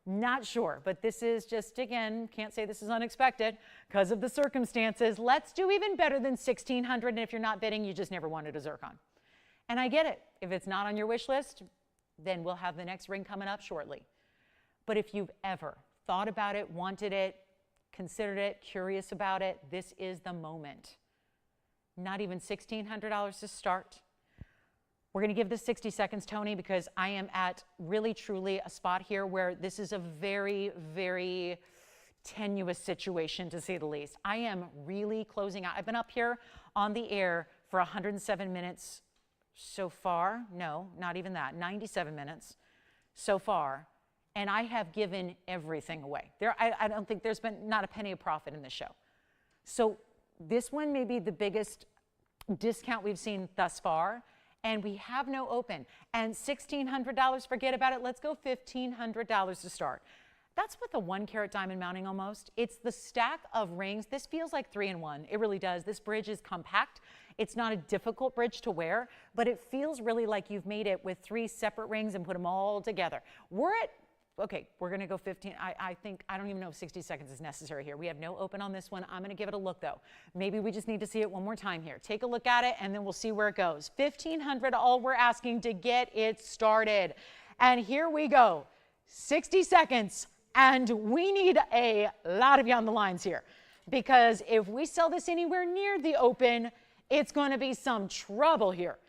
Not sure, but this is just, again, can't say this is unexpected because of the circumstances. Let's do even better than 1,600, and if you're not bidding, you just never wanted a zircon. And I get it. If it's not on your wish list, then we'll have the next ring coming up shortly. But if you've ever thought about it, wanted it, considered it, curious about it, this is the moment. Not even $1,600 to start. We're going to give this 60 seconds, Tony, because I am at really, truly a spot here where this is a very, very tenuous situation, to say the least. I am really closing out. I've been up here on the air for 107 minutes so far. No, not even that. 97 minutes so far. And I have given everything away. I don't think there's been not a penny of profit in this show. So this one may be the biggest discount we've seen thus far. And we have no open. And $1,600, forget about it. Let's go $1,500 to start. That's with a 1 carat diamond mounting almost. It's the stack of rings. This feels like 3-in-1. It really does. This bridge is compact. It's not a difficult bridge to wear, but it feels really like you've made it with 3 separate rings and put them all together. Okay, we're going to go 15. I don't even know if 60 seconds is necessary here. We have no open on this one. I'm going to give it a look, though. Maybe we just need to see it one more time here. Take a look at it, and then we'll see where it goes. $1,500, all we're asking to get it started. And here we go. 60 seconds, and we need a lot of you on the lines here, because if we sell this anywhere near the open, it's going to be some trouble here.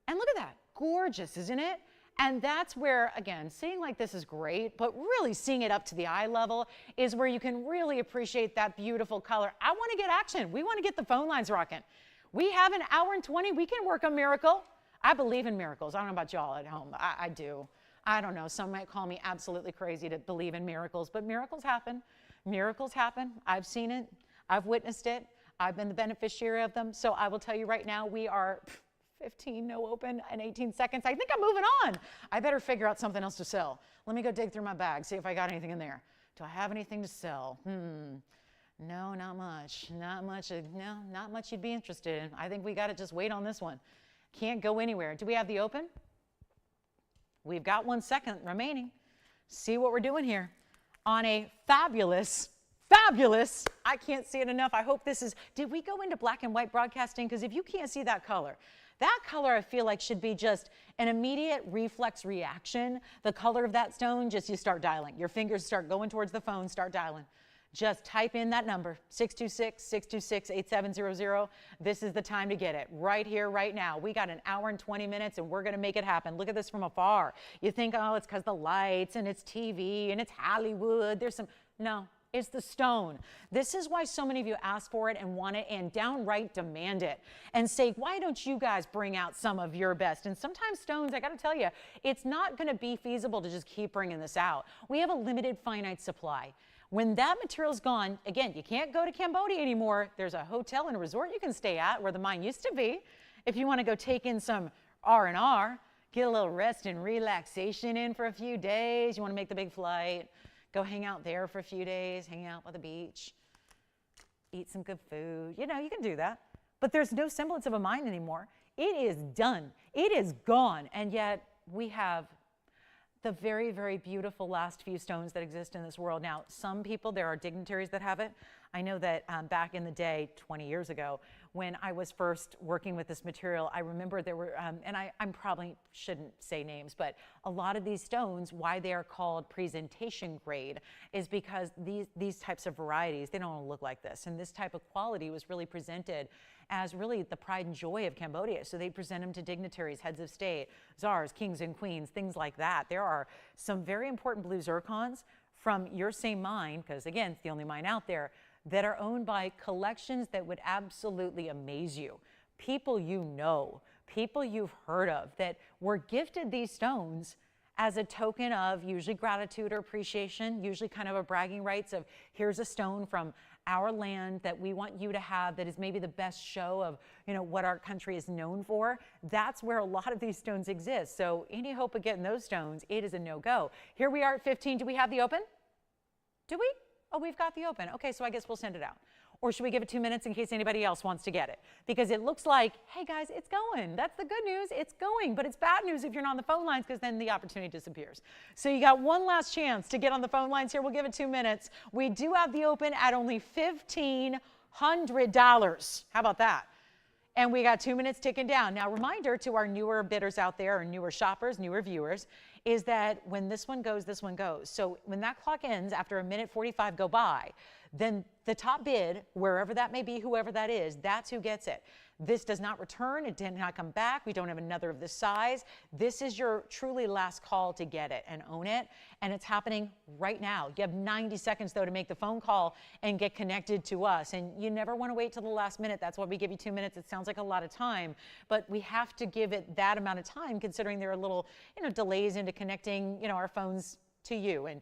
And look at that. Gorgeous, isn't it? And that's where, again, seeing like this is great, but really seeing it up to the eye level is where you can really appreciate that beautiful color. I want to get action. We want to get the phone lines rocking. We have an hour and 20. We can work a miracle. I believe in miracles. I don't know about y'all at home. I do. I don't know. Some might call me absolutely crazy to believe in miracles, but miracles happen. Miracles happen. I've seen it. I've witnessed it. I've been the beneficiary of them. So I will tell you right now, we are 15, no open, and 18 seconds. I think I'm moving on. I better figure out something else to sell. Let me go dig through my bag, see if I got anything in there. Do I have anything to sell? No, not much. Not much. No, not much you'd be interested in. I think we got to just wait on this one. Can't go anywhere. Do we have the open? We've got 1 second remaining. See what we're doing here on a fabulous, I can't see it enough. I hope this is, did we go into black and white broadcasting? Because if you can't see that color I feel like should be just an immediate reflex reaction. The color of that stone, just you start dialing. Your fingers start going towards the phone, start dialing. Just type in that number, 626-626-8700. This is the time to get it, right here, right now. We got an hour and 20 minutes, and we're going to make it happen. Look at this from afar. You think, oh, it's because the lights, and it's TV, and it's Hollywood. No. It's the stone. This is why so many of you ask for it and want it and downright demand it and say, why don't you guys bring out some of your best? And sometimes stones, I got to tell you, it's not going to be feasible to just keep bringing this out. We have a limited, finite supply. When that material's gone, again, you can't go to Cambodia anymore. There's a hotel and a resort you can stay at where the mine used to be. If you want to go take in some R&R, get a little rest and relaxation in for a few days, you want to make the big flight, go hang out there for a few days, hang out by the beach, eat some good food. You know, you can do that. But there's no semblance of a mine anymore. It is done. It is gone. And yet we have the very, very beautiful last few stones that exist in this world. Now, some people, there are dignitaries that have it. I know that back in the day, 20 years ago, when I was first working with this material, I remember there were, and I probably shouldn't say names, but a lot of these stones, why they are called presentation grade is because these types of varieties, they don't look like this. And this type of quality was really presented as really the pride and joy of Cambodia. So they present them to dignitaries, heads of state, czars, kings and queens, things like that. There are some very important blue zircons from your same mine, because again, it's the only mine out there, that are owned by collections that would absolutely amaze you. People you know, people you've heard of that were gifted these stones as a token of usually gratitude or appreciation, usually kind of a bragging rights of here's a stone from our land that we want you to have that is maybe the best show of, you know, what our country is known for. That's where a lot of these stones exist. So any hope of getting those stones, it is a no-go. Here we are at 15. Do we have the open? Do we? Oh, we've got the open. Okay, so I guess we'll send it out. Or should we give it 2 minutes in case anybody else wants to get it? Because it looks like, hey guys, it's going. That's the good news, it's going. But it's bad news if you're not on the phone lines, because then the opportunity disappears. So you got one last chance to get on the phone lines here. We'll give it 2 minutes. We do have the open at only $1,500. How about that? And we got 2 minutes ticking down. Now, reminder to our newer bidders out there, or newer shoppers, newer viewers, is that when this one goes, this one goes. So when that clock ends, after 1:45 go by, then the top bid, wherever that may be, whoever that is, that's who gets it. This does not return. It did not come back. We don't have another of this size. This is your truly last call to get it and own it. And it's happening right now. You have 90 seconds, though, to make the phone call and get connected to us. And you never want to wait till the last minute. That's why we give you 2 minutes. It sounds like a lot of time, but we have to give it that amount of time, considering there are little, delays into connecting, our phones to you and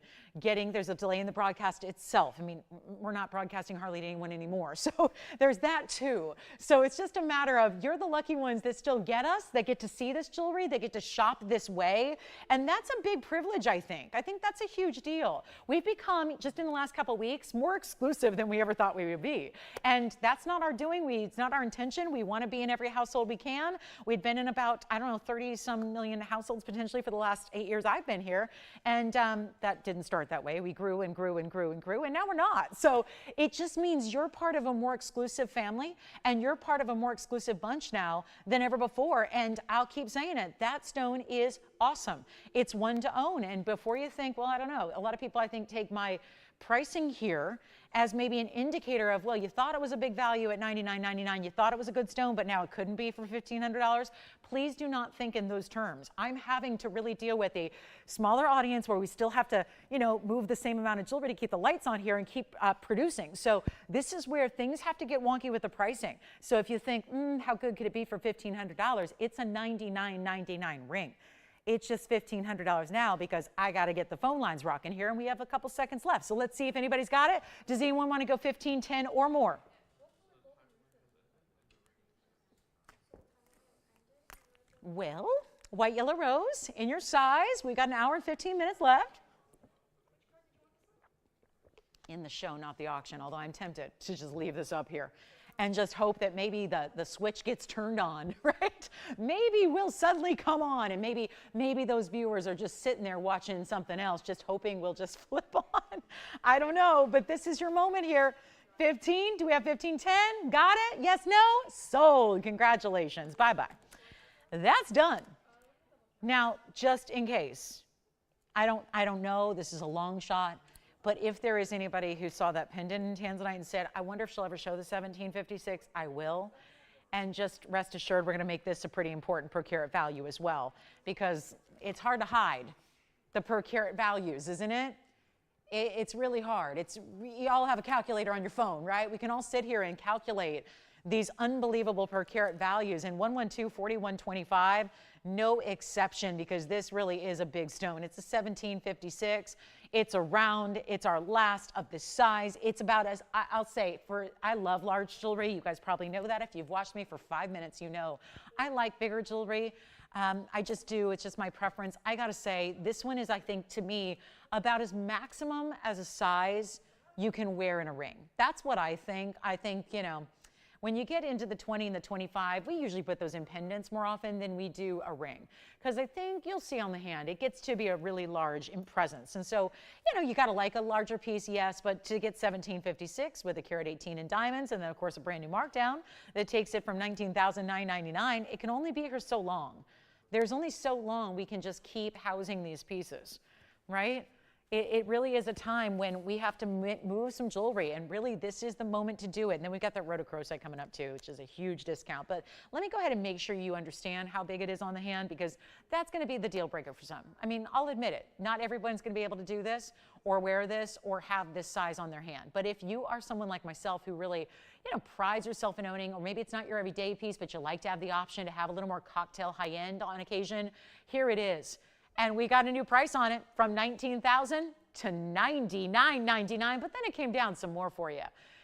there's a delay in the broadcast itself. I mean, we're not broadcasting hardly to anyone anymore. So there's that too. So it's just a matter of, you're the lucky ones that still get us, that get to see this jewelry, that get to shop this way. And that's a big privilege, I think. I think that's a huge deal. We've become, just in the last couple of weeks, more exclusive than we ever thought we would be. And that's not our doing. It's not our intention. We want to be in every household we can. We've been in about, 30 some million households potentially for the last 8 years I've been here. And that didn't start that way. We grew and grew and grew and grew, and now we're not. So it just means you're part of a more exclusive family, and you're part of a more exclusive bunch now than ever before. And I'll keep saying it, that stone is awesome. It's one to own. And before you think, well, I don't know, a lot of people I think take my pricing here as maybe an indicator of, well, you thought it was a big value at $99.99, you thought it was a good stone, but now it couldn't be for $1,500. Please do not think in those terms. I'm having to really deal with a smaller audience where we still have to, move the same amount of jewelry to keep the lights on here and keep producing. So this is where things have to get wonky with the pricing. So if you think, how good could it be for $1,500? It's a $99.99 ring. It's just $1,500 now because I got to get the phone lines rocking here, and we have a couple seconds left. So let's see if anybody's got it. Does anyone want to go 15, 10, or more? Well, white, yellow, rose in your size. We've got an hour and 15 minutes left. In the show, not the auction, although I'm tempted to just leave this up here and just hope that maybe the switch gets turned on, right? Maybe we'll suddenly come on, and maybe those viewers are just sitting there watching something else, just hoping we'll just flip on. I don't know, but this is your moment here. 15, do we have 15, 10? Got it? Yes, no? Sold. Congratulations. Bye-bye. That's done. Now, just in case, I don't know, this is a long shot, but if there is anybody who saw that pendant in tanzanite and said, I wonder if she'll ever show the 1756, I will. And just rest assured, we're going to make this a pretty important per carat value as well, because it's hard to hide the per carat values, isn't it? It's really hard. You all have a calculator on your phone, right? We can all sit here and calculate these unbelievable per carat values, and 112, 4125, no exception, because this really is a big stone. It's a 1756. It's a round. It's our last of this size. It's about as, I'll say, I love large jewelry. You guys probably know that. If you've watched me for 5 minutes, you know I like bigger jewelry. I just do. It's just my preference. I got to say, this one is, I think, to me, about as maximum as a size you can wear in a ring. That's what I think. I think, when you get into the 20 and the 25, we usually put those in pendants more often than we do a ring. Because I think you'll see on the hand, it gets to be a really large in presence. And so, you got to like a larger piece, yes, but to get 1756 with a carat 18 in diamonds, and then of course a brand new markdown that takes it from $19,999, it can only be here so long. There's only so long we can just keep housing these pieces, right? It really is a time when we have to move some jewelry, and really this is the moment to do it. And then we've got that rhodochrosite coming up too, which is a huge discount. But let me go ahead and make sure you understand how big it is on the hand, because that's going to be the deal breaker for some. I mean, I'll admit it. Not everyone's going to be able to do this or wear this or have this size on their hand. But if you are someone like myself who really, prides yourself in owning, or maybe it's not your everyday piece, but you like to have the option to have a little more cocktail high-end on occasion, here it is. And we got a new price on it from $19,000 to $99.99, but then it came down some more for you.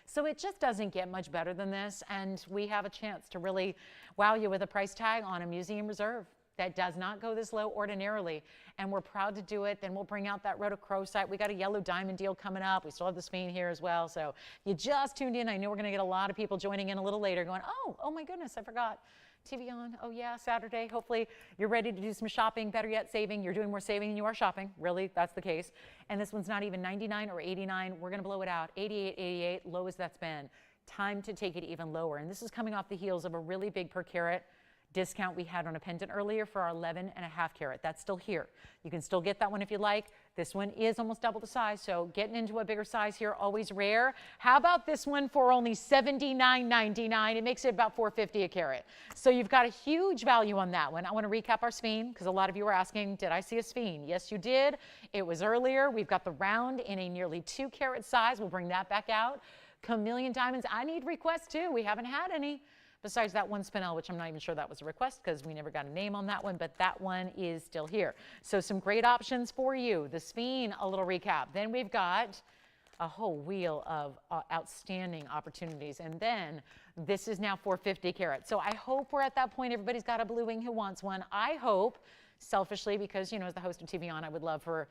So it just doesn't get much better than this, and we have a chance to really wow you with a price tag on a museum reserve. that does not go this low ordinarily, and we're proud to do it. Then we'll bring out that rhodochrosite. We got a yellow diamond deal coming up. We still have the speen here as well. So you just tuned in. I know we're going to get a lot of people joining in a little later going, oh my goodness, I forgot. TVON, oh yeah, Saturday. Hopefully you're ready to do some shopping, better yet saving. You're doing more saving than you are shopping. Really, that's the case. And this one's not even 99 or 89. We're going to blow it out. 88, 88, lowest that's been. Time to take it even lower. And this is coming off the heels of a really big per carat discount we had on a pendant earlier for our 11.5 carat. That's still here. You can still get that one if you like. This one is almost double the size, so getting into a bigger size here, always rare. How about this one for only $79.99? It makes it about $4.50 a carat. So you've got a huge value on that one. I want to recap our speen because a lot of you were asking, did I see a speen? Yes, you did. It was earlier. We've got the round in a nearly 2 carat size. We'll bring that back out. Chameleon diamonds. I need requests too. We haven't had any. Besides that one spinel, which I'm not even sure that was a request because we never got a name on that one, but that one is still here. So some great options for you. The speen, a little recap. Then we've got a whole wheel of outstanding opportunities. And then this is now $4.50 carat. So I hope we're at that point. Everybody's got a blue wing who wants one. I hope, selfishly, because, you know, as the host of TVON, I would love for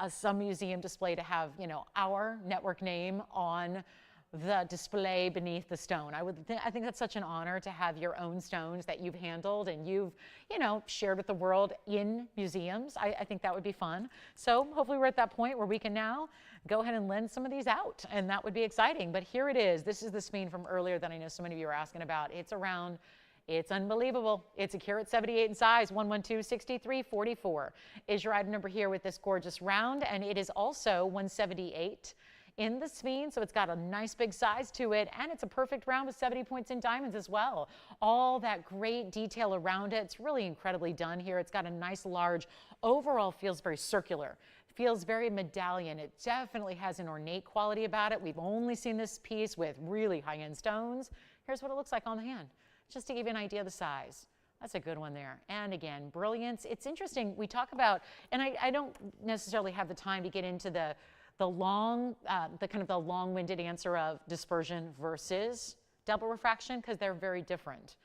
some museum display to have, you know, our network name on the display beneath the stone. I think that's such an honor to have your own stones that you've handled and you've, you know, shared with the world in museums. I think that would be fun. So hopefully we're at that point where we can now go ahead and lend some of these out, and that would be exciting. But here it is. This is the speen from earlier that I know so many of you are asking about. It's around, it's unbelievable. It's a carat 78 in size, 112-6344 is your item number here with this gorgeous round, and it is also 178 in the speen, so it's got a nice big size to it, and it's a perfect round with 70 points in diamonds as well. All that great detail around it. It's really incredibly done here. It's got a nice large, overall feels very circular, feels very medallion. It definitely has an ornate quality about it. We've only seen this piece with really high-end stones. Here's what it looks like on the hand, just to give you an idea of the size. That's a good one there. And again, brilliance. It's interesting. We talk about, and I don't necessarily have the time to get into the kind of the long-winded answer of dispersion versus double refraction because they're very different.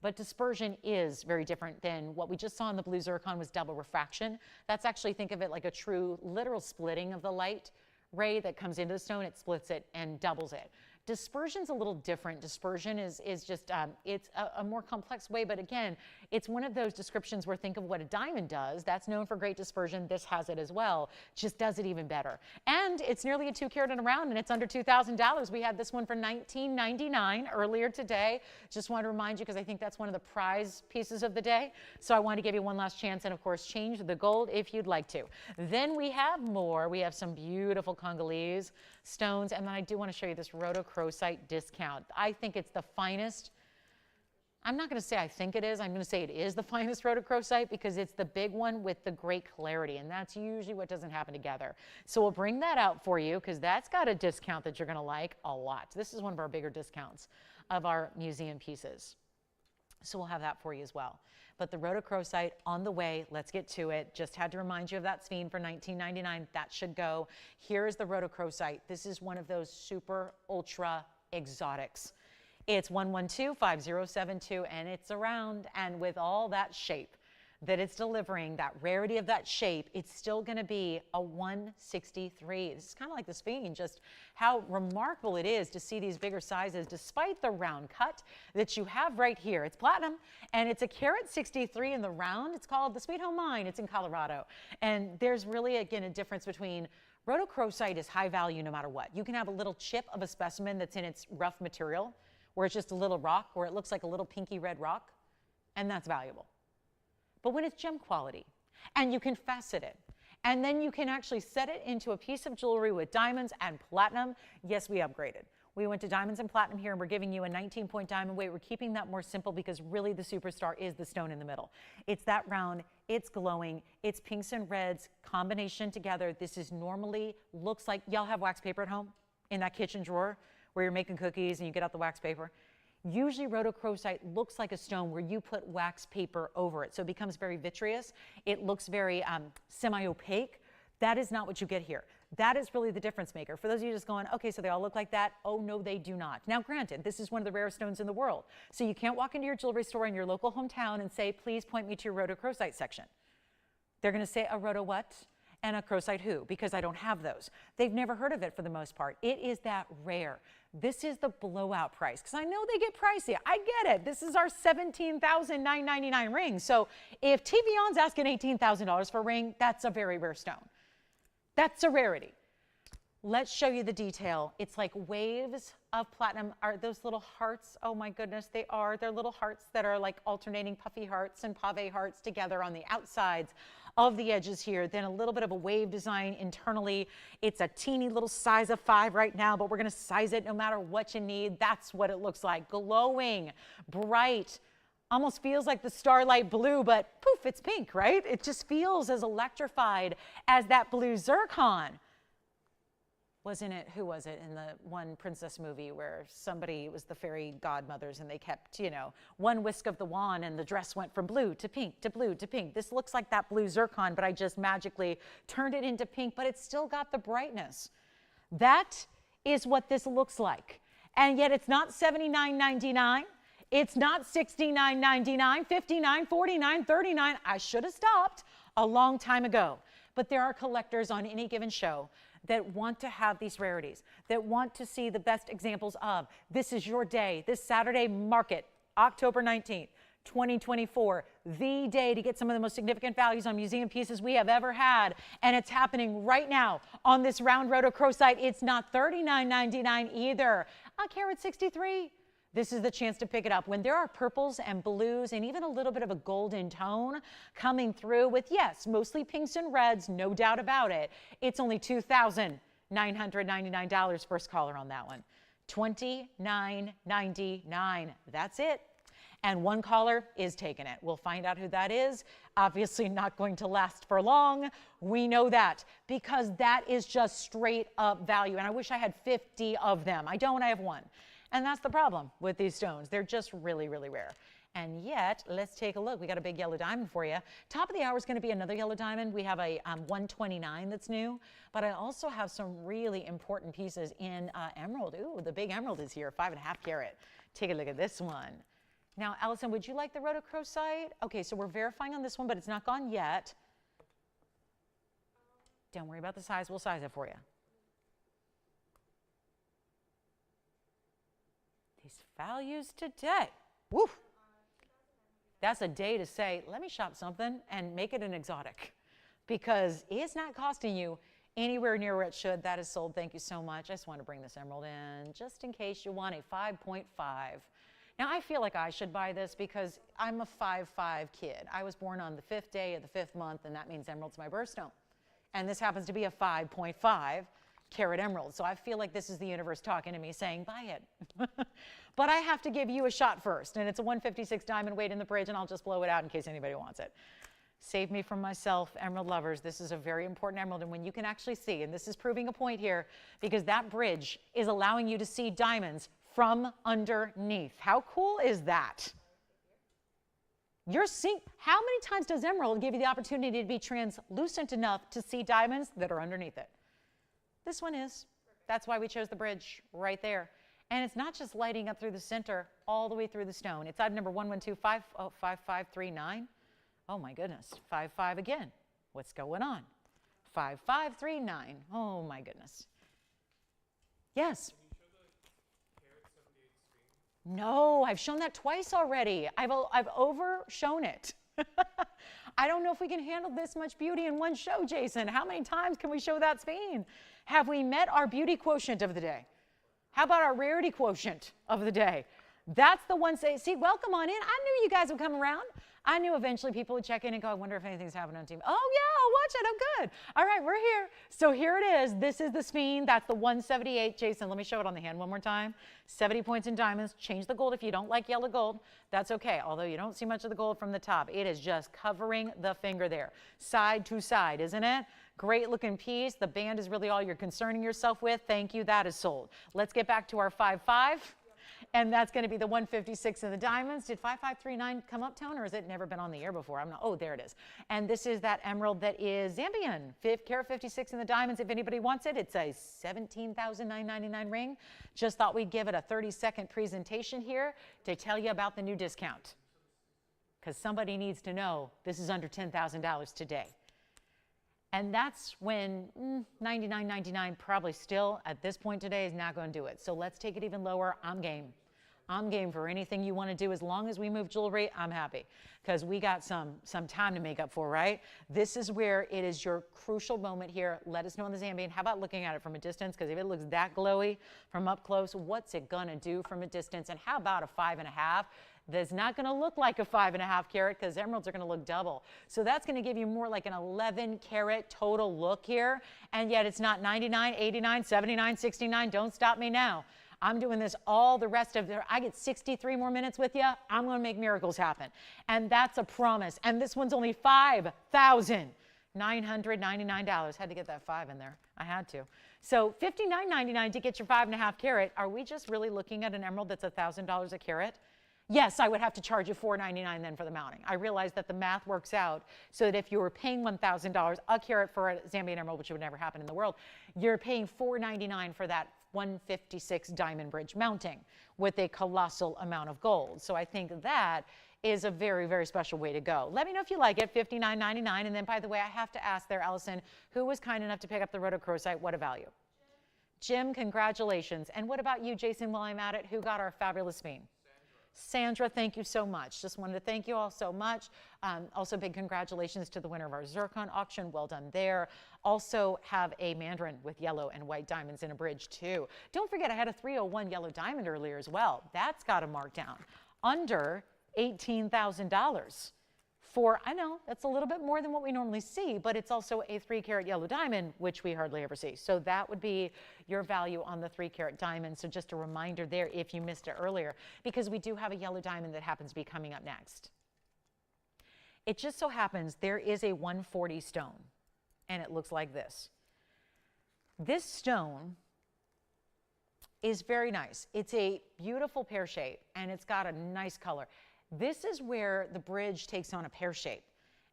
But dispersion is very different than what we just saw in the blue zircon was double refraction. That's actually, think of it like a true literal splitting of the light ray that comes into the stone. It splits it and doubles it. Dispersion's a little different. Dispersion is just, it's a more complex way, but again, it's one of those descriptions where think of what a diamond does. That's known for great dispersion. This has it as well, just does it even better. And it's nearly a 2 carat and around, and it's under $2,000. We had this one for $19.99 earlier today. Just want to remind you because I think that's one of the prize pieces of the day. So I want to give you one last chance, and of course, change the gold if you'd like to. Then we have more. We have some beautiful Congolese stones, and then I do want to show you this rhodochrosite discount. I think it's the finest. I'm not going to say I think it is. I'm going to say it is the finest rhodochrosite because it's the big one with the great clarity, and that's usually what doesn't happen together. So we'll bring that out for you because that's got a discount that you're going to like a lot. This is one of our bigger discounts of our museum pieces. So we'll have that for you as well. But the rhodochrosite on the way, let's get to it. Just had to remind you of that speen for $19.99. That should go. Here's the rhodochrosite. This is one of those super ultra exotics. It's 112-5072 and it's around, and with all that shape that it's delivering, that rarity of that shape, it's still going to be a 163. This is kind of like the speen, just how remarkable it is to see these bigger sizes despite the round cut that you have right here. It's platinum and it's a carat 63 in the round. It's called the Sweet Home Mine. It's in Colorado. And there's really, again, a difference between rhodochrosite is high value no matter what. You can have a little chip of a specimen that's in its rough material where it's just a little rock, where it looks like a little pinky red rock, and that's valuable. But when it's gem quality and you can facet it and then you can actually set it into a piece of jewelry with diamonds and platinum, yes, we upgraded. We went to diamonds and platinum here, and we're giving you a 19-point diamond weight. We're keeping that more simple because really the superstar is the stone in the middle. It's that round, it's glowing, it's pinks and reds combination together. This is normally looks like, y'all have wax paper at home in that kitchen drawer where you're making cookies and you get out the wax paper. Usually rhodochrosite looks like a stone where you put wax paper over it. So it becomes very vitreous. It looks very semi-opaque. That is not what you get here. That is really the difference maker. For those of you just going, okay, so they all look like that. Oh, no, they do not. Now, granted, this is one of the rarest stones in the world. So you can't walk into your jewelry store in your local hometown and say, please point me to your rhodochrosite section. They're going to say a rhodo what and a crocite who, because I don't have those. They've never heard of it for the most part. It is that rare. This is the blowout price, because I know they get pricey. I get it. This is our $17,999 ring. So if TVON's asking $18,000 for a ring, that's a very rare stone. That's a rarity. Let's show you the detail. It's like waves of platinum. Are those little hearts? Oh my goodness, they are. They're little hearts that are like alternating puffy hearts and pave hearts together on the outsides of the edges here. Then a little bit of a wave design internally. It's a teeny little size of 5 right now, but we're going to size it no matter what you need. That's what it looks like. Glowing, bright. Almost feels like the starlight blue, but poof, it's pink, right? It just feels as electrified as that blue zircon. Wasn't it, who was it in the one princess movie where somebody was the fairy godmothers and they kept, you know, one whisk of the wand and the dress went from blue to pink to blue to pink. This looks like that blue zircon, but I just magically turned it into pink, but it's still got the brightness. That is what this looks like. And yet it's not $79.99. It's not $69.99, $59, $49, $39. I should have stopped a long time ago. But there are collectors on any given show that want to have these rarities, that want to see the best examples of. This is your day, this Saturday market, October 19th, 2024, the day to get some of the most significant values on museum pieces we have ever had. And it's happening right now on this round rhodochrosite. It's not $39.99 either. A carat 63. This is the chance to pick it up. When there are purples and blues and even a little bit of a golden tone coming through with, yes, mostly pinks and reds, no doubt about it. It's only $2,999. First caller on that one. $29.99. That's it. And one caller is taking it. We'll find out who that is. Obviously not going to last for long. We know that because that is just straight up value. And I wish I had 50 of them. I don't, I have one. And that's the problem with these stones. They're just really, really rare. And yet, let's take a look. We got a big yellow diamond for you. Top of the hour is going to be another yellow diamond. We have a 129 that's new, but I also have some really important pieces in emerald. Ooh, the big emerald is here, 5.5 carat. Take a look at this one. Now, Allison, would you like the rhodochrosite? Okay, so we're verifying on this one, but it's not gone yet. Don't worry about the size. We'll size it for you. These values today. Woo! That's a day to say, let me shop something and make it an exotic because it's not costing you anywhere near where it should. That is sold. Thank you so much. I just want to bring this emerald in just in case you want a 5.5. Now, I feel like I should buy this because I'm a 5'5" kid. I was born on the 5th day of the 5th month, and that means emerald's my birthstone. And this happens to be a 5.5 carat emerald. So I feel like this is the universe talking to me saying, buy it. But I have to give you a shot first. And it's a 156 diamond weight in the bridge, and I'll just blow it out in case anybody wants it. Save me from myself, emerald lovers. This is a very important emerald. And when you can actually see, and this is proving a point here, because that bridge is allowing you to see diamonds from underneath. How cool is that? You're seeing, how many times does emerald give you the opportunity to be translucent enough to see diamonds that are underneath it? This one is. That's why we chose the bridge right there. And it's not just lighting up through the center, all the way through the stone. It's item number 11255539. Oh my goodness, 55 again. What's going on? 5539. Oh my goodness. Yes. No, I've shown that twice already. I've overshown it. I don't know if we can handle this much beauty in one show, Jason. How many times can we show that speen? Have we met our beauty quotient of the day? How about our rarity quotient of the day? That's the one say, see, welcome on in. I knew you guys would come around. I knew eventually people would check in and go, I wonder if anything's happening on TV. Oh yeah, I'll watch it, I'm good. All right, we're here. So here it is. This is the speen. That's the 178. Jason, let me show it on the hand one more time. 70 points in diamonds. Change the gold if you don't like yellow gold. That's okay, although you don't see much of the gold from the top. It is just covering the finger there. Side to side, isn't it? Great looking piece. The band is really all you're concerning yourself with. Thank you, that is sold. Let's get back to our 5.5. And that's going to be the 156 in the diamonds. Did 5539 come up, Tone, or has it never been on the air before? I'm not. Oh, there it is. And this is that emerald that is Zambian, carat 56 in the diamonds. If anybody wants it, it's a $17,999 ring. Just thought we'd give it a 30-second presentation here to tell you about the new discount, because somebody needs to know this is under $10,000 today. And that's when $99.99 probably still at this point today is not going to do it. So let's take it even lower. I'm game. I'm game for anything you want to do. As long as we move jewelry, I'm happy, because we got some time to make up for, right? This is where it is your crucial moment here. Let us know on the Zambian. How about looking at it from a distance? Because if it looks that glowy from up close, what's it going to do from a distance? And how about a 5.5? That's not going to look like a 5.5 carat, because emeralds are going to look double. So that's going to give you more like an 11 carat total look here. And yet it's not 99, 89, 79, 69. Don't stop me now. I'm doing this all the rest of I get 63 more minutes with you. I'm going to make miracles happen. And that's a promise. And this one's only $5,999. Had to get that 5 in there. I had to. So $59.99 to get your 5.5 carat. Are we just really looking at an emerald that's $1,000 a carat? Yes, I would have to charge you $4.99 then for the mounting. I realize that the math works out so that if you were paying $1,000 a carat for a Zambian emerald, which would never happen in the world, you're paying $4.99 for that 156 diamond bridge mounting with a colossal amount of gold. So I think that is a very, very special way to go. Let me know if you like it, $59.99. And then, by the way, I have to ask there, Allison, who was kind enough to pick up the rhodochrosite? What a value. Jim, congratulations. And what about you, Jason, while I'm at it? Who got our fabulous bean? Sandra, thank you so much. Just wanted to thank you all so much. Also, big congratulations to the winner of our zircon auction. Well done there. Also have a mandarin with yellow and white diamonds in a bridge too. Don't forget, I had a 301 yellow diamond earlier as well. That's got a markdown under $18,000. For, I know, that's a little bit more than what we normally see, but it's also a 3-carat yellow diamond, which we hardly ever see. So that would be your value on the 3-carat diamond. So just a reminder there if you missed it earlier, because we do have a yellow diamond that happens to be coming up next. It just so happens there is a 140 stone, and it looks like this. This stone is very nice. It's a beautiful pear shape, and it's got a nice color. This is where the bridge takes on a pear shape,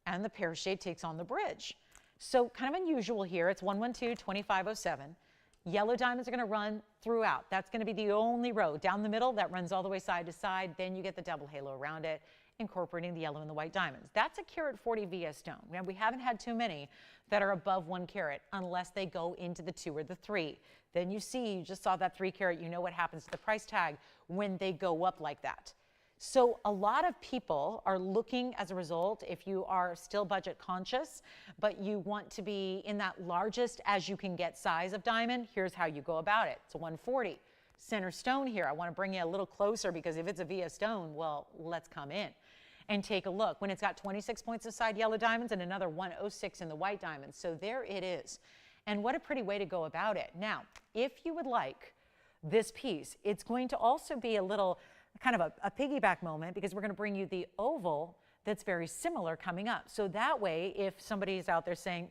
and the pear shape takes on the bridge. So kind of unusual here. It's 112-2507. Yellow diamonds are going to run throughout. That's going to be the only row down the middle that runs all the way side to side. Then you get the double halo around it, incorporating the yellow and the white diamonds. That's a carat 40 VS stone. Now, we haven't had too many that are above 1 carat unless they go into the 2 or the 3. Then you just saw that 3 carat. You know what happens to the price tag when they go up like that. So a lot of people are looking as a result, if you are still budget conscious, but you want to be in that largest as you can get size of diamond, here's how you go about it. It's a 140. Center stone here. I want to bring you a little closer, because if it's a VS stone, well, let's come in and take a look. When it's got 26 points of side yellow diamonds and another 106 in the white diamonds. So there it is. And what a pretty way to go about it. Now, if you would like this piece, it's going to also be a little kind of a piggyback moment, because we're going to bring you the oval that's very similar coming up. So that way, if somebody is out there saying,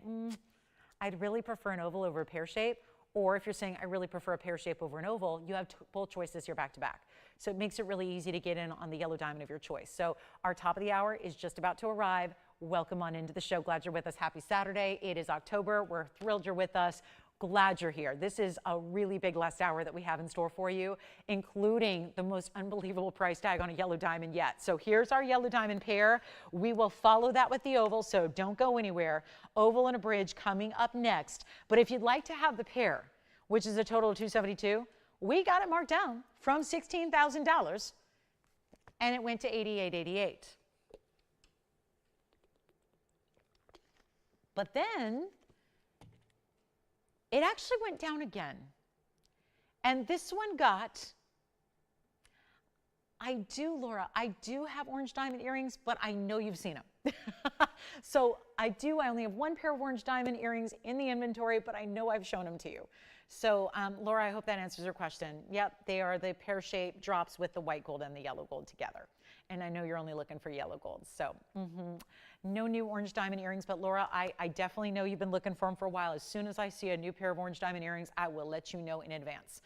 I'd really prefer an oval over a pear shape, or if you're saying, I really prefer a pear shape over an oval, you have both choices here back to back. So it makes it really easy to get in on the yellow diamond of your choice. So our top of the hour is just about to arrive. Welcome on into the show. Glad you're with us. Happy Saturday. It is October. We're thrilled you're with us. Glad you're here. This is a really big last hour that we have in store for you, including the most unbelievable price tag on a yellow diamond yet. So here's our yellow diamond pair. We will follow that with the oval, so don't go anywhere. Oval and a bridge coming up next. But if you'd like to have the pair, which is a total of $272, we got it marked down from $16,000, and it went to $88.88. But then it actually went down again. And this one got, Laura, I do have orange diamond earrings, but I know you've seen them. So I only have 1 pair of orange diamond earrings in the inventory, but I know I've shown them to you. So Laura, I hope that answers your question. Yep, they are the pear-shaped drops with the white gold and the yellow gold together. And I know you're only looking for yellow gold. So no new orange diamond earrings, but Laura, I definitely know you've been looking for them for a while. As soon as I see a new pair of orange diamond earrings, I will let you know in advance.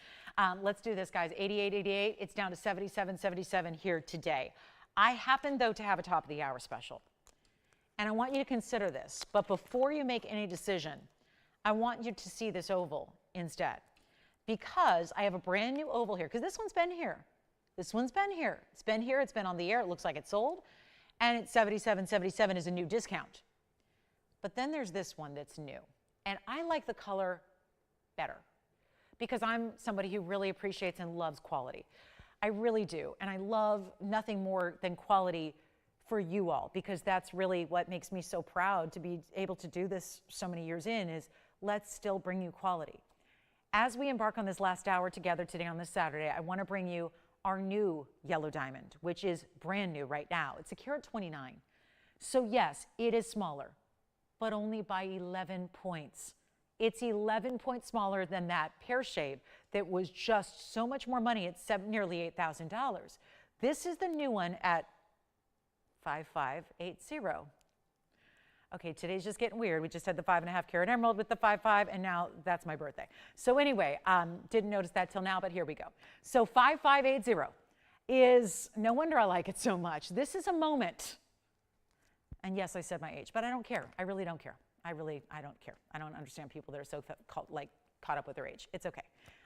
Let's do this, guys. 88.88. It's down to 77.77 here today. I happen, though, to have a top of the hour special. And I want you to consider this. But before you make any decision, I want you to see this oval instead. Because I have a brand new oval here. Because this one's been here. This one's been here. It's been here. It's been on the air. It looks like it's sold. And it's 77.77 is a new discount. But then there's this one that's new. And I like the color better. Because I'm somebody who really appreciates and loves quality. I really do. And I love nothing more than quality for you all, because that's really what makes me so proud to be able to do this so many years in, is let's still bring you quality. As we embark on this last hour together today on this Saturday, I want to bring you our new yellow diamond, which is brand new right now. It's a carat 29. So yes, it is smaller, but only by 11 points. It's 11 points smaller than that pear shape that was just so much more money at nearly $8,000. This is the new one at 5580. Okay, today's just getting weird. We just had the 5.5 carat emerald with the 5.5, and now that's my birthday. So anyway, didn't notice that till now, but here we go. So 5580 is, no wonder I like it so much. This is a moment. And yes, I said my age, but I don't care. I really don't care. I don't care. I don't understand people that are so caught up with their age. It's okay.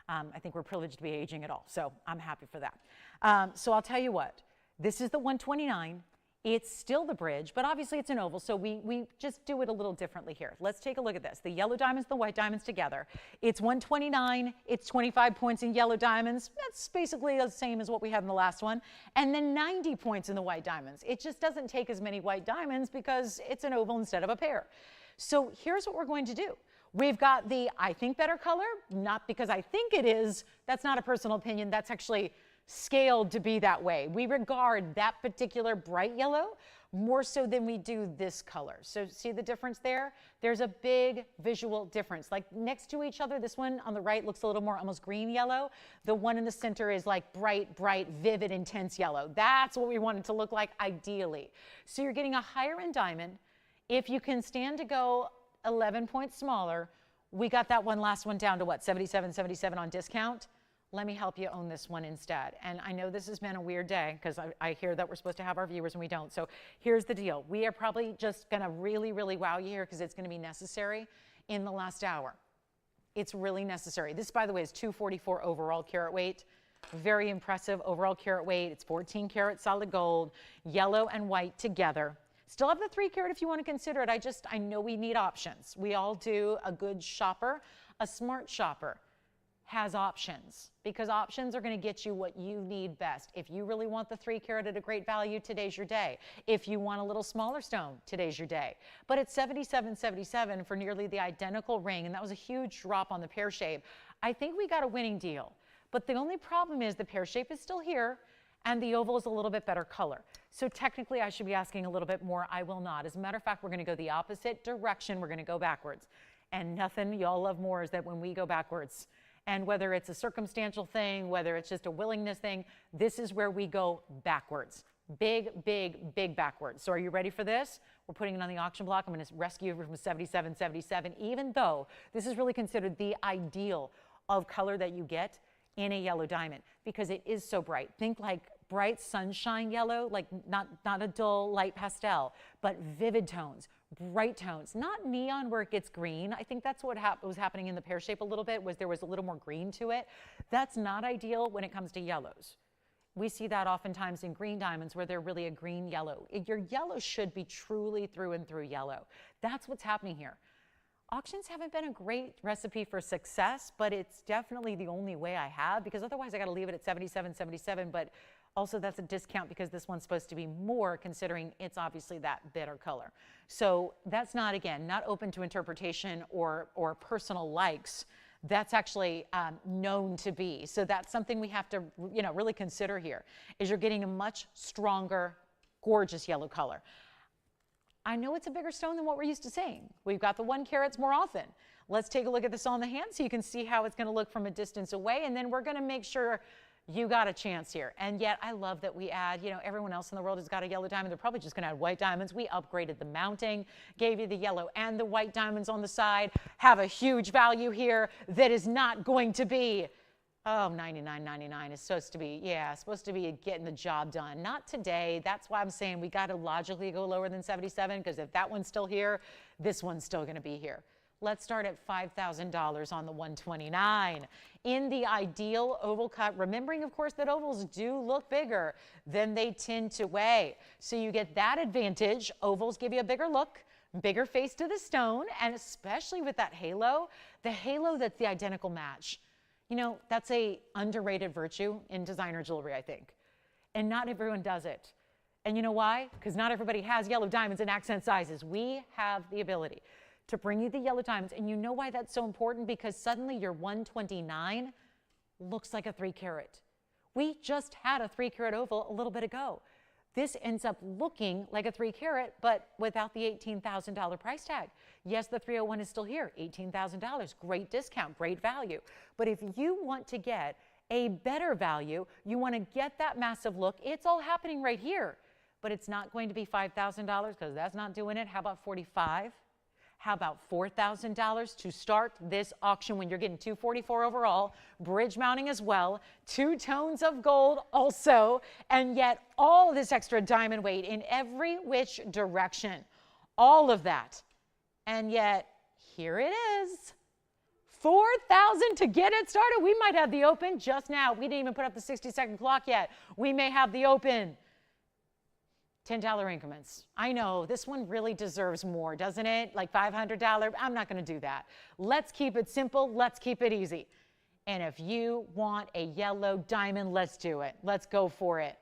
I think we're privileged to be aging at all, so I'm happy for that. So I'll tell you what, this is the 129. It's still the bridge, but obviously it's an oval, so we just do it a little differently here. Let's take a look at this. The yellow diamonds, the white diamonds together. It's 129. It's 25 points in yellow diamonds. That's basically the same as what we had in the last one. And then 90 points in the white diamonds. It just doesn't take as many white diamonds because it's an oval instead of a pear. So here's what we're going to do. We've got the I think better color, not because I think it is. That's not a personal opinion. That's actually scaled to be that way. We regard that particular bright yellow more so than we do this color. So see the difference there? There's a big visual difference. Like next to each other, this one on the right looks a little more almost green yellow. The one in the center is like bright, vivid, intense yellow. That's what we want it to look like ideally. So you're getting a higher end diamond. If you can stand to go 11 points smaller, we got that one last one down to what, 77.77 on discount? Let me help you own this one instead. And I know this has been a weird day because I hear that we're supposed to have our viewers and we don't. So here's the deal. We are probably just going to really wow you here because it's going to be necessary in the last hour. It's really necessary. This, by the way, is 244 overall carat weight. Very impressive overall carat weight. It's 14 karat solid gold, yellow and white together. Still have the 3 carat if you want to consider it. I know we need options. We all do. A good shopper, a smart shopper has options because options are going to get you what you need best. If you really want the 3 carat at a great value, today's your day. If you want a little smaller stone, today's your day. But at 77.77 for nearly the identical ring, and that was a huge drop on the pear shape, I think we got a winning deal. But the only problem is the pear shape is still here and the oval is a little bit better color. So technically I should be asking a little bit more. I will not. As a matter of fact, we're going to go the opposite direction. We're going to go backwards. And nothing y'all love more is that when we go backwards, and whether it's a circumstantial thing, whether it's just a willingness thing, this is where we go backwards. Big backwards. So are you ready for this? We're putting it on the auction block. I'm going to rescue you from 77.77, even though this is really considered the ideal of color that you get in a yellow diamond because it is so bright. Think like bright sunshine yellow, like not a dull light pastel, but vivid tones, bright tones, not neon where it gets green. I think that's what was happening in the pear shape a little bit, was there was a little more green to it. That's not ideal when it comes to yellows. We see that oftentimes in green diamonds where they're really a green yellow. Your yellow should be truly through and through yellow. That's what's happening here. Auctions haven't been a great recipe for success, but it's definitely the only way I have because otherwise I got to leave it at 77.77, but also that's a discount because this one's supposed to be more considering it's obviously that bitter color. So that's not, again, not open to interpretation or personal likes. That's actually known to be. So that's something we have to, really consider here is you're getting a much stronger, gorgeous yellow color. I know it's a bigger stone than what we're used to seeing. We've got the 1 carats more often. Let's take a look at this on the hand so you can see how it's going to look from a distance away, and then we're going to make sure you got a chance here. And yet I love that we add, everyone else in the world has got a yellow diamond. They're probably just going to add white diamonds. We upgraded the mounting, gave you the yellow and the white diamonds on the side, have a huge value here that is not going to be Oh, 99.99 is supposed to be, yeah, supposed to be getting the job done. Not today. That's why I'm saying we got to logically go lower than 77, because if that one's still here, this one's still going to be here. Let's start at $5,000 on the 129. In the ideal oval cut, remembering, of course, that ovals do look bigger than they tend to weigh. So you get that advantage. Ovals give you a bigger look, bigger face to the stone, and especially with that halo, the halo that's the identical match. You know, that's a underrated virtue in designer jewelry, I think. And not everyone does it. And you know why? Because not everybody has yellow diamonds in accent sizes. We have the ability to bring you the yellow diamonds. And you know why that's so important? Because suddenly your 129 looks like a 3 carat. We just had a 3 carat oval a little bit ago. This ends up looking like a 3 carat, but without the $18,000 price tag. Yes, the 301 is still here, $18,000, great discount, great value. But if you want to get a better value, you want to get that massive look, it's all happening right here. But it's not going to be $5,000 because that's not doing it. How about $45,000? How about $4,000 to start this auction when you're getting $244 overall, bridge mounting as well, 2 tones of gold also, and yet all this extra diamond weight in every which direction. All of that. And yet here it is. $4,000 to get it started. We might have the open just now. We didn't even put up the 60-second clock yet. We may have the open. $10 increments. I know this one really deserves more, doesn't it? Like $500. I'm not going to do that. Let's keep it simple. Let's keep it easy. And if you want a yellow diamond, let's do it. Let's go for it.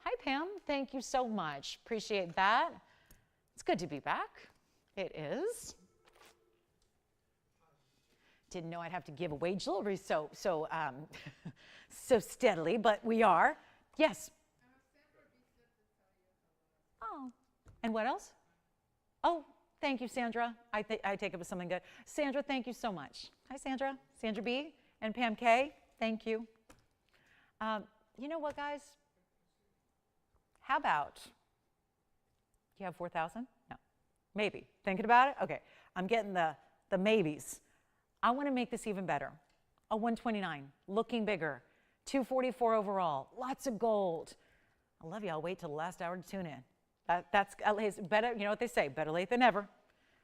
Hi, Pam. Thank you so much. Appreciate that. It's good to be back. It is. Didn't know I'd have to give away jewelry so steadily, but we are. Yes. Oh, and what else? Oh, thank you, Sandra. I take it with something good. Sandra, thank you so much. Hi, Sandra. Sandra B. and Pam K. Thank you. You know what, guys? How about, you have 4,000? No. Maybe. Thinking about it? Okay. I'm getting the maybes. I want to make this even better. A 129, looking bigger. 244 overall. Lots of gold. I love you. I'll wait till the last hour to tune in. That's better, you know what they say, better late than never,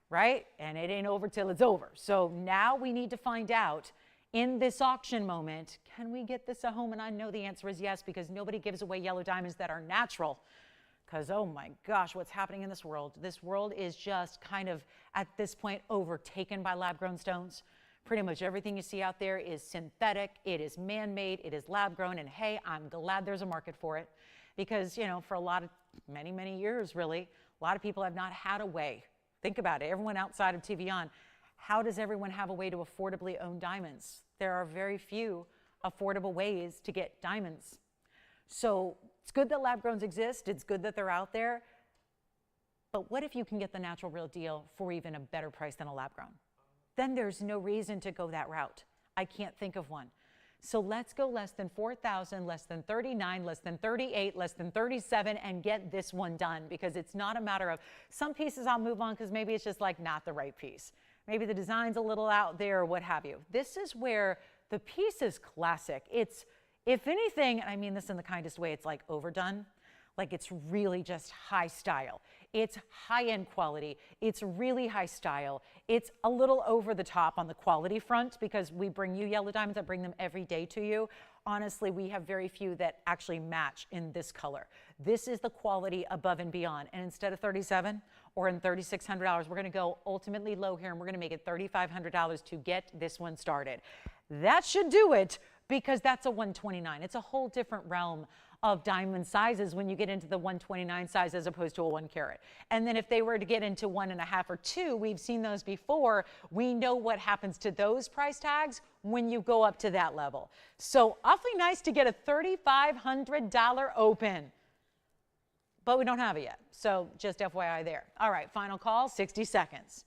right? And it ain't over till it's over. So now we need to find out in this auction moment, can we get this at home? And I know the answer is yes, because nobody gives away yellow diamonds that are natural. Because, oh my gosh, what's happening in this world? This world is just kind of, at this point, overtaken by lab-grown stones. Pretty much everything you see out there is synthetic, it is man-made, it is lab-grown, and hey, I'm glad there's a market for it. Because, you know, for many years, really, a lot of people have not had a way. Think about it. Everyone outside of TVON, how does everyone have a way to affordably own diamonds? There are very few affordable ways to get diamonds. So it's good that lab-growns exist. It's good that they're out there. But what if you can get the natural real deal for even a better price than a lab-grown? Then there's no reason to go that route. I can't think of one. So let's go less than 4,000, less than 39, less than 38, less than 37, and get this one done, because it's not a matter of some pieces I'll move on because maybe it's just like not the right piece. Maybe the design's a little out there or what have you. This is where the piece is classic. It's, if anything, and I mean this in the kindest way, it's like overdone. Like it's really just high style. It's high-end quality. It's really high style. It's a little over the top on the quality front because we bring you yellow diamonds. I bring them every day to you. Honestly, we have very few that actually match in this color. This is the quality above and beyond. And instead of $37 or in $3,600, we're going to go ultimately low here, and we're going to make it $3,500 to get this one started. That should do it because that's a 129. It's a whole different realm of diamond sizes when you get into the 129 size as opposed to a 1 carat. And then if they were to get into 1.5 or 2, we've seen those before. We know what happens to those price tags when you go up to that level. So awfully nice to get a $3,500 open. But we don't have it yet. So just FYI there. All right, final call, 60 seconds.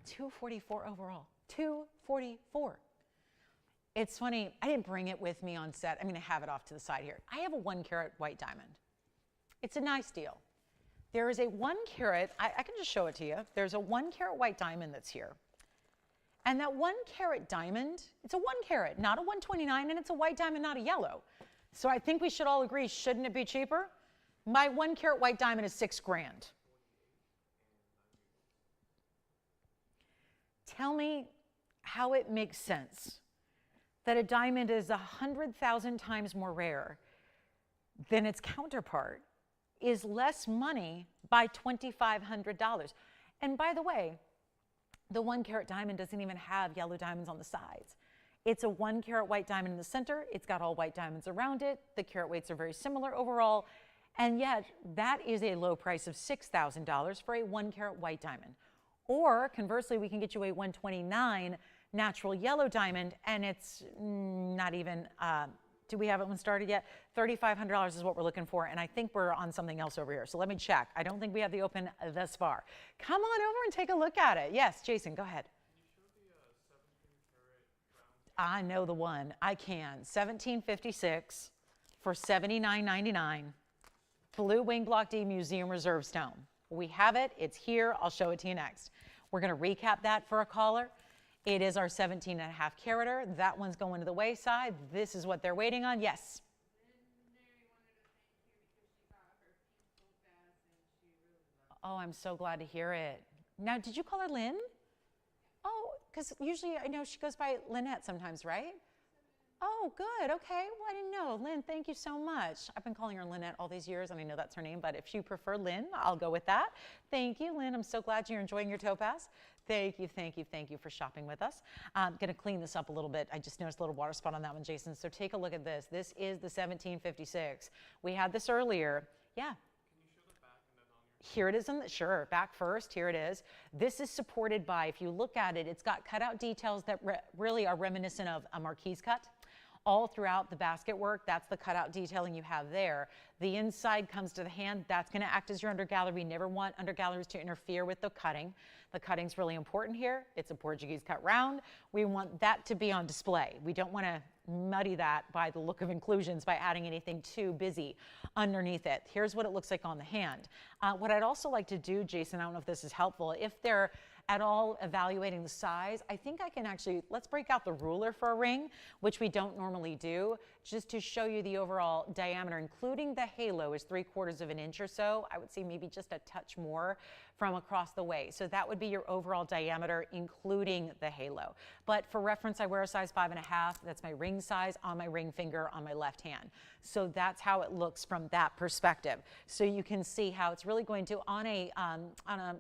$244 overall, $244. It's funny, I didn't bring it with me on set. I'm going to have it off to the side here. I have a 1 carat white diamond. It's a nice deal. There is a 1 carat, I can just show it to you. There's a 1 carat white diamond that's here. And that 1 carat diamond, it's a 1 carat, not a 129, and it's a white diamond, not a yellow. So I think we should all agree, shouldn't it be cheaper? My 1 carat white diamond is $6 grand. Tell me how it makes sense that a diamond is 100,000 times more rare than its counterpart, is less money by $2,500. And by the way, the 1 carat diamond doesn't even have yellow diamonds on the sides. It's a 1 carat white diamond in the center. It's got all white diamonds around it. The carat weights are very similar overall. And yet that is a low price of $6,000 for a 1 carat white diamond. Or conversely, we can get you a 129 natural yellow diamond, and it's not even, do we have it one started yet? $3,500 is what we're looking for, and I think we're on something else over here. So let me check. I don't think we have the open thus far. Come on over and take a look at it. Yes, Jason, go ahead. Can you show the 17 carat round? I know the one. I can. 1756 for $79.99. Blue Wing Block D Museum Reserve Stone. We have it. It's here. I'll show it to you next. We're going to recap that for a caller. It is our 17.5 carater. That one's going to the wayside. This is what they're waiting on. Yes? Oh, I'm so glad to hear it. Now, did you call her Lynn? Oh, because usually I know she goes by Lynette sometimes, right? Oh, good. Okay. Well, I didn't know. Lynn, thank you so much. I've been calling her Lynette all these years, and I know that's her name, but if you prefer Lynn, I'll go with that. Thank you, Lynn. I'm so glad you're enjoying your topaz. Thank you, thank you, thank you for shopping with us. I'm going to clean this up a little bit. I just noticed a little water spot on that one, Jason. So take a look at this. This is the 1756. We had this earlier. Yeah. Here it is, sure, back first, here it is. This is supported by, if you look at it, it's got cutout details that really are reminiscent of a marquise cut. All throughout the basket work, that's the cutout detailing you have there. The inside comes to the hand. That's going to act as your undergallery. We never want undergalleries to interfere with the cutting. The cutting's really important here. It's a Portuguese cut round. We want that to be on display. We don't want to muddy that by the look of inclusions by adding anything too busy underneath it. Here's what it looks like on the hand. What I'd also like to do, Jason, I don't know if this is helpful, if they're at all evaluating the size, I think I can actually, let's break out the ruler for a ring, which we don't normally do, just to show you the overall diameter, including the halo is 3/4 of an inch or so. I would say maybe just a touch more from across the way. So that would be your overall diameter, including the halo. But for reference, I wear a size 5.5. That's my ring size on my ring finger on my left hand. So that's how it looks from that perspective. So you can see how it's really going to, on a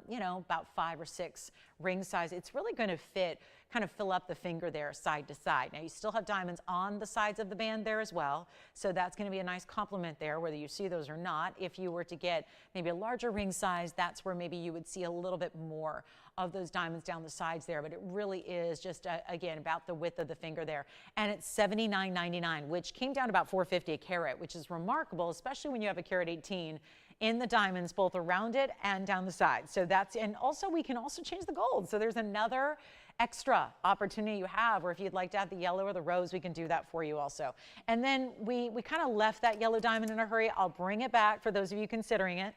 you know, about 5 or 6 ring size, it's really going to fit, kind of fill up the finger there side to side. Now you still have diamonds on the sides of the band there as well. So that's going to be a nice complement there, whether you see those or not. If you were to get maybe a larger ring size, that's where maybe you would see a little bit more of those diamonds down the sides there. But it really is just, again, about the width of the finger there. And it's $79.99, which came down to about $4.50 a carat, which is remarkable, especially when you have a carat 18 in the diamonds, both around it and down the side. So that's, and also we can also change the gold. So there's another extra opportunity you have, or if you'd like to add the yellow or the rose, we can do that for you also. And then we kind of left that yellow diamond in a hurry. I'll bring it back for those of you considering it.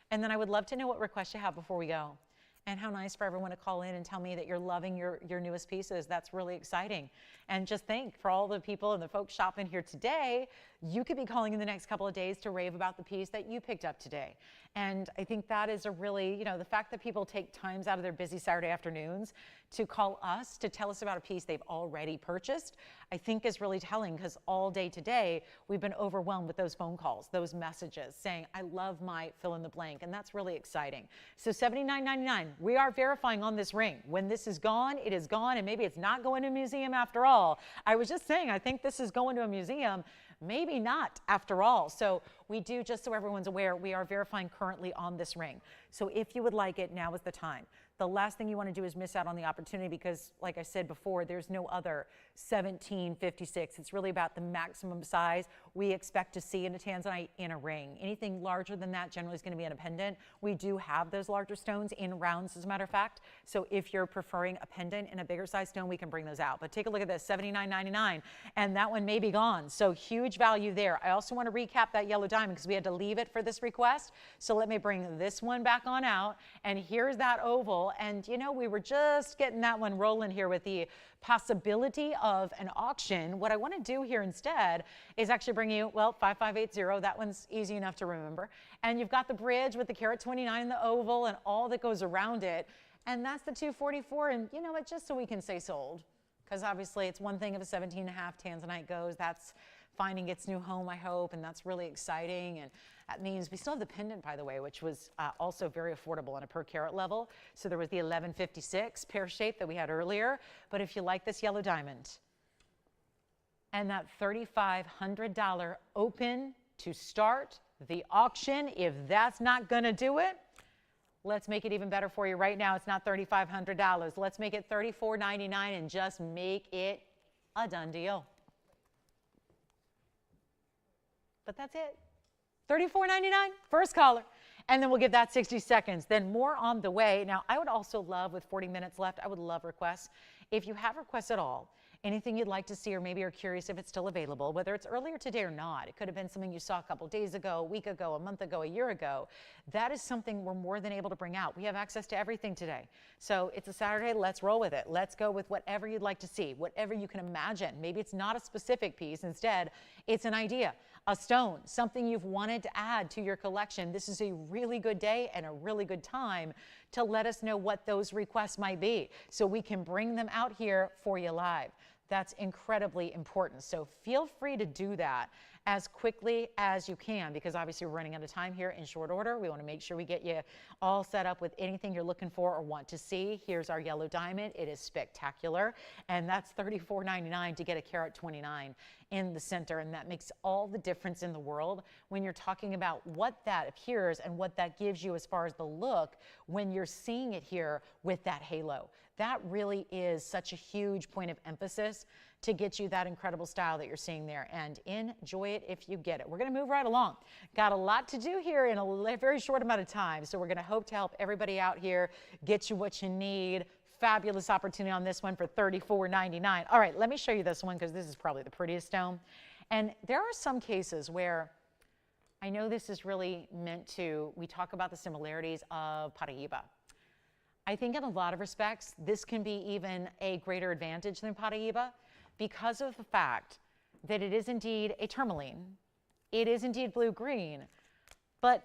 And then I would love to know what requests you have before we go. And how nice for everyone to call in and tell me that you're loving your newest pieces. That's really exciting. And just think, for all the people and the folks shopping here today, you could be calling in the next couple of days to rave about the piece that you picked up today. And I think that is a really, you know, the fact that people take times out of their busy Saturday afternoons to call us to tell us about a piece they've already purchased, I think is really telling, because all day today, we've been overwhelmed with those phone calls, those messages saying, I love my fill in the blank. And that's really exciting. So $79.99, we are verifying on this ring. When this is gone, it is gone. And maybe it's not going to a museum after all. I was just saying, I think this is going to a museum. Maybe not after all. So we do, just so everyone's aware, we are verifying currently on this ring. So if you would like it, now is the time. The last thing you want to do is miss out on the opportunity because, like I said before, there's no other 1756. It's really about the maximum size we expect to see in a tanzanite in a ring. Anything larger than that generally is going to be in a pendant. We do have those larger stones in rounds, as a matter of fact. So if you're preferring a pendant in a bigger size stone, we can bring those out. But take a look at this, $79.99, and that one may be gone. So huge value there. I also want to recap that yellow diamond because we had to leave it for this request. So let me bring this one back on out. And here's that oval. And you know, we were just getting that one rolling here with the possibility of an auction. What I want to do here instead is actually bring you, well, 5580. That one's easy enough to remember. And you've got the bridge with the carat 29 and the oval and all that goes around it. And that's the 244. And you know what, just so we can say sold, because obviously it's one thing if a 17.5 tanzanite goes, that's finding its new home, I hope, and that's really exciting. And that means we still have the pendant, by the way, which was also very affordable on a per carat level. So there was the 1156 pear shape that we had earlier. But if you like this yellow diamond and that $3,500 open to start the auction, if that's not going to do it, let's make it even better for you right now. It's not $3,500. Let's make it $3,499 and just make it a done deal. But that's it. $34.99, first caller. And then we'll give that 60 seconds. Then more on the way. Now, I would also love, with 40 minutes left, I would love requests. If you have requests at all, anything you'd like to see or maybe you're curious if it's still available, whether it's earlier today or not, it could have been something you saw a couple days ago, a week ago, a month ago, a year ago. That is something we're more than able to bring out. We have access to everything today. So it's a Saturday, let's roll with it. Let's go with whatever you'd like to see, whatever you can imagine. Maybe it's not a specific piece. Instead, it's an idea, a stone, something you've wanted to add to your collection. This is a really good day and a really good time to let us know what those requests might be so we can bring them out here for you live. That's incredibly important. So feel free to do that as quickly as you can, because obviously we're running out of time here in short order. We want to make sure we get you all set up with anything you're looking for or want to see. Here's our yellow diamond. It is spectacular. And that's $34.99 to get a carat 29 in the center. And that makes all the difference in the world when you're talking about what that appears and what that gives you as far as the look when you're seeing it here with that halo. That really is such a huge point of emphasis to get you that incredible style that you're seeing there, and enjoy it if you get it. We're going to move right along. Got a lot to do here in a very short amount of time, so we're going to hope to help everybody out here, get you what you need. Fabulous opportunity on this one for $34.99. All right, let me show you this one because this is probably the prettiest stone. And there are some cases where I know this is really meant to, we talk about the similarities of Paraíba. I think in a lot of respects, this can be even a greater advantage than Paraíba because of the fact that it is indeed a tourmaline. It is indeed blue-green, but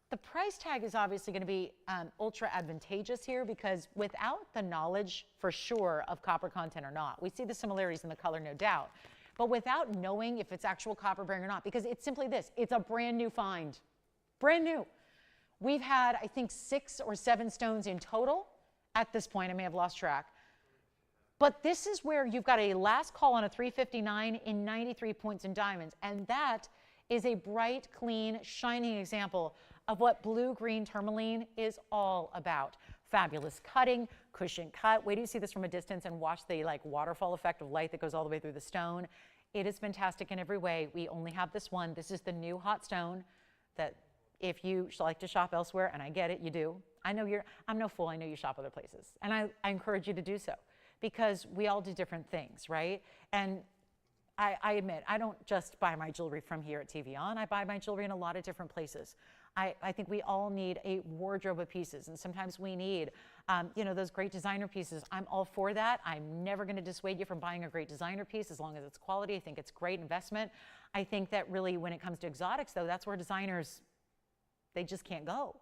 the price tag is obviously going to be ultra advantageous here because without the knowledge for sure of copper content or not, we see the similarities in the color, no doubt, but without knowing if it's actual copper bearing or not, because it's simply this, it's a brand new find, brand new. We've had, I think, 6 or 7 stones in total at this point. I may have lost track. But this is where you've got a last call on a 359 in 93 points in diamonds. And that is a bright, clean, shining example of what blue-green tourmaline is all about. Fabulous cutting, cushion cut. Wait till you see this from a distance and watch the waterfall effect of light that goes all the way through the stone. It is fantastic in every way. We only have this one. This is the new hot stone that if you like to shop elsewhere, and I get it, you do. I know I'm no fool, I know you shop other places. And I encourage you to do so because we all do different things, right? And I admit, I don't just buy my jewelry from here at TVON. I buy my jewelry in a lot of different places. I think we all need a wardrobe of pieces, and sometimes we need, those great designer pieces. I'm all for that. I'm never going to dissuade you from buying a great designer piece as long as it's quality. I think it's great investment. I think that really when it comes to exotics, though, that's where designers, they just can't go.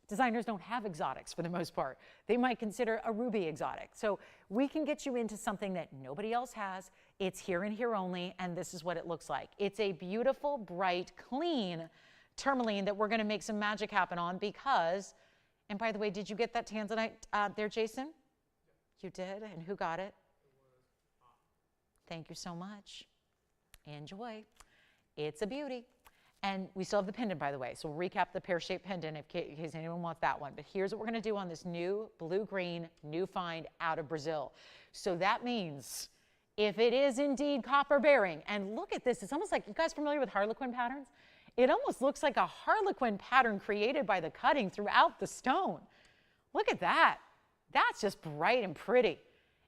Designers don't have exotics for the most part. They might consider a ruby exotic. So we can get you into something that nobody else has. It's here and here only, and this is what it looks like. It's a beautiful, bright, clean tourmaline that we're going to make some magic happen on because, and by the way, did you get that tanzanite there, Jason? You did? And who got it? Thank you so much. Enjoy. It's a beauty. And we still have the pendant, by the way. So we'll recap the pear-shaped pendant in case anyone wants that one. But here's what we're going to do on this new blue-green, new find out of Brazil. So that means if it is indeed copper bearing, and look at this, it's almost like, you guys familiar with harlequin patterns? It almost looks like a harlequin pattern created by the cutting throughout the stone. Look at that. That's just bright and pretty.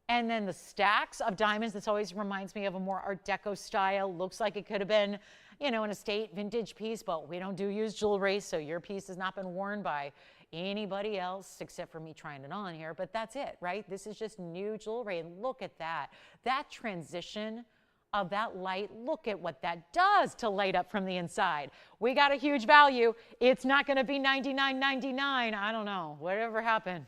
And then the stacks of diamonds, this always reminds me of a more Art Deco style. Looks like it could have been, you know, an estate vintage piece, but we don't do used jewelry, so your piece has not been worn by anybody else except for me trying it on here, but that's it, right? This is just new jewelry, and look at that. That transition of that light, look at what that does to light up from the inside. We got a huge value. It's not gonna be $99.99. I don't know, whatever happened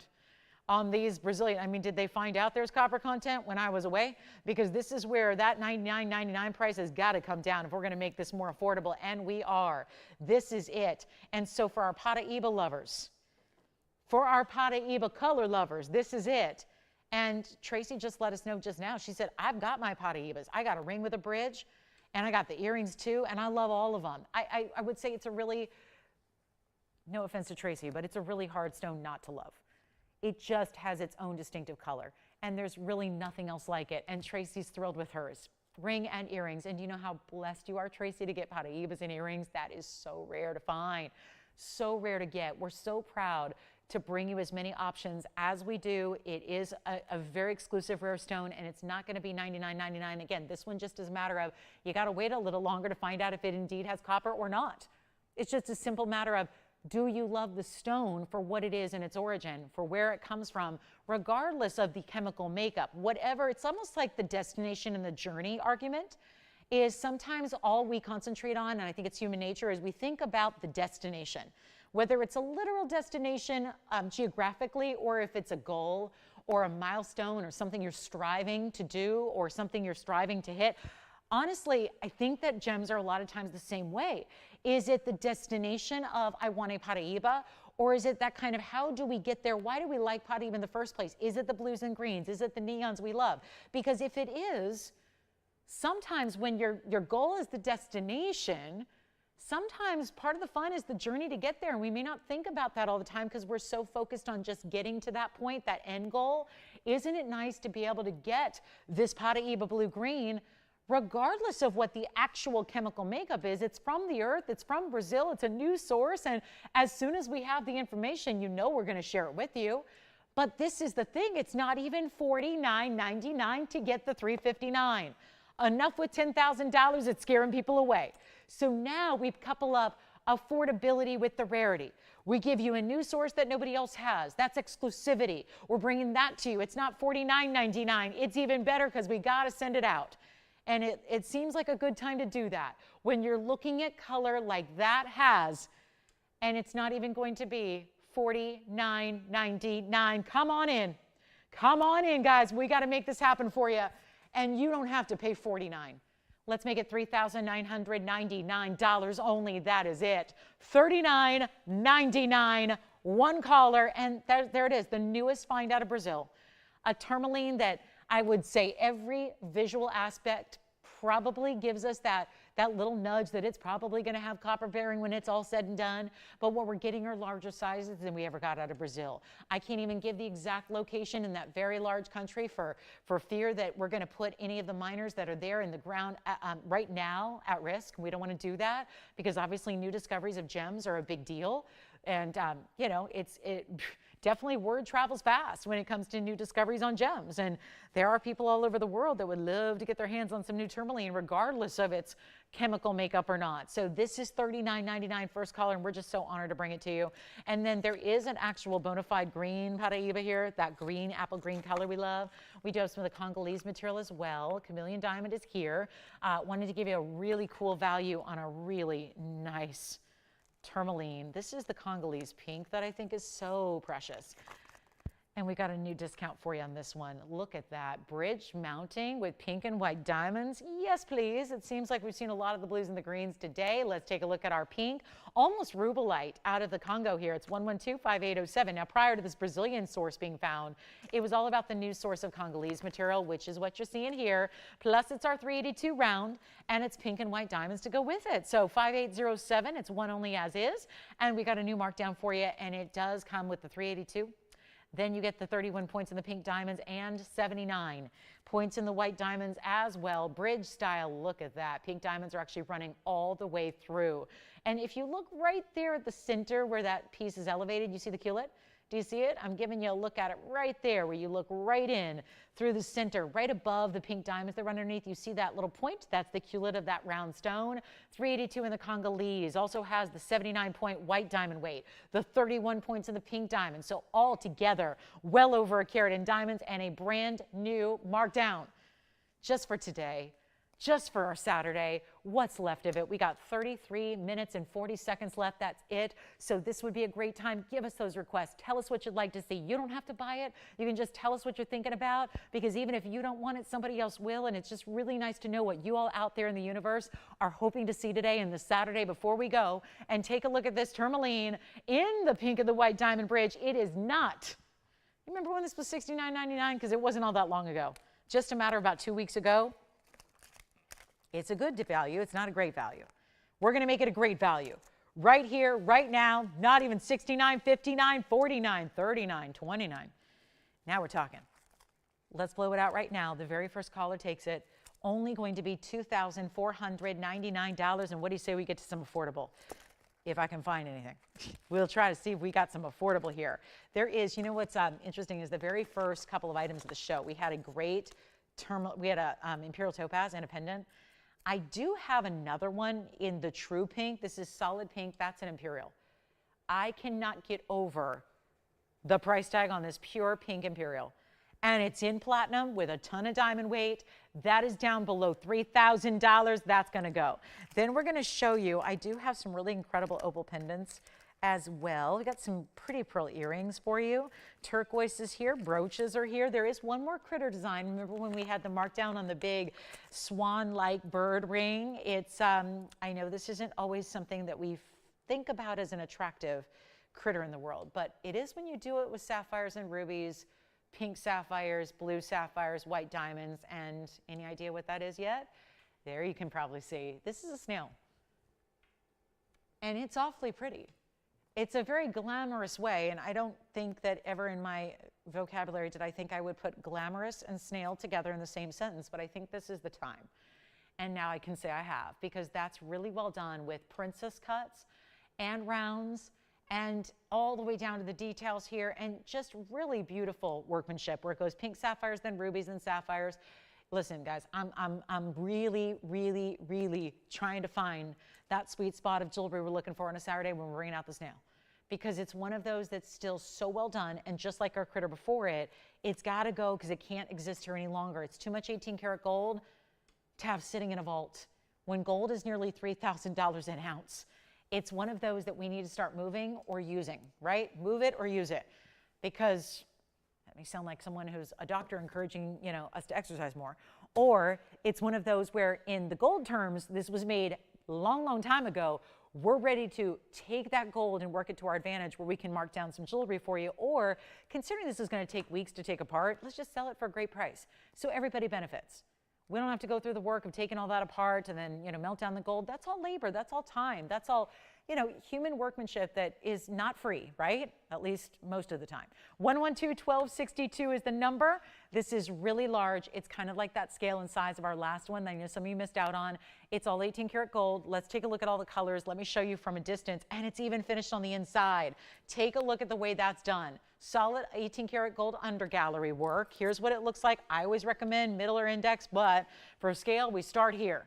on these Brazilian, I mean, did they find out there's copper content when I was away? Because this is where that $99.99 price has got to come down if we're going to make this more affordable, and we are. This is it. And so for our Paraíba lovers, for our Paraíba color lovers, this is it. And Tracy just let us know just now. She said, I've got my Paraíbas. I got a ring with a bridge, and I got the earrings too, and I love all of them. I would say it's a really, no offense to Tracy, but it's a really hard stone not to love. It just has its own distinctive color, and there's really nothing else like it. And Tracy's thrilled with hers, ring and earrings. And you know how blessed you are, Tracy, to get Paraíbas and earrings? That is so rare to find, so rare to get. We're so proud to bring you as many options as we do. It is a very exclusive rare stone, and it's not going to be $99.99. Again, this one just is a matter of you got to wait a little longer to find out if it indeed has copper or not. It's just a simple matter of, do you love the stone for what it is in its origin, for where it comes from, regardless of the chemical makeup? Whatever, it's almost like the destination and the journey argument is sometimes all we concentrate on, and I think it's human nature, is we think about the destination, whether it's a literal destination geographically, or if it's a goal or a milestone or something you're striving to do or something you're striving to hit. Honestly, I think that gems are a lot of times the same way. Is it the destination of I want a Paraíba, or is it that kind of how do we get there? Why do we like Paraíba in the first place? Is it the blues and greens? Is it the neons we love? Because if it is, sometimes when your goal is the destination, sometimes part of the fun is the journey to get there, and we may not think about that all the time because we're so focused on just getting to that point, that end goal. Isn't it nice to be able to get this Paraíba blue-green regardless of what the actual chemical makeup is? It's from the earth, it's from Brazil, it's a new source, and as soon as we have the information, you know we're going to share it with you. But this is the thing, it's not even $49.99 to get the $359. Enough with $10,000, it's scaring people away. So now we've coupled up affordability with the rarity. We give you a new source that nobody else has. That's exclusivity. We're bringing that to you. It's not $49.99. It's even better because we got to send it out. And it seems like a good time to do that when you're looking at color like that has, and it's not even going to be $49.99. Come on in. Come on in, guys. We got to make this happen for you. And you don't have to pay $49. Let's make it $3,999 only. That is it. $39.99, one caller, and there it is, the newest find out of Brazil. A tourmaline that I would say every visual aspect probably gives us that little nudge that it's probably going to have copper bearing when it's all said and done. But what we're getting are larger sizes than we ever got out of Brazil. I can't even give the exact location in that very large country for fear that we're going to put any of the miners that are there in the ground right now at risk. We don't want to do that because obviously new discoveries of gems are a big deal. And, you know, definitely word travels fast when it comes to new discoveries on gems. And there are people all over the world that would love to get their hands on some new tourmaline, regardless of its chemical makeup or not. So this is $39.99 first caller, and we're just so honored to bring it to you. And then there is an actual bona fide green Paraíba here, that green, apple green color we love. We do have some of the Congolese material as well. Chameleon diamond is here. Wanted to give you a really cool value on a really nice tourmaline. This is the Congolese pink that I think is so precious. And we got a new discount for you on this one. Look at that. Bridge mounting with pink and white diamonds. Yes, please. It seems like we've seen a lot of the blues and the greens today. Let's take a look at our pink. Almost rubelite out of the Congo here. It's 112-5807. Now, prior to this Brazilian source being found, it was all about the new source of Congolese material, which is what you're seeing here. Plus, it's our 382 round, and it's pink and white diamonds to go with it. So 5807, it's one only as is. And we got a new markdown for you, and it does come with the 382. Then you get the 31 points in the pink diamonds and 79 points in the white diamonds as well. Bridge style, look at that. Pink diamonds are actually running all the way through. And if you look right there at the center where that piece is elevated, you see the culet? Do you see it? I'm giving you a look at it right there where you look right in through the center, right above the pink diamonds that run underneath. You see that little point? That's the culet of that round stone. 382 in the Congolese. Also has the 79-point white diamond weight, the 31 points in the pink diamond. So all together, well over a carat in diamonds and a brand new markdown just for today. Just for our Saturday, what's left of it? We got 33 minutes and 40 seconds left. That's it. So this would be a great time. Give us those requests. Tell us what you'd like to see. You don't have to buy it. You can just tell us what you're thinking about, because even if you don't want it, somebody else will. And it's just really nice to know what you all out there in the universe are hoping to see today and this Saturday before we go. And take a look at this tourmaline in the pink and the white diamond bridge. It is not. Remember when this was $69.99? Because it wasn't all that long ago. Just a matter of about 2 weeks ago. It's a good value. It's not a great value. We're going to make it a great value. Right here, right now, not even $69, $59, $49, $39, $29. Now we're talking. Let's blow it out right now. The very first caller takes it. Only going to be $2,499. And what do you say we get to some affordable? If I can find anything. We'll try to see if we got some affordable here. There is, you know what's interesting is the very first couple of items of the show, we had a great we had a Imperial Topaz and a pendant. I do have another one in the true pink. This is solid pink. That's an Imperial. I cannot get over the price tag on this pure pink Imperial. And it's in platinum with a ton of diamond weight. That is down below $3,000. That's going to go. Then we're going to show you, I do have some really incredible opal pendants as well. We got some pretty pearl earrings for you. Turquoise is here. Brooches are here. There is one more critter design. Remember when we had the markdown on the big swan-like bird ring? It's, I know this isn't always something that we think about as an attractive critter in the world, but it is when you do it with sapphires and rubies, pink sapphires, blue sapphires, white diamonds, and any idea what that is yet? There you can probably see. This is a snail. And it's awfully pretty. It's a very glamorous way, and I don't think that ever in my vocabulary did I think I would put glamorous and snail together in the same sentence, but I think this is the time. And now I can say I have, because that's really well done with princess cuts and rounds and all the way down to the details here, and just really beautiful workmanship where it goes pink sapphires, then rubies and sapphires. Listen, guys, I'm really, really, really trying to find that sweet spot of jewelry we're looking for on a Saturday when we're bringing out the snail, because it's one of those that's still so well done, and just like our critter before it, it's got to go because it can't exist here any longer. It's too much 18 karat gold to have sitting in a vault when gold is nearly $3,000 an ounce. It's one of those that we need to start moving or using, right? Move it or use it, because that may sound like someone who's a doctor encouraging, you know, us to exercise more. Or it's one of those where in the gold terms, this was made long, long time ago. We're ready to take that gold and work it to our advantage where we can mark down some jewelry for you. Or considering this is going to take weeks to take apart, let's just sell it for a great price so everybody benefits. We don't have to go through the work of taking all that apart and then, you know, melt down the gold. That's all labor. That's all time. That's all, you know, human workmanship that is not free, right? At least most of the time. 112-1262 is the number. This is really large. It's kind of like that scale and size of our last one that I know some of you missed out on. It's all 18 karat gold. Let's take a look at all the colors. Let me show you from a distance. And it's even finished on the inside. Take a look at the way that's done. Solid 18 karat gold under gallery work. Here's what it looks like. I always recommend middle or index, but for scale, we start here.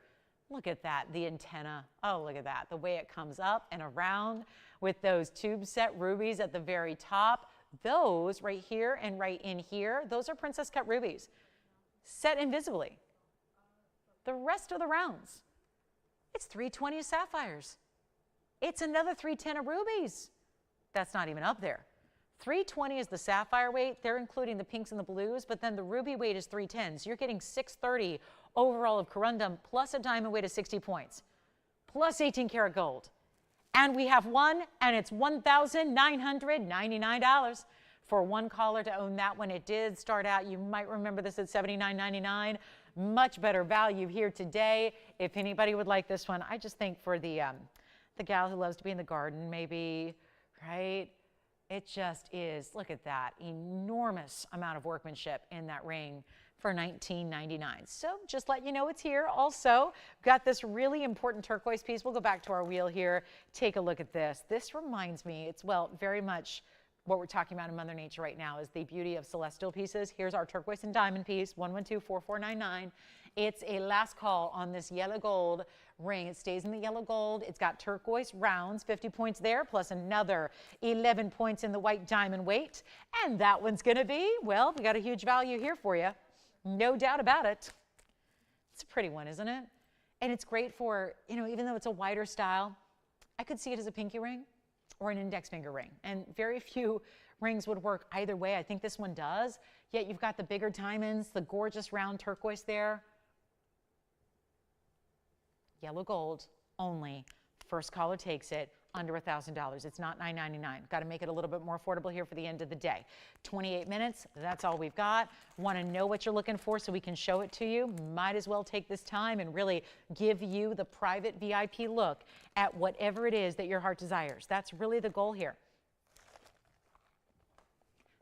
Look at that, the antenna. Oh, look at that, the way it comes up and around with those tube set rubies at the very top. Those right here and right in here, those are princess cut rubies, set invisibly. The rest of the rounds, it's 320 of sapphires. It's another 310 of rubies. That's not even up there. 320 is the sapphire weight. They're including the pinks and the blues, but then the ruby weight is 310. So you're getting 630 overall of corundum plus a diamond weight of 60 points, plus 18 karat gold. And we have one, and it's $1,999 for one caller to own that one. It did start out, you might remember this, at $79.99. Much better value here today. If anybody would like this one, I just think for the gal who loves to be in the garden, maybe, right? It just is, look at that, enormous amount of workmanship in that ring for $19.99. So just let you know it's here. Also, got this really important turquoise piece. We'll go back to our wheel here. Take a look at this. This reminds me, it's, well, very much what we're talking about in Mother Nature right now is the beauty of celestial pieces. Here's our turquoise and diamond piece, 112-4499. It's a last call on this yellow gold ring. It stays in the yellow gold. It's got turquoise rounds, 50 points there, plus another 11 points in the white diamond weight. And that one's going to be, well, we got a huge value here for you. No doubt about it. It's a pretty one, isn't it? And it's great for, you know, even though it's a wider style, I could see it as a pinky ring or an index finger ring. And very few rings would work either way. I think this one does. Yet you've got the bigger diamonds, the gorgeous round turquoise there. Yellow gold only. First caller takes it. Under $1,000. It's not $9.99. Got to make it a little bit more affordable here for the end of the day. 28 minutes, that's all we've got. Want to know what you're looking for so we can show it to you? Might as well take this time and really give you the private VIP look at whatever it is that your heart desires. That's really the goal here.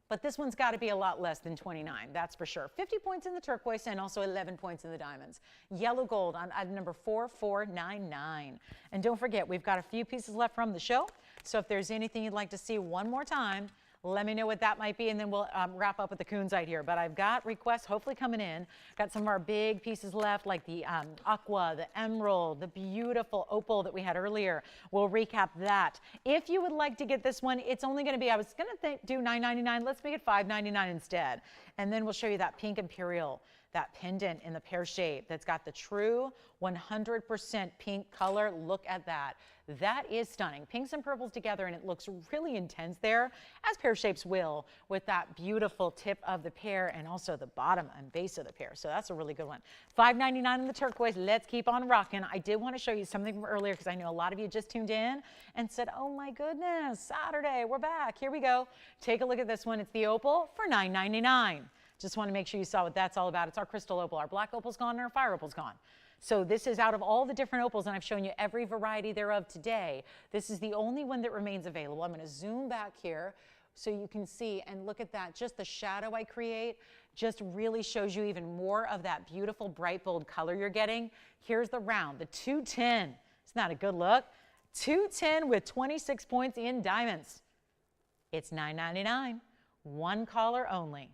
But this one's got to be a lot less than 29, that's for sure. 50 points in the turquoise and also 11 points in the diamonds. Yellow gold on item number 4499. And don't forget, we've got a few pieces left from the show. So if there's anything you'd like to see one more time, let me know what that might be, and then we'll wrap up with the kunzite here. But I've got requests hopefully coming in. Got some of our big pieces left, like the aqua, the emerald, the beautiful opal that we had earlier. We'll recap that. If you would like to get this one, it's only going to be, I was going to do $9.99. Let's make it $5.99 instead. And then we'll show you that pink imperial, that pendant in the pear shape that's got the true 100% pink color. Look at that. That is stunning. Pinks and purples together, and it looks really intense there, as pear shapes will, with that beautiful tip of the pear and also the bottom and base of the pear. So that's a really good one. $5.99 in the turquoise. Let's keep on rocking. I did want to show you something from earlier because I know a lot of you just tuned in and said, oh my goodness, Saturday, we're back. Here we go. Take a look at this one. It's the opal for $9.99. Just want to make sure you saw what that's all about. It's our crystal opal. Our black opal's gone and our fire opal's gone. So this is out of all the different opals, and I've shown you every variety thereof today. This is the only one that remains available. I'm going to zoom back here so you can see, and look at that. Just the shadow I create just really shows you even more of that beautiful, bright, bold color you're getting. Here's the round, the 210. Isn't that a good look? 210 with 26 points in diamonds. It's $9.99. One caller only.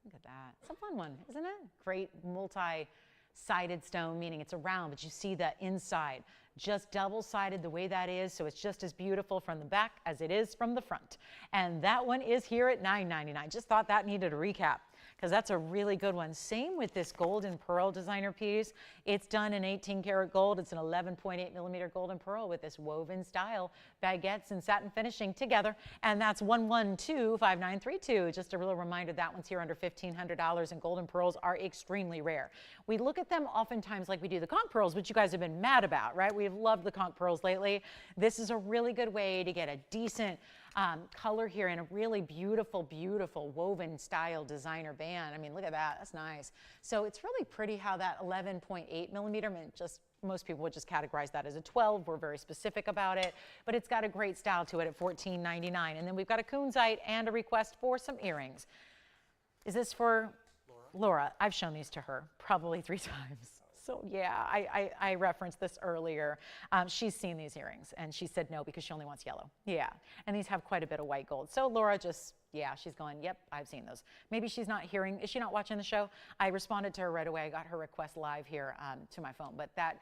Look at that. It's a fun one, isn't it? Great multi-sided stone, meaning it's a round, but you see the inside. Just double-sided the way that is, so it's just as beautiful from the back as it is from the front. And that one is here at $9.99. Just thought that needed a recap, because that's a really good one. Same with this golden pearl designer piece. It's done in 18 karat gold. It's an 11.8 millimeter golden pearl with this woven style, baguettes and satin finishing together. And that's 1125932. Just a real reminder, that one's here under $1,500, and golden pearls are extremely rare. We look at them oftentimes like we do the conch pearls, which you guys have been mad about, right? We've loved the conch pearls lately. This is a really good way to get a decent color here in a really beautiful, beautiful woven style designer band. I mean, look at that. That's nice. So it's really pretty how that 11.8 millimeter, I mean, just most people would just categorize that as a 12. We're very specific about it, but it's got a great style to it at $14.99. And then we've got a kunzite and a request for some earrings. Is this for Laura? I've shown these to her probably 3 times. So yeah, I referenced this earlier. She's seen these earrings and she said no because she only wants yellow. Yeah, and these have quite a bit of white gold. So Laura just, yeah, she's going, yep, I've seen those. Maybe she's not hearing, is she not watching the show? I responded to her right away. I got her request live here to my phone, but that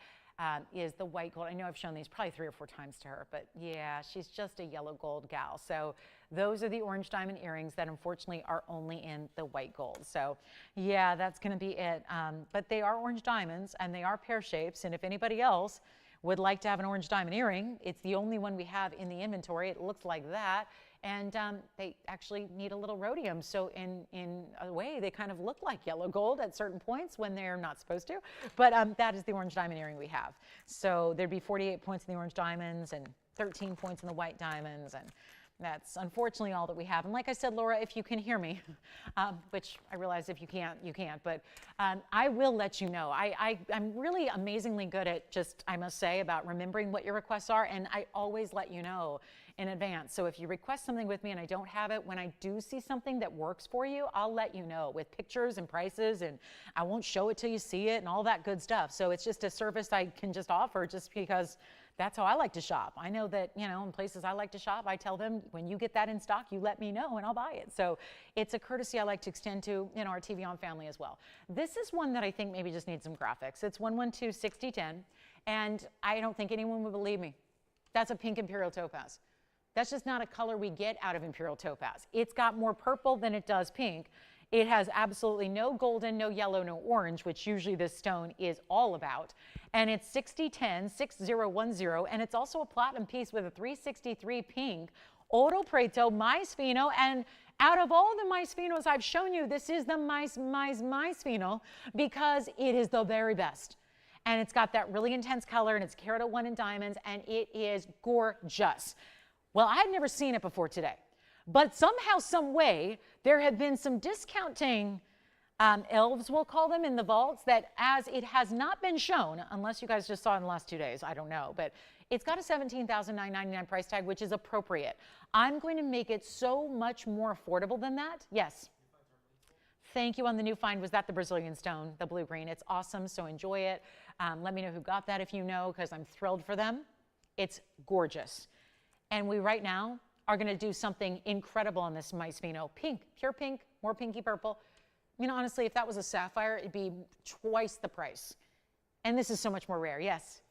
is the white gold. I know I've shown these probably 3 or 4 times to her, but yeah, she's just a yellow gold gal. So those are the orange diamond earrings that unfortunately are only in the white gold. So yeah, that's going to be it. But they are orange diamonds and they are pear shapes. And if anybody else would like to have an orange diamond earring, it's the only one we have in the inventory. It looks like that. And they actually need a little rhodium. So in a way, they kind of look like yellow gold at certain points when they're not supposed to. But that is the orange diamond earring we have. So there'd be 48 points in the orange diamonds and 13 points in the white diamonds. And that's unfortunately all that we have. And like I said, Laura, if you can hear me, which I realize if you can't, you can't, but I will let you know. I'm really amazingly good at just, I must say, about remembering what your requests are, and I always let you know in advance. So if you request something with me and I don't have it, when I do see something that works for you, I'll let you know with pictures and prices, and I won't show it till you see it and all that good stuff. So it's just a service I can just offer just because that's how I like to shop. I know that, you know, in places I like to shop, I tell them, when you get that in stock, you let me know and I'll buy it. So it's a courtesy I like to extend to, you know, our TVON family as well. This is one that I think maybe just needs some graphics. It's 112-6010, and I don't think anyone would believe me. That's a pink imperial topaz. That's just not a color we get out of imperial topaz. It's got more purple than it does pink. It has absolutely no golden, no yellow, no orange, which usually this stone is all about. And it's 6010, 6010, and it's also a platinum piece with a 363 pink Oro Preto Mais Fino. And out of all the Mais Finos I've shown you, this is the Mais Fino because it is the very best. And it's got that really intense color, and it's carat 1 in diamonds, and it is gorgeous. Well, I had never seen it before today. But somehow, some way, there have been some discounting elves, we'll call them, in the vaults that, as it has not been shown, unless you guys just saw it in the last 2 days, I don't know, but it's got a $17,999 price tag, which is appropriate. I'm going to make it so much more affordable than that. Yes. Thank you on the new find. Was that the Brazilian stone, the blue-green? It's awesome, so enjoy it. Let me know who got that if you know, because I'm thrilled for them. It's gorgeous. And we right now are going to do something incredible on this Mais Fino. Pink, pure pink, more pinky purple. I mean, honestly, if that was a sapphire, it'd be twice the price. And this is so much more rare. Yes?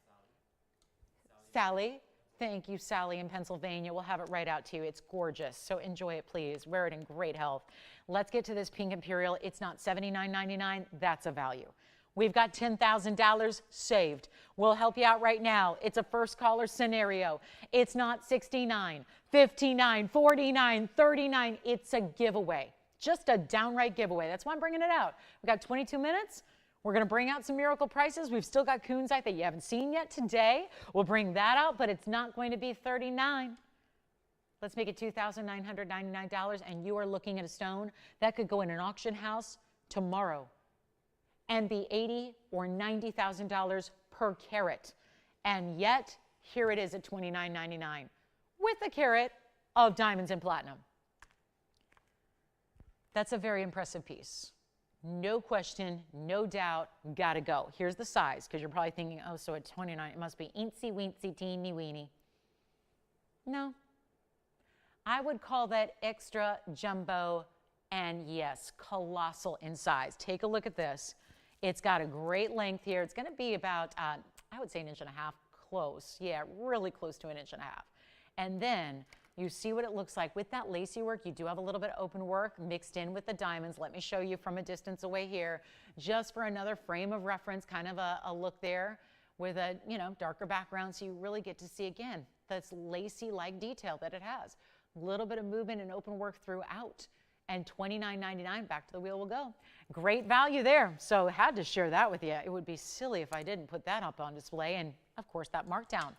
Sally. Thank you, Sally in Pennsylvania. We'll have it right out to you. It's gorgeous. So enjoy it, please. Wear it in great health. Let's get to this pink imperial. It's not $79.99. That's a value. We've got $10,000 saved. We'll help you out right now. It's a first caller scenario. It's not $69, $59, $49, $39. It's a giveaway. Just a downright giveaway. That's why I'm bringing it out. We've got 22 minutes. We're going to bring out some miracle prices. We've still got kunzite that you haven't seen yet today. We'll bring that out, but it's not going to be $39. Let's make it $2,999, and you are looking at a stone that could go in an auction house tomorrow and be $80,000 or $90,000 per carat. And yet, here it is at $29.99 with a carat of diamonds and platinum. That's a very impressive piece. No question, no doubt, gotta go. Here's the size, because you're probably thinking, oh, so at 29, it must be eensy weensy teeny weeny. No. I would call that extra jumbo, and yes, colossal in size. Take a look at this. It's got a great length here. It's gonna be about, I would say 1.5 inches close. Yeah, really close to 1.5 inches. And then you see what it looks like. With that lacy work, you do have a little bit of open work mixed in with the diamonds. Let me show you from a distance away here, just for another frame of reference, kind of a look there with a, you know, darker background, so you really get to see, again, this lacy-like detail that it has. A little bit of movement and open work throughout. And $29.99, back to the wheel we'll go. Great value there. So I had to share that with you. It would be silly if I didn't put that up on display. And of course, that markdown.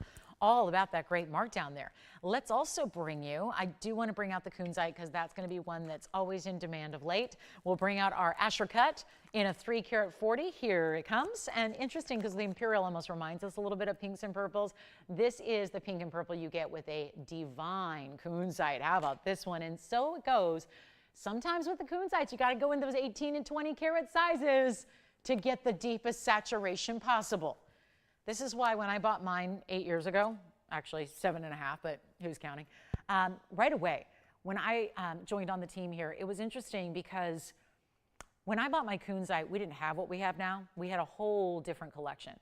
All about that great markdown there. Let's also bring you, I do want to bring out the kunzite because that's going to be one that's always in demand of late. We'll bring out our Asher cut in a 3 carat 40. Here it comes. And interesting because the imperial almost reminds us a little bit of pinks and purples. This is the pink and purple you get with a divine kunzite. How about this one? And so it goes. Sometimes with the kunzites, you got to go in those 18 and 20 carat sizes to get the deepest saturation possible. This is why when I bought mine 8 years ago, actually 7.5, but who's counting? Right away, when I joined on the team here, it was interesting because when I bought my kunzite, we didn't have what we have now. We had a whole different collection.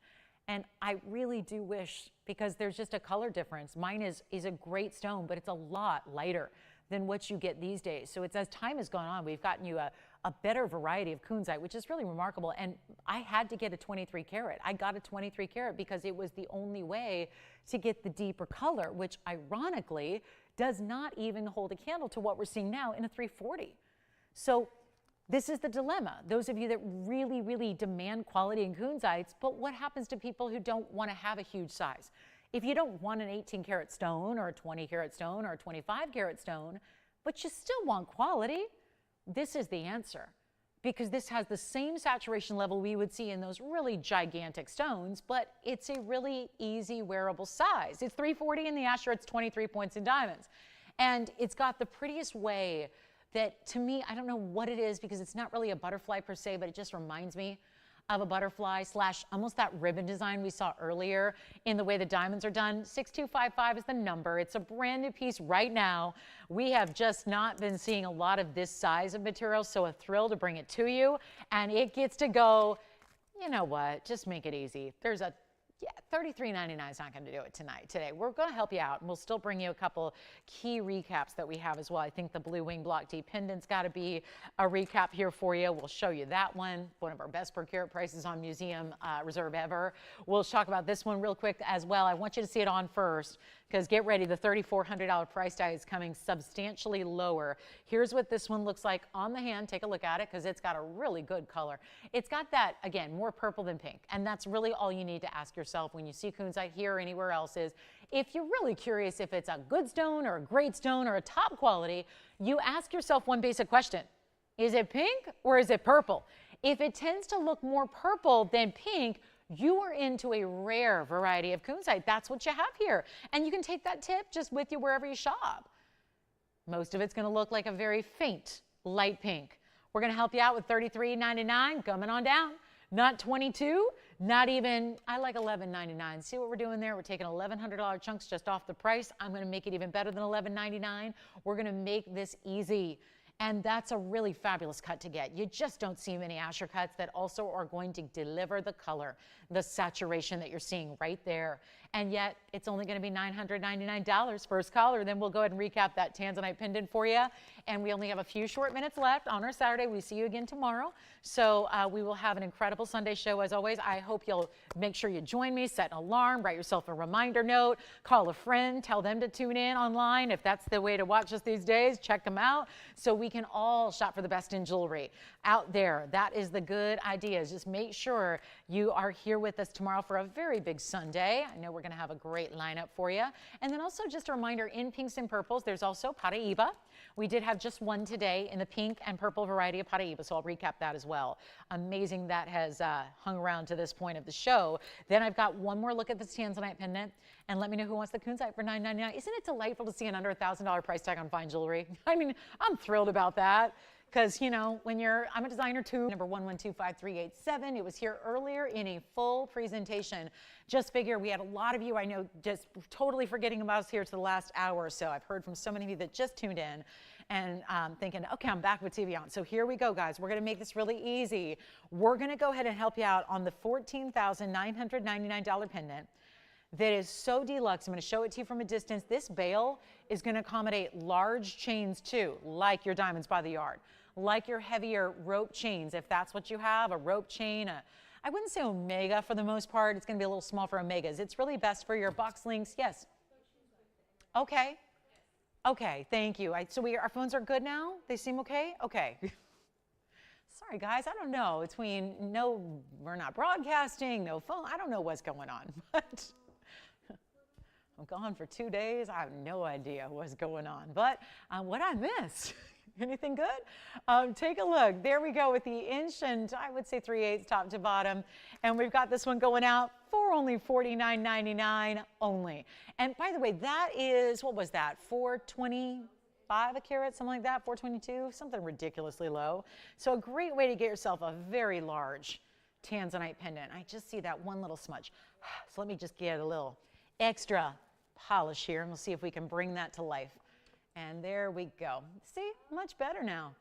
And I really do wish, because there's just a color difference. Mine is a great stone, but it's a lot lighter than what you get these days. So it's, as time has gone on, we've gotten you a better variety of kunzite, which is really remarkable. And I had to get a 23 karat. I got a 23 karat because it was the only way to get the deeper color, which ironically does not even hold a candle to what we're seeing now in a 340. So this is the dilemma. Those of you that really, really demand quality in kunzites, but what happens to people who don't want to have a huge size? If you don't want an 18 karat stone or a 20 karat stone or a 25 karat stone, but you still want quality, this is the answer, because this has the same saturation level we would see in those really gigantic stones, but it's a really easy wearable size. It's 340 in the Asher, it's 23 points in diamonds. And it's got the prettiest way that, to me, I don't know what it is, because it's not really a butterfly per se, but it just reminds me of a butterfly slash almost that ribbon design we saw earlier in the way the diamonds are done. 6255 is the number. It's a brand new piece right now. We have just not been seeing a lot of this size of material, so a thrill to bring it to you. And it gets to go, you know what, just make it easy. There's a $33.99 is not going to do it today. We're going to help you out, and we'll still bring you a couple key recaps that we have as well. I think the blue wing block D pendant's got to be a recap here for you. We'll show you that one of our best per carat prices on Museum Reserve ever. We'll talk about this one real quick as well. I want you to see it on first, because get ready, the $3,400 price tag is coming substantially lower. Here's what this one looks like on the hand. Take a look at it, because it's got a really good color. It's got that, again, more purple than pink, and that's really all you need to ask yourself when you see kunzite here or anywhere else is, if you're really curious if it's a good stone or a great stone or a top quality, you ask yourself one basic question. Is it pink or is it purple? If it tends to look more purple than pink, you are into a rare variety of kunzite. That's what you have here. And you can take that tip just with you wherever you shop. Most of it's going to look like a very faint light pink. We're going to help you out with $33.99 coming on down. Not $22, not even, I like $11.99. See what we're doing there? We're taking $1,100 chunks just off the price. I'm going to make it even better than $11.99. We're going to make this easy. And that's a really fabulous cut to get. You just don't see many Asher cuts that also are going to deliver the color, the saturation that you're seeing right there. And yet, it's only going to be $999 first caller. Then we'll go ahead and recap that tanzanite pendant for you. And we only have a few short minutes left on our Saturday. We see you again tomorrow. So we will have an incredible Sunday show as always. I hope you'll make sure you join me, set an alarm, write yourself a reminder note, call a friend, tell them to tune in online. If that's the way to watch us these days, check them out so we can all shop for the best in jewelry out there. That is the good idea. Just make sure you are here with us tomorrow for a very big Sunday. I know we're going to have a great lineup for you. And then also just a reminder, in pinks and purples, there's also Paraíba. We did have just one today in the pink and purple variety of Paraíba, so I'll recap that as well. Amazing that has hung around to this point of the show. Then I've got one more look at this tanzanite pendant, and let me know who wants the kunzite for $9.99. Isn't it delightful to see an under $1,000 price tag on fine jewelry? I mean, I'm thrilled about that. Because, you know, when I'm a designer too, number 1125387. It was here earlier in a full presentation. Just figure we had a lot of you, I know, just totally forgetting about us here to the last hour or so. I've heard from so many of you that just tuned in and thinking, okay, I'm back with TVON. So here we go, guys. We're going to make this really easy. We're going to go ahead and help you out on the $14,999 pendant that is so deluxe. I'm going to show it to you from a distance. This bail is going to accommodate large chains too, like your diamonds by the yard, like your heavier rope chains. If that's what you have, a rope chain, I wouldn't say Omega for the most part. It's going to be a little small for Omegas. It's really best for your box links. Yes. Okay. Okay. Thank you. So our phones are good now? They seem okay? Okay. Sorry, guys. I don't know. We're not broadcasting, no phone. I don't know what's going on, but I'm gone for 2 days. I have no idea what's going on, but what I missed. Anything good? Take a look. There we go with the inch and I would say 3/8 top to bottom. And we've got this one going out for only $49.99 only. And by the way, that is, what was that? $425 a carat, something like that, $422, something ridiculously low. So a great way to get yourself a very large tanzanite pendant. I just see that one little smudge. So let me just get a little extra polish here and we'll see if we can bring that to life. And there we go. See, much better now.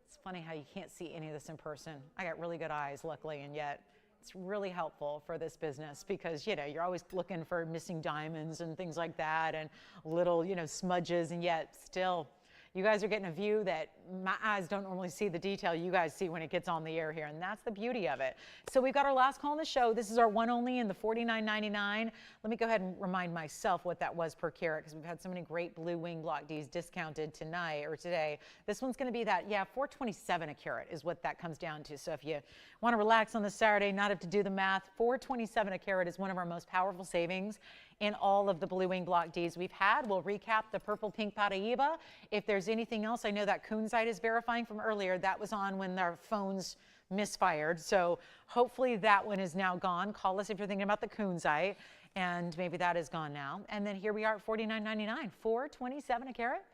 It's funny how you can't see any of this in person. I got really good eyes, luckily, and yet it's really helpful for this business because, you know, you're always looking for missing diamonds and things like that and little, you know, smudges, and yet still You guys are getting a view that my eyes don't normally see the detail you guys see when it gets on the air here, and that's the beauty of it. So we've got our last call on the show. This is our one only in the $49.99. Let me go ahead and remind myself what that was per carat, because we've had so many great blue wing block Ds discounted tonight or today. This one's going to be that, yeah, $427 a carat is what that comes down to. So if you want to relax on this Saturday, not have to do the math, $427 a carat is one of our most powerful savings in all of the blue wing block Ds we've had. We'll recap the purple pink Paraíba. If there's anything else, I know that Kunzite is verifying from earlier. That was on when our phones misfired. So hopefully that one is now gone. Call us if you're thinking about the Kunzite, and maybe that is gone now. And then here we are at $49.99, $427 a carat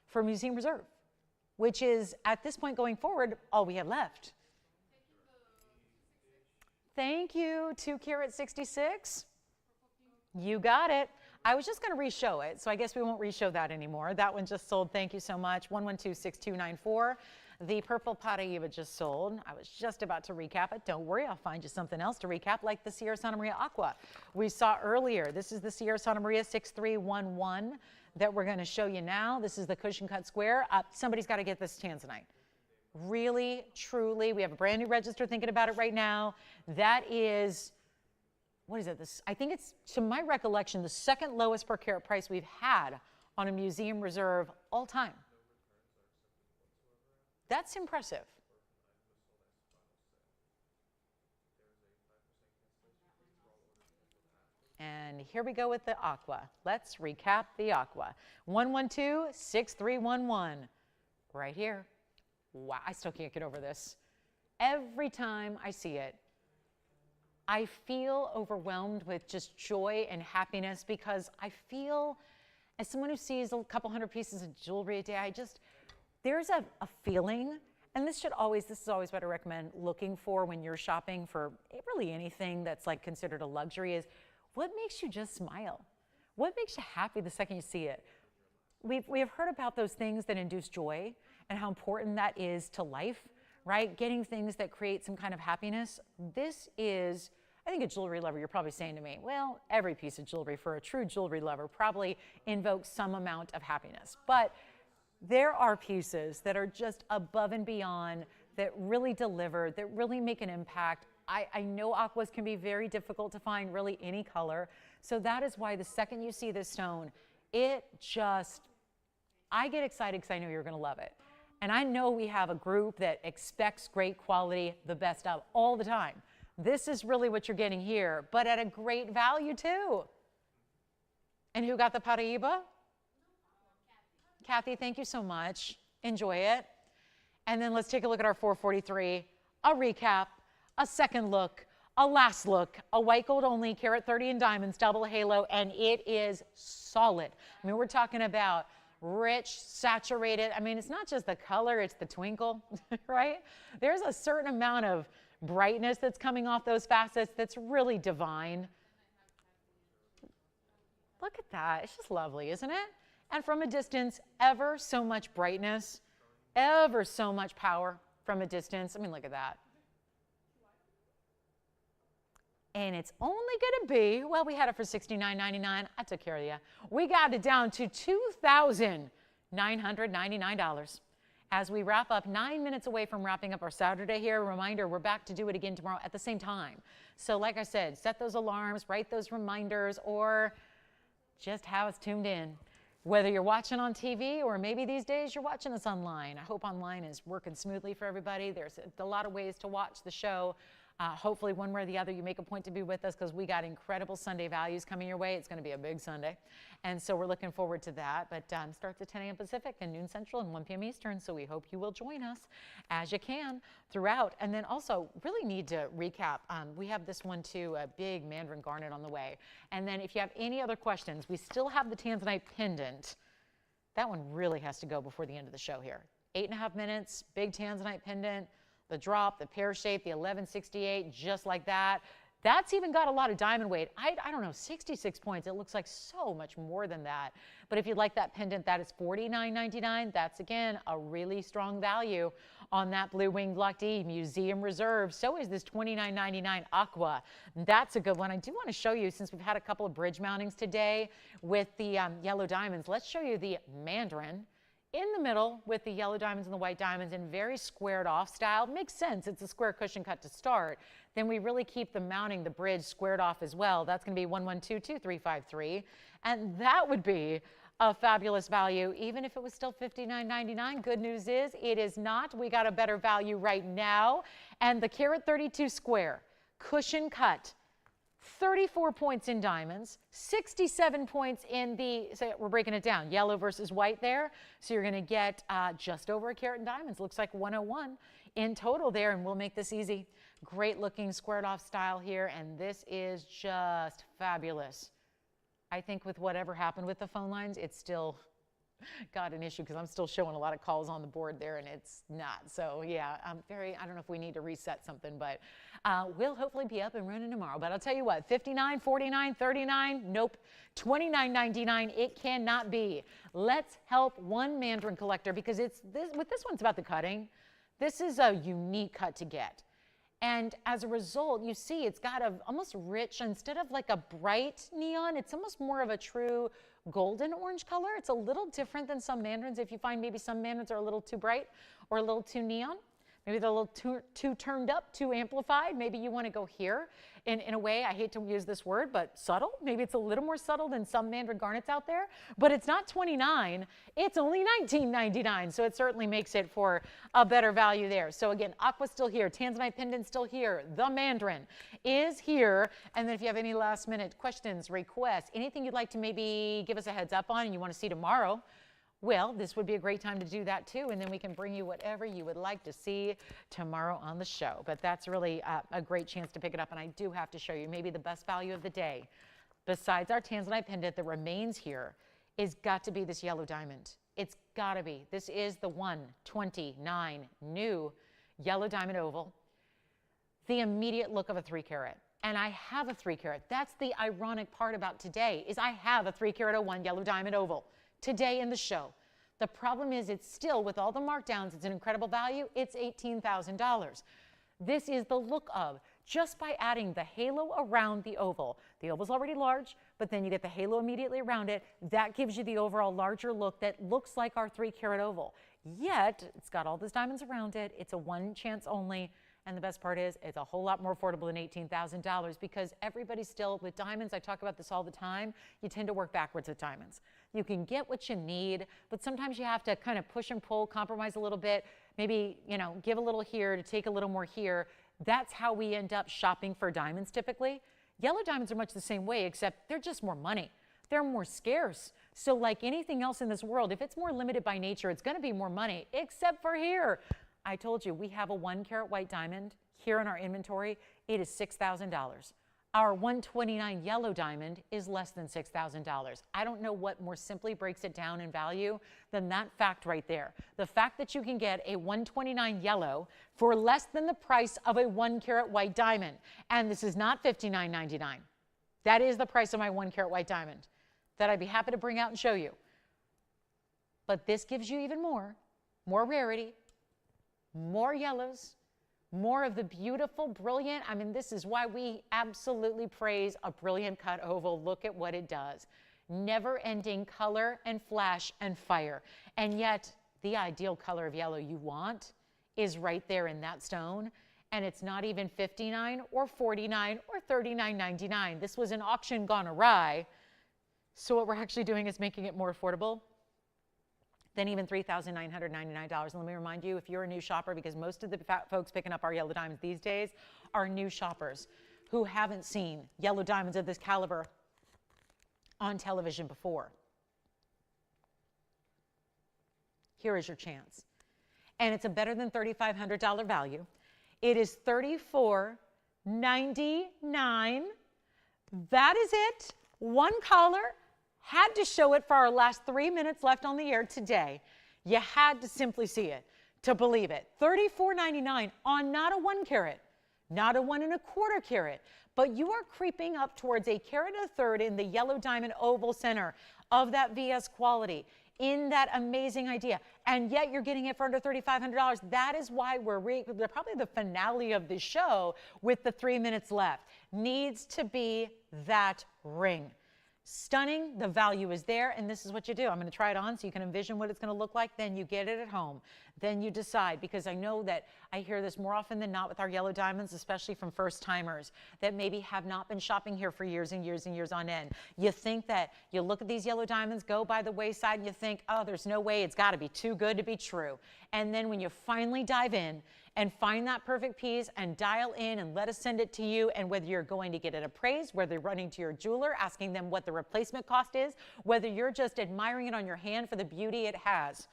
for Museum Reserve, which is at this point going forward all we have left. Thank you, 2 carat 66. You got it. I was just going to re-show it, so I guess we won't re-show that anymore. That one just sold. Thank you so much. 1126294. The purple Paraíba just sold. I was just about to recap it. Don't worry, I'll find you something else to recap, like the Sierra Santa Maria Aqua we saw earlier. This is the Sierra Santa Maria 6311 that we're going to show you now. This is the cushion cut square. Somebody's got to get this tanzanite. Really, truly, we have a brand new register thinking about it right now. That is, what is it? This, I think it's, to my recollection, the second lowest per carat price we've had on a Museum Reserve all time. That's impressive. And here we go with the Aqua. Let's recap the Aqua. 1126311. Right here. Wow, I still can't get over this. Every time I see it, I feel overwhelmed with just joy and happiness, because I feel, as someone who sees a couple hundred pieces of jewelry a day, there's a feeling, and this is always what I recommend looking for when you're shopping for really anything that's like considered a luxury, is what makes you just smile? What makes you happy the second you see it? We have heard about those things that induce joy and how important that is to life, right? Getting things that create some kind of happiness. This is, I think, a jewelry lover, you're probably saying to me, well, every piece of jewelry for a true jewelry lover probably invokes some amount of happiness. But there are pieces that are just above and beyond, that really deliver, that really make an impact. I know aquas can be very difficult to find really any color. So that is why the second you see this stone, it just, I get excited because I know you're going to love it. And I know we have a group that expects great quality, the best of, all the time. This is really what you're getting here, but at a great value too. And who got the Paraíba? Kathy, thank you so much. Enjoy it. And then let's take a look at our 443, a recap, a second look, a last look, a white gold only, carat 30 in diamonds, double halo, and it is solid. I mean, we're talking about rich, saturated. I mean, it's not just the color, it's the twinkle, right? There's a certain amount of brightness that's coming off those facets that's really divine. Look at that. It's just lovely, isn't it? And from a distance, ever so much brightness, ever so much power from a distance. I mean, look at that. And it's only going to be, well, we had it for $69.99. I took care of you. We got it down to $2,999. As we wrap up, 9 minutes away from wrapping up our Saturday here. A reminder, we're back to do it again tomorrow at the same time. So like I said, set those alarms, write those reminders, or just have us tuned in. Whether you're watching on TV or maybe these days you're watching us online. I hope online is working smoothly for everybody. There's a lot of ways to watch the show. Hopefully one way or the other you make a point to be with us, because we got incredible Sunday values coming your way. It's going to be a big Sunday. And so we're looking forward to that. But starts at 10 a.m. Pacific and noon Central and 1 p.m. Eastern. So we hope you will join us as you can throughout. And then also really need to recap. We have this one too, a big Mandarin garnet on the way. And then if you have any other questions, we still have the Tanzanite pendant. That one really has to go before the end of the show here. 8.5 minutes, big Tanzanite pendant. The drop, the pear shape, the 1168, just like that. That's even got a lot of diamond weight. I don't know, 66 points. It looks like so much more than that. But if you'd like that pendant, that is $49.99. That's, again, a really strong value on that blue wing block D, Museum Reserve. So is this $29.99 Aqua. That's a good one. I do want to show you, since we've had a couple of bridge mountings today with the yellow diamonds, let's show you the Mandarin in the middle with the yellow diamonds and the white diamonds in very squared off style. Makes sense. It's a square cushion cut to start. Then we really keep the mounting, the bridge squared off as well. That's going to be 1122-353. And that would be a fabulous value, even if it was still $59.99. Good news is it is not. We got a better value right now. And the carat 32 square cushion cut, 34 points in diamonds, 67 points in the, so we're breaking it down, yellow versus white there. So you're going to get just over a carat in diamonds. Looks like 101 in total there, and we'll make this easy. Great looking squared off style here, and this is just fabulous. I think with whatever happened with the phone lines, it's still got an issue because I'm still showing a lot of calls on the board there and it's not. So yeah, I don't know if we need to reset something, but we'll hopefully be up and running tomorrow. But I'll tell you what, 59, 49, 39, nope, 29.99, it cannot be. Let's help one mandarin collector because with this one's about the cutting. This is a unique cut to get. And as a result, you see it's got a almost rich, instead of like a bright neon, it's almost more of a true golden orange color. It's a little different than some mandarins. If you find maybe some mandarins are a little too bright or a little too neon, maybe they're a little too turned up, too amplified. Maybe you want to go here in a way, I hate to use this word, but subtle. Maybe it's a little more subtle than some mandarin garnets out there, but it's not $29. It's only $19.99. So it certainly makes it for a better value there. So again, aqua's still here. Tanzanite pendant still here. The mandarin is here. And then if you have any last minute questions, requests, anything you'd like to maybe give us a heads up on and you want to see tomorrow, well, this would be a great time to do that too, and then we can bring you whatever you would like to see tomorrow on the show. But that's really a great chance to pick it up, and I do have to show you maybe the best value of the day, besides our Tanzanite pendant that remains here, is got to be this yellow diamond. It's got to be. This is the 129 new yellow diamond oval, the immediate look of a 3-carat. And I have a 3-carat. That's the ironic part about today, is I have a 3-carat 01 yellow diamond oval today in the show. The problem is it's still, with all the markdowns, it's an incredible value. It's $18,000. This is the look of, just by adding the halo around the oval. The oval's already large, but then you get the halo immediately around it. That gives you the overall larger look that looks like our 3-carat oval. Yet, it's got all those diamonds around it. It's a one chance only. And the best part is it's a whole lot more affordable than $18,000 because everybody still, with diamonds, I talk about this all the time, you tend to work backwards with diamonds. You can get what you need, but sometimes you have to kind of push and pull, compromise a little bit, maybe, give a little here to take a little more here. That's how we end up shopping for diamonds typically. Yellow diamonds are much the same way, except they're just more money. They're more scarce. So like anything else in this world, if it's more limited by nature, it's going to be more money, except for here. I told you, we have a 1-carat white diamond here in our inventory. It is $6,000. Our 129 yellow diamond is less than $6,000. I don't know what more simply breaks it down in value than that fact right there. The fact that you can get a 129 yellow for less than the price of a 1-carat white diamond. And this is not $59.99. That is the price of my 1-carat white diamond that I'd be happy to bring out and show you. But this gives you even more rarity, more yellows, more of the beautiful, brilliant. I mean, this is why we absolutely praise a brilliant cut oval. Look at what it does. Never-ending color and flash and fire. And yet, the ideal color of yellow you want is right there in that stone. And it's not even $59 or $49 or $39.99. This was an auction gone awry. So what we're actually doing is making it more affordable than even $3,999. And let me remind you, if you're a new shopper, because most of the folks picking up our yellow diamonds these days are new shoppers who haven't seen yellow diamonds of this caliber on television before. Here is your chance. And it's a better than $3,500 value. It is $34.99. That is it. One color. Had to show it for our last 3 minutes left on the air today. You had to simply see it to believe it. $34.99 on not a 1-carat, not a 1 1/4 carat, but you are creeping up towards a 1/3 in the yellow diamond oval center of that VS quality in that amazing idea. And yet you're getting it for under $3,500. That is why we're probably the finale of the show with the 3 minutes left. Needs to be that ring. Stunning. The value is there, and this is what you do. I'm going to try it on so you can envision what it's going to look like. Then you get it at home. Then you decide, because I know that I hear this more often than not with our yellow diamonds, especially from first timers that maybe have not been shopping here for years and years and years on end. You think that you look at these yellow diamonds go by the wayside and you think, oh, there's no way, it's got to be too good to be true. And then when you finally dive in and find that perfect piece and dial in and let us send it to you, and whether you're going to get it appraised, whether you're running to your jeweler asking them what the replacement cost is, whether you're just admiring it on your hand for the beauty it has,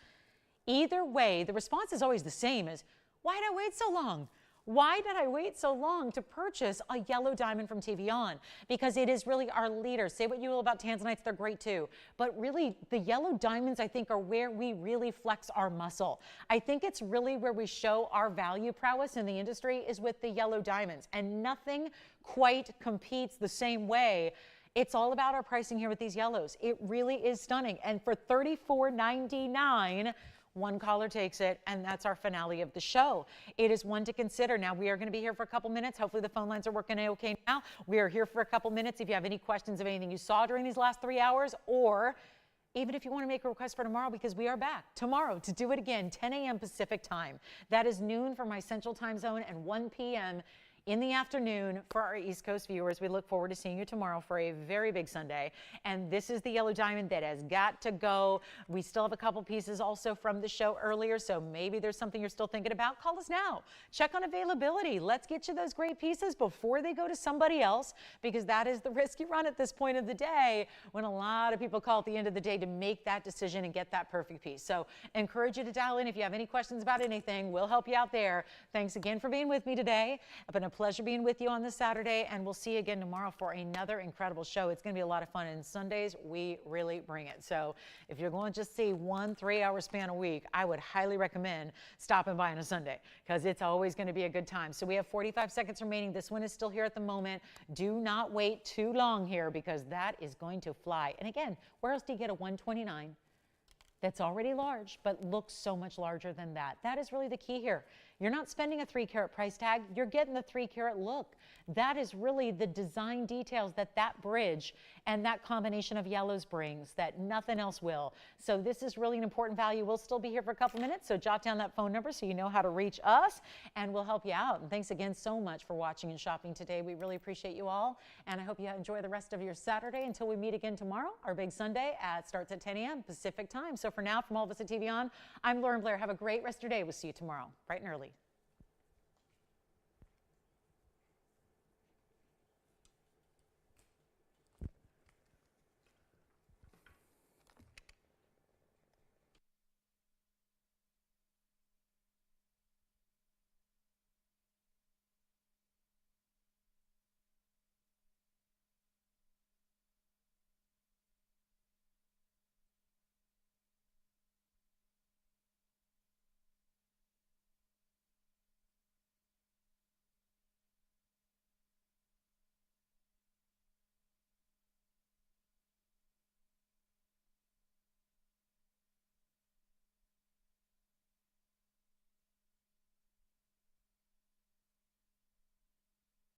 either way, the response is always the same: is, why did I wait so long? Why did I wait so long to purchase a yellow diamond from TVON? Because it is really our leader. Say what you will about tanzanites, they're great too. But really, the yellow diamonds, I think, are where we really flex our muscle. I think it's really where we show our value prowess in the industry is with the yellow diamonds. And nothing quite competes the same way. It's all about our pricing here with these yellows. It really is stunning. And for $34.99, one caller takes it, and that's our finale of the show. It is one to consider. Now, we are going to be here for a couple minutes. Hopefully the phone lines are working okay now. We are here for a couple minutes. If you have any questions of anything you saw during these last 3 hours, or even if you want to make a request for tomorrow, because we are back tomorrow to do it again, 10 a.m. Pacific time. That is noon for my Central Time Zone and 1 p.m. in the afternoon for our East Coast viewers. We look forward to seeing you tomorrow for a very big Sunday. And this is the yellow diamond that has got to go. We still have a couple pieces also from the show earlier, so maybe there's something you're still thinking about. Call us now. Check on availability. Let's get you those great pieces before they go to somebody else, because that is the risk you run at this point of the day when a lot of people call at the end of the day to make that decision and get that perfect piece. So encourage you to dial in if you have any questions about anything. We'll help you out there. Thanks again for being with me today. It's been a pleasure being with you on this Saturday, and we'll see you again tomorrow for another incredible show. It's going to be a lot of fun, and Sundays we really bring it. So if you're going to just see 1 3-hour span a week, I would highly recommend stopping by on a Sunday, because it's always going to be a good time. So we have 45 seconds remaining. This one is still here at the moment. Do not wait too long here, because that is going to fly. And again, where else do you get a 129 that's already large but looks so much larger than that? That is really the key here. You're not spending a 3-carat price tag, you're getting the 3-carat look. That is really the design details that bridge and that combination of yellows brings that nothing else will. So this is really an important value. We'll still be here for a couple minutes, so jot down that phone number so you know how to reach us, and we'll help you out. And thanks again so much for watching and shopping today. We really appreciate you all, and I hope you enjoy the rest of your Saturday until we meet again tomorrow. Our big Sunday starts at 10 a.m. Pacific time. So for now, from all of us at TVON, I'm Lauren Blair. Have a great rest of your day. We'll see you tomorrow, bright and early.